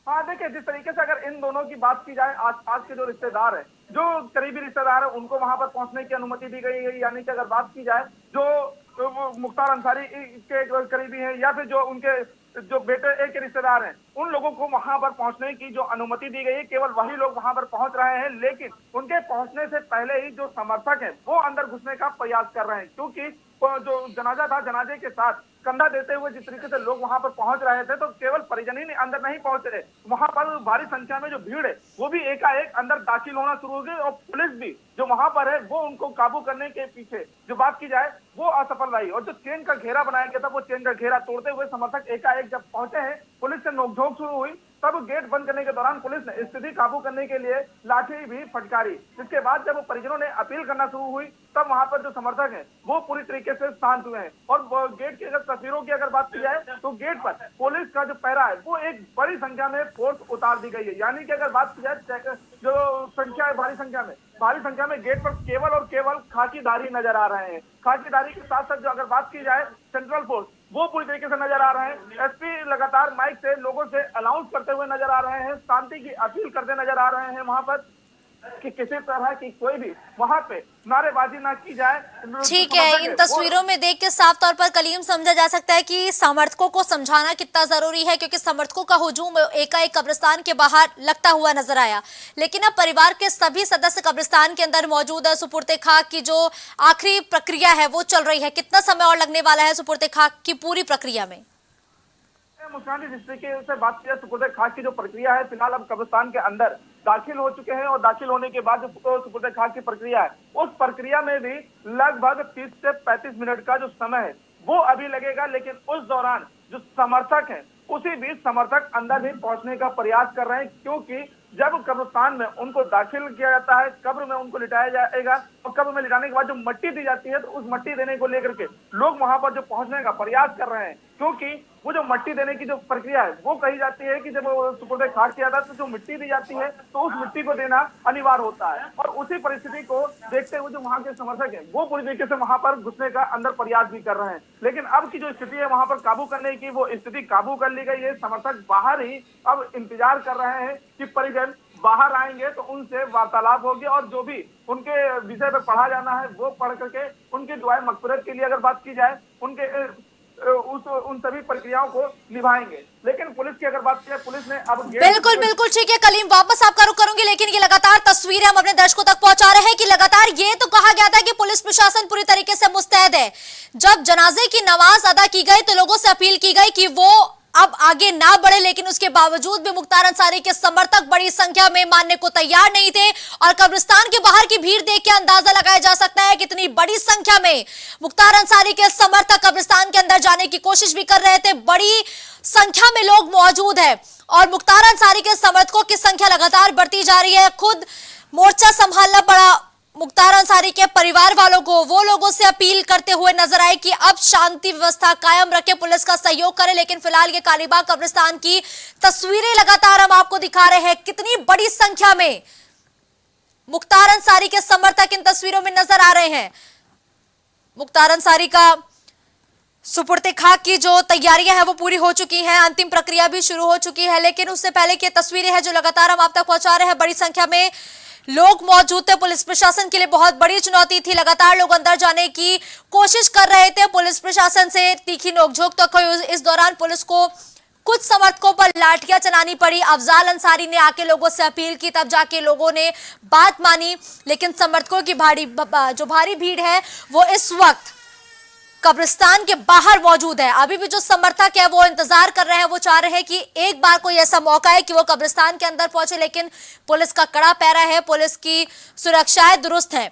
हाँ देखिए, जिस तरीके से अगर इन दोनों की बात की जाए, आसपास के जो रिश्तेदार है, जो करीबी रिश्तेदार है, उनको वहां पर पहुंचने की अनुमति दी गई है। यानी कि अगर बात की जाए जो मुख्तार अंसारी के करीबी हैं या फिर जो उनके जो बेटे के रिश्तेदार हैं, उन लोगों को वहां पर पहुंचने की जो अनुमति दी गई है, केवल वही लोग वहां पर पहुंच रहे हैं। लेकिन उनके पहुंचने से पहले ही जो समर्थक हैं वो अंदर घुसने का प्रयास कर रहे हैं, क्योंकि जो जनाजा था, जनाजे के साथ कंधा देते हुए जिस तरीके से लोग वहां पर पहुंच रहे थे, तो केवल परिजन ही अंदर नहीं पहुंच रहे, वहां पर भारी संख्या में जो भीड़ है वो भी एकाएक अंदर दाखिल होना शुरू हो गई। और पुलिस भी जो वहां पर है वो उनको काबू करने के पीछे जो बात की जाए वो असफल रही। और जो चेन का घेरा बनाया गया था, वो चेन का घेरा तोड़ते हुए समर्थक एकाएक जब पहुंचे हैं, पुलिस से से नोकझोंक शुरू हुई। तब गेट बंद करने के दौरान पुलिस ने स्थिति काबू करने के लिए लाठी भी फटकारी, जिसके बाद जब परिजनों ने अपील करना शुरू हुई तब वहां पर जो समर्थक हैं वो पूरी तरीके से शांत हुए हैं। और गेट की अगर तस्वीरों की अगर बात की जाए तो गेट पर पुलिस का जो पहरा है वो एक बड़ी संख्या में फोर्स उतार दी गई है। यानी कि अगर बात की जाए जो संख्या है भारी संख्या में गेट पर केवल और केवल खाकीधारी नजर आ रहे हैं। खाकीधारी के साथ साथ जो अगर बात की जाए सेंट्रल फोर्स वो पूरी तरीके से नजर आ रहे हैं। एसपी लगातार माइक से लोगों से अनाउंस करते हुए नजर आ रहे हैं, शांति की अपील करते नजर आ रहे हैं वहां पर कि किसी तरह की कोई भी वहां पे नारेबाजी ना की जाए। ठीक है, इन तस्वीरों में देख के साफ तौर पर कलीम समझा जा सकता है कि समर्थकों को समझाना कितना जरूरी है, क्योंकि समर्थकों का हुजूम एकाएक कब्रिस्तान के बाहर लगता हुआ नजर आया। लेकिन अब परिवार के सभी सदस्य कब्रिस्तान के अंदर मौजूद है। सुपुर्दे खाक की जो आखिरी प्रक्रिया है वो चल रही है, कितना समय और लगने वाला है सुपुर्दे खाक की पूरी प्रक्रिया में? मुस्कान जी, जिस तरीके से बात की जाए सुपुर्दे खाक की जो प्रक्रिया है, फिलहाल अब कब्रिस्तान के अंदर दाखिल हो चुके हैं और दाखिल होने के बाद जो सुपुर्दे खाक की प्रक्रिया है उस प्रक्रिया में भी लगभग 30 से 35 मिनट का जो समय है वो अभी लगेगा। लेकिन उस दौरान जो समर्थक हैं उसी बीच समर्थक अंदर भी पहुंचने का प्रयास कर रहे हैं, क्योंकि जब कब्रिस्तान में उनको दाखिल किया जाता है, कब्र में उनको लिटाया जाएगा और कब्र में लिटाने के बाद जो मट्टी दी जाती है तो उस मट्टी देने को लेकर के लोग वहां पर जो पहुंचने का प्रयास कर रहे हैं, क्योंकि वो जो मट्टी देने की जो प्रक्रिया है वो कही जाती है कि जब सुपुर्दे खाक किया जाता है तो जो मिट्टी दी जाती है तो उस मिट्टी को देना अनिवार्य होता है। और उसी परिस्थिति को देखते हुए जो वहां के समर्थक हैं वो पूरी तरीके से वहां पर घुसने का अंदर प्रयास भी कर रहे हैं। लेकिन अब की जो स्थिति है वहां पर काबू करने की, वो स्थिति काबू कर ली गई है। समर्थक बाहर ही अब इंतजार कर रहे हैं कि परिजन बाहर आएंगे तो उनसे वार्तालाप होगी और जो भी उनके विषय पर पढ़ा जाना है वो पढ़ करके उनकी दुआएं मगफिरत के लिए अगर बात की जाए उनके उन सभी प्रक्रियाओं को निभाएंगे। लेकिन पुलिस की अगर बात की जाए, पुलिस ने अब बिल्कुल ठीक है कलीम, वापस आपका रुख करूंगी, लेकिन ये लगातार तस्वीरें हम अपने दर्शकों तक पहुंचा रहे हैं कि लगातार ये तो कहा गया था कि पुलिस प्रशासन पूरी तरीके से मुस्तैद है। जब जनाजे की नमाज अदा की गई तो लोगों से अपील की गई कि वो अब आगे ना बढ़े, लेकिन उसके बावजूद भी मुख्तार अंसारी के समर्थक बड़ी संख्या में मानने को तैयार नहीं थे। और कब्रिस्तान के बाहर की भीड़ देख के अंदाजा लगाया जा सकता है कितनी बड़ी संख्या में मुख्तार अंसारी के समर्थक कब्रिस्तान के अंदर जाने की कोशिश भी कर रहे थे। बड़ी संख्या में लोग मौजूद है और मुख्तार अंसारी के समर्थकों की संख्या लगातार बढ़ती जा रही है। खुद मोर्चा संभालना पड़ा मुख्तार अंसारी के परिवार वालों को, वो लोगों से अपील करते हुए नजर आए कि अब शांति व्यवस्था कायम रखे, पुलिस का सहयोग करे। लेकिन फिलहाल ये कालीबाग कब्रिस्तान की तस्वीरें लगातार हम आपको दिखा रहे हैं, कितनी बड़ी संख्या में मुख्तार अंसारी के समर्थक इन तस्वीरों में नजर आ रहे हैं। मुख्तार अंसारी का सुपुर्दे खाक की जो तैयारियां हैं वो पूरी हो चुकी हैं, अंतिम प्रक्रिया भी शुरू हो चुकी है। लेकिन उससे पहले की तस्वीरें हैं जो लगातार हम आप तक पहुंचा रहे हैं। बड़ी संख्या में लोग मौजूद थे, पुलिस प्रशासन के लिए बहुत बड़ी चुनौती थी। लगातार लोग अंदर जाने की कोशिश कर रहे थे, पुलिस प्रशासन से तीखी नोकझोंक तक हुई। इस दौरान पुलिस को कुछ समर्थकों पर लाठियां चलानी पड़ी। अफजाल अंसारी ने आके लोगों से अपील की, तब जाके लोगों ने बात मानी। लेकिन समर्थकों की भारी भीड़ है वो इस वक्त कब्रिस्तान के बाहर मौजूद है। अभी भी जो समर्थक है वो इंतजार कर रहे हैं, वो चाह रहे हैं कि एक बार कोई ऐसा मौका है कि वो कब्रिस्तान के अंदर पहुंचे। लेकिन पुलिस का कड़ा पहरा है, पुलिस की सुरक्षाएं दुरुस्त है।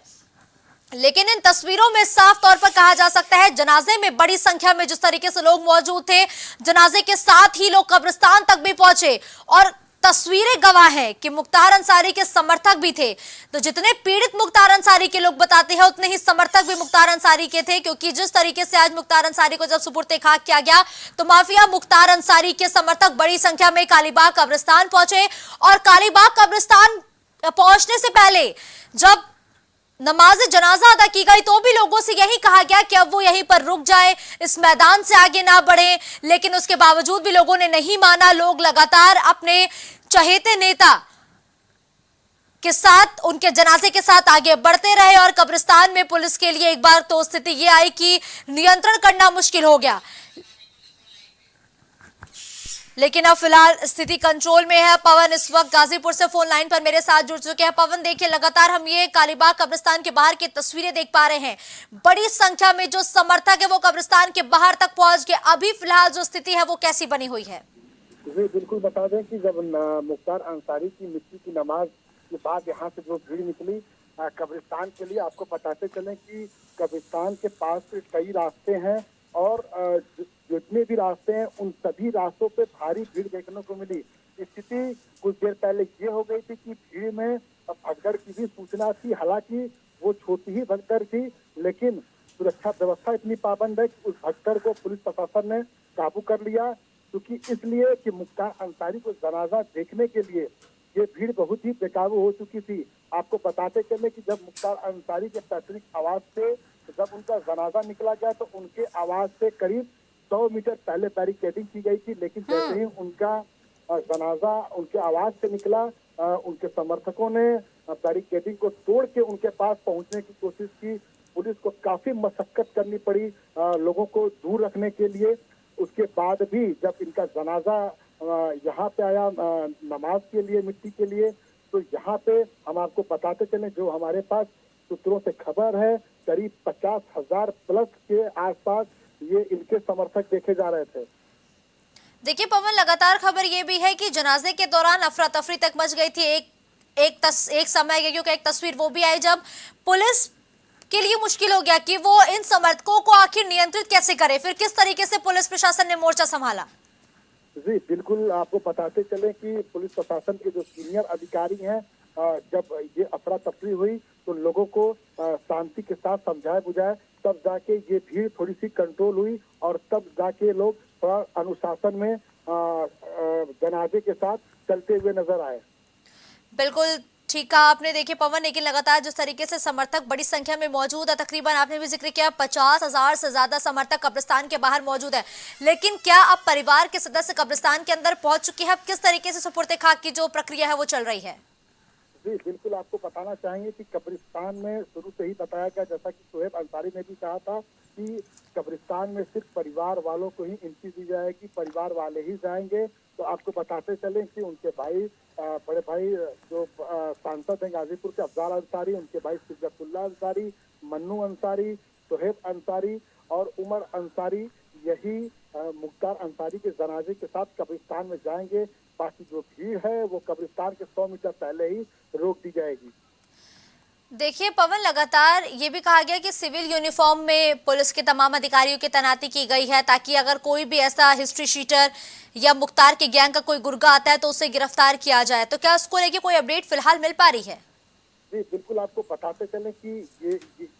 लेकिन इन तस्वीरों में साफ तौर पर कहा जा सकता है जनाजे में बड़ी संख्या में जिस तरीके से लोग मौजूद थे, जनाजे के साथ ही लोग कब्रिस्तान तक भी पहुंचे। और तस्वीरें गवाह है कि मुख्तार अंसारी के समर्थक भी थे। तो जितने पीड़ित मुख्तार अंसारी के लोग बताते हैं उतने ही समर्थक भी मुख्तार अंसारी के थे, क्योंकि जिस तरीके से आज मुख्तार अंसारी को जब सुपुर्दे खाक किया गया तो माफिया मुख्तार अंसारी के समर्थक बड़ी संख्या में कालीबाग कब्रिस्तान पहुंचे। और कालीबाग कब्रिस्तान पहुंचने से पहले जब नमाज जनाजा अदा की गई तो भी लोगों से यही कहा गया कि अब वो यहीं पर रुक जाए, इस मैदान से आगे ना बढ़े। लेकिन उसके बावजूद भी लोगों ने नहीं माना। लोग लगातार अपने चहेते नेता के साथ, उनके जनाजे के साथ आगे बढ़ते रहे। और कब्रिस्तान में पुलिस के लिए एक बार तो स्थिति ये आई कि नियंत्रण करना मुश्किल हो गया। लेकिन अब फिलहाल स्थिति कंट्रोल में है। पवन इस वक्त गाजीपुर से फोन लाइन पर मेरे साथ जुड़ चुके हैं। पवन, देखिए लगातार हम ये कालीबाग कब्रिस्तान के बाहर की तस्वीरें देख पा रहे हैं। बड़ी संख्या में जो समर्थक है वो कब्रिस्तान के बाहर तक पहुंच गए। अभी फिलहाल जो स्थिति है वो कैसी बनी हुई है? जी बिल्कुल, बता दें कि जब मुख्तार अंसारी की मिट्टी की नमाज के बाद यहाँ से जो भीड़ निकली कब्रिस्तान के लिए, आपको बताते चलें कि कब्रिस्तान के पास कई रास्ते हैं और जितने भी रास्ते हैं उन सभी रास्तों पे भारी भीड़ देखने को मिली। स्थिति कुछ देर पहले ये हो गई थी कि भीड़ में भगदड़ की भी सूचना थी, हालांकि वो छोटी ही भगदड़ थी, लेकिन सुरक्षा व्यवस्था इतनी पाबंद है कि उस भगदड़ को पुलिस प्रशासन ने काबू कर लिया, क्योंकि इसलिए कि मुख्तार अंसारी को जनाजा देखने के लिए ये भीड़ बहुत ही बेकाबू हो चुकी थी। आपको बताते चले कि जब मुख्तार अंसारी के पैतृक आवास से जब उनका जनाजा निकला गया तो उनके आवास से करीब 100 मीटर पहले बैरिकेडिंग की गई थी, लेकिन जैसे ही उनका जनाजा उनके आवाज से निकला, उनके समर्थकों ने बैरिकेडिंग को तोड़ के उनके पास पहुंचने की कोशिश की। पुलिस को काफी मशक्कत करनी पड़ी लोगों को दूर रखने के लिए। उसके बाद भी जब इनका जनाजा यहाँ पे आया नमाज के लिए, मिट्टी के लिए, तो यहाँ पे हम आपको बताते चले, जो हमारे पास सूत्रों से खबर है, करीब 50,000 प्लस के आसपास ये इनके समर्थक देखे जा रहे थे। देखिए पवन, लगातार खबर ये भी है कि जनाजे के दौरान अफरा तफरी तक मच गई थी। एक समय, क्योंकि एक तस्वीर वो भी आई जब पुलिस के लिए मुश्किल हो गया कि वो इन समर्थकों को आखिर नियंत्रित कैसे करे, फिर किस तरीके से पुलिस प्रशासन ने मोर्चा संभाला। जी बिल्कुल, आपको बताते चले कि पुलिस प्रशासन के जो सीनियर अधिकारी हैं, जब ये अफरा तफरी हुई तो लोगों को शांति के साथ समझाया बुझाया, तब जाके ये भीड़ थोड़ी सी कंट्रोल हुई और तब जाके लोग थोड़ा अनुशासन में जनाजे के साथ चलते हुए नजर आए। बिल्कुल ठीक कहा आपने। देखिए पवन, लेकिन लगातार जिस तरीके से समर्थक बड़ी संख्या में मौजूद है, तकरीबन आपने भी जिक्र किया 50,000 से ज्यादा समर्थक कब्रिस्तान के बाहर मौजूद है, लेकिन क्या अब परिवार के सदस्य कब्रिस्तान के अंदर पहुंच चुके हैं? अब किस तरीके से सुपुर्द खाक की जो प्रक्रिया है वो चल रही है? जी बिल्कुल, आपको बताना चाहेंगे कि कब्रिस्तान में शुरू से ही बताया गया, जैसा कि शोएब अंसारी ने भी कहा था कि कब्रिस्तान में सिर्फ परिवार वालों को ही एंट्री दी जाएगी, परिवार वाले ही जाएंगे। तो आपको बताते चले कि उनके भाई, बड़े भाई जो सांसद हैं गाजीपुर के अफजाल अंसारी, उनके भाई सिद्दतुल्लाह अंसारी, मन्नू अंसारी, शोएब अंसारी और उमर अंसारी, यही मुख्तार अंसारी के जनाजे के साथ कब्रिस्तान में जाएंगे। बाकी जो भीड़ है वो कब्रिस्तान के 100 मीटर पहले ही रोक दी जाएगी। देखिए पवन, लगातार ये भी कहा गया कि सिविल यूनिफॉर्म में पुलिस के तमाम अधिकारियों की तैनाती की गई है, ताकि अगर कोई भी ऐसा हिस्ट्री शीटर या मुख्तार के गैंग का कोई गुर्गा आता है तो उसे गिरफ्तार किया जाए। तो क्या उसको लेके कोई अपडेट फिलहाल मिल पा रही है? जी बिल्कुल, आपको बताते चले कि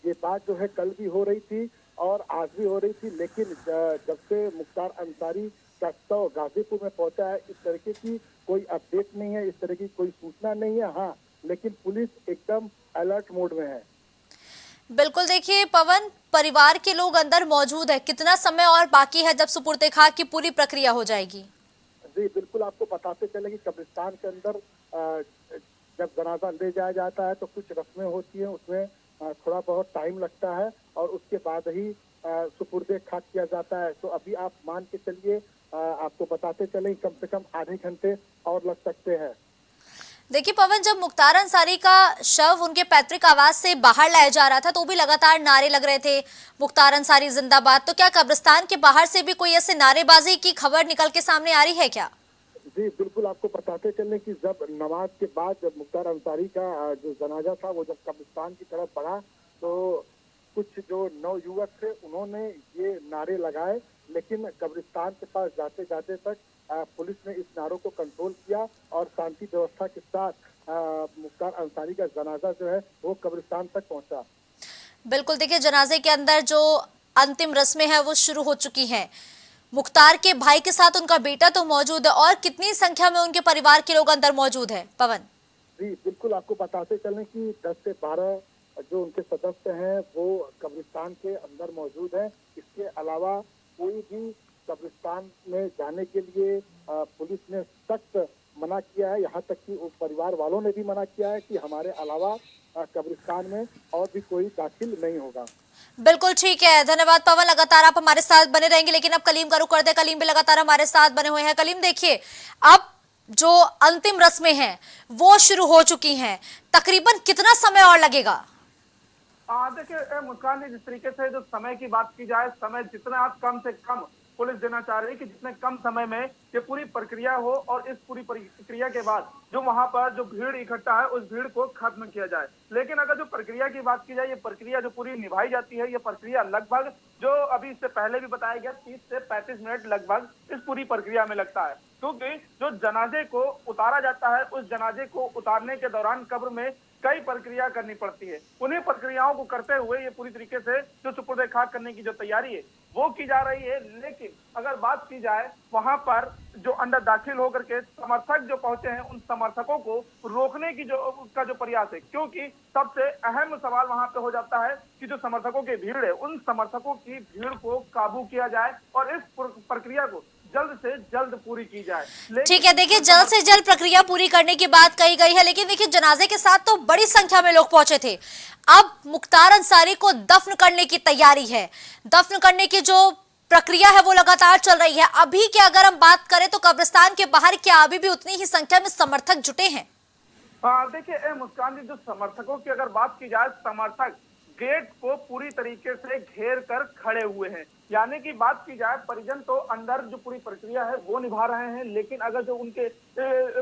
ये बात जो है कल भी हो रही थी और आज भी हो रही थी, लेकिन जब से मुख्तार अंसारी का शव गाजीपुर में पहुंचा है, इस तरीके की कोई अपडेट नहीं है, इस तरह की कोई सूचना नहीं है। हाँ, लेकिन पुलिस एकदम अलर्ट मोड में है। बिल्कुल, देखिए पवन, परिवार के लोग अंदर मौजूद है, कितना समय और बाकी है जब सुपुर्द खाक की पूरी प्रक्रिया हो जाएगी? जी बिल्कुल, आपको बताते चले कि कब्रिस्तान के अंदर जब जनाजा ले जाया जाता है तो कुछ रस्में होती हैं, उसमें थोड़ा बहुत टाइम लगता है और उसके बाद ही सुपुर्द खाक किया जाता है। तो अभी आप मान के चलिए, आपको बताते चले कम से कम आधे घंटे और लग सकते हैं। देखिए पवन, जब मुख्तार अंसारी का शव उनके पैतृक आवास से बाहर लाया जा रहा था तो भी लगातार नारे लग रहे थे, मुख्तार अंसारी जिंदाबाद। तो क्या कब्रिस्तान के बाहर से भी कोई ऐसे नारेबाजी की खबर निकल के सामने आ रही है क्या? जी बिल्कुल, आपको बताते चले कि जब नमाज के बाद जब मुख्तार अंसारी का जो जनाजा था वो जब कब्रिस्तान की तरफ बढ़ा तो कुछ जो नवयुवक थे उन्होंने ये नारे लगाए, लेकिन कब्रिस्तान के पास जाते जाते तक पुलिस ने इस नारों को कंट्रोल किया और शांति व्यवस्था के साथ मुख्तार अंसारी का जनाजा जो है वो कब्रिस्तान तक पहुंचा। बिल्कुल, देखिए जनाजे के अंदर जो अंतिम रस्में हैं वो शुरू हो चुकी हैं। मुख्तार के भाई के साथ उनका बेटा तो मौजूद है, और कितनी संख्या में उनके परिवार के लोग अंदर मौजूद है पवन? जी बिल्कुल, आपको बताते चलें कि 10 से 12 जो उनके सदस्य हैं वो कब्रिस्तान के अंदर मौजूद हैं। इसके अलावा कोई भी कब्रिस्तान में जाने के लिए पुलिस ने सख्त मना किया है, यहाँ तक कि परिवार वालों ने भी मना किया है कि हमारे अलावा कब्रिस्तान में और भी कोई दाखिल नहीं होगा। बिल्कुल ठीक है, धन्यवाद पवन, लगातार आप हमारे साथ बने रहेंगे। लेकिन अब कलीम का रुख करते हैं, कलीम भी लगातार हमारे साथ बने हुए हैं। कलीम, देखिए अब जो अंतिम रस्में हैं वो शुरू हो चुकी हैं, तकरीबन कितना समय और लगेगा? देखिए मुस्कान जी, जिस तरीके से जो समय की बात की जाए, समय जितना कम से कम पुलिस देना चाह रही है कि जितने कम समय में ये पूरी प्रक्रिया हो और इस पूरी प्रक्रिया के बाद जो वहां पर जो भीड़ इकट्ठा है उस भीड़ को खत्म किया जाए। लेकिन अगर जो प्रक्रिया की बात की जाए, ये प्रक्रिया जो पूरी निभाई जाती है, ये प्रक्रिया लगभग जो अभी इससे पहले भी बताया गया 30 से 35 मिनट लगभग इस पूरी प्रक्रिया में लगता है, क्योंकि जो जनाजे को उतारा जाता है उस जनाजे को उतारने के दौरान कब्र में कई प्रक्रिया करनी पड़ती है। उन्हीं प्रक्रियाओं को करते हुए ये पूरी तरीके से जो सुपुर्द खाक करने की जो तैयारी है वो की जा रही है। लेकिन अगर बात की जाए वहां पर जो अंदर दाखिल होकर के समर्थक जो पहुंचे हैं उन समर्थकों को रोकने की जो प्रयास है, क्योंकि सबसे अहम सवाल वहां पे हो जाता है कि जो समर्थकों की भीड़ है उन समर्थकों की भीड़ को काबू किया जाए और इस प्रक्रिया को जल्द से जल्द पूरी की जाए। ठीक है, देखिए जल्द से जल्द प्रक्रिया पूरी करने की बात कही गई है, लेकिन देखिए जनाजे के साथ तो बड़ी संख्या में लोग पहुंचे थे। अब मुख्तार अंसारी को दफन करने की तैयारी है, दफन करने की जो प्रक्रिया है वो लगातार चल रही है। अभी की अगर हम बात करें तो कब्रिस्तान के बाहर क्या अभी भी उतनी ही संख्या में समर्थक जुटे हैं? देखिए मुस्कान जी, जो समर्थकों की अगर बात की जाए, समर्थक गेट को पूरी तरीके से घेर कर खड़े हुए हैं। यानी कि बात की जाए, परिजन तो अंदर जो पूरी प्रक्रिया है वो निभा रहे हैं, लेकिन अगर जो उनके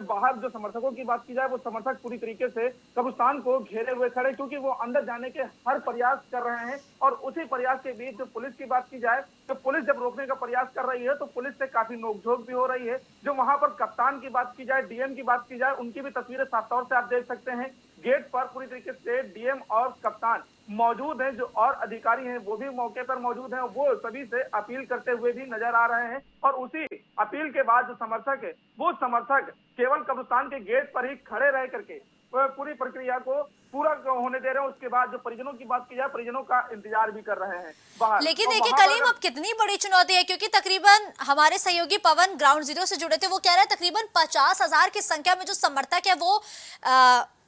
बाहर जो समर्थकों की बात की जाए, वो समर्थक पूरी तरीके से कब्रिस्तान को घेरे हुए खड़े, क्योंकि वो अंदर जाने के हर प्रयास कर रहे हैं। और उसी प्रयास के बीच जो पुलिस की बात की जाए, तो पुलिस जब रोकने का प्रयास कर रही है तो पुलिस से काफी नोकझोंक भी हो रही है। जो वहां पर कप्तान की बात की जाए, डीएम की बात की जाए, उनकी भी तस्वीरें साफ तौर से आप देख सकते हैं। गेट पर पूरी तरीके से डीएम और कप्तान मौजूद हैं, जो और अधिकारी हैं वो भी मौके पर मौजूद हैं। वो सभी से अपील करते हुए भी नजर आ रहे हैं और उसी अपील के बाद जो समर्थक है वो समर्थक केवल कब्रिस्तान के गेट पर ही खड़े रह करके पूरी प्रक्रिया को पूरा होने दे रहे हैं। उसके बाद जो परिजनों की बात की जाए, परिजनों का इंतजार भी कर रहे हैं बाहर। लेकिन देखिए कलीम, अब कितनी बड़ी चुनौती है, क्योंकि तकरीबन हमारे सहयोगी पवन ग्राउंड जीरो से जुड़े थे, वो कह रहे हैं तकरीबन 50,000 की संख्या में जो समर्थक है वो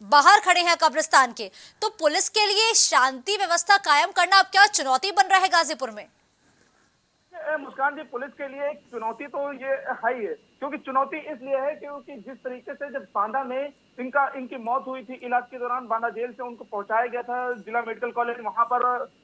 बाहर खड़े हैं कब्रिस्तान के। तो पुलिस के लिए शांति व्यवस्था कायम करना अब क्या चुनौती बन रहा है गाजीपुर में? मुस्कान जी, पुलिस के लिए एक चुनौती तो ये है ही है, क्योंकि चुनौती इसलिए है क्योंकि जिस तरीके से जब बांदा में इनकी मौत हुई थी, इलाज के दौरान बांदा जेल से उनको पहुंचाया गया था जिला मेडिकल कॉलेज, वहां पर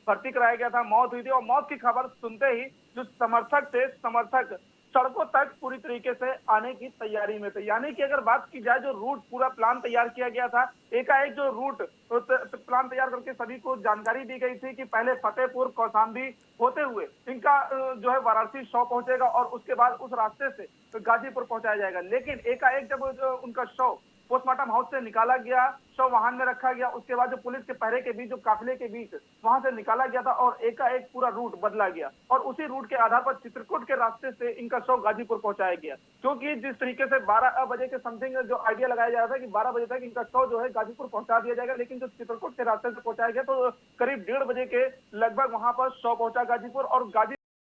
भर्ती कराया गया था, मौत हुई थी और मौत की खबर सुनते ही जो समर्थक सड़कों तक पूरी तरीके से आने की तैयारी में थे। यानी कि अगर बात की जाए, जो रूट पूरा प्लान तैयार किया गया था, एकाएक जो रूट प्लान तैयार करके सभी को जानकारी दी गई थी कि पहले फतेहपुर कौशाम्बी होते हुए इनका जो है वाराणसी शव पहुंचेगा और उसके बाद उस रास्ते से गाजीपुर पहुंचाया जाएगा। लेकिन एकाएक जब उनका शव पोस्टमार्टम हाउस से निकाला गया, शव वाहन में रखा गया, उसके बाद जो पुलिस के पहरे के बीच, जो काफिले के बीच वहां से निकाला गया था और एकाएक पूरा रूट बदला गया और उसी रूट के आधार पर चित्रकूट के रास्ते से इनका शव गाजीपुर पहुंचाया गया। क्योंकि जिस तरीके से 12 बजे के समथिंग जो आइडिया लगाया जा रहा था कि 12 बजे तक इनका शव जो है गाजीपुर पहुंचा दिया जाएगा, लेकिन जो चित्रकूट के रास्ते से पहुंचाया गया तो करीब 1:30 बजे के लगभग वहां पर शव पहुंचा गाजीपुर और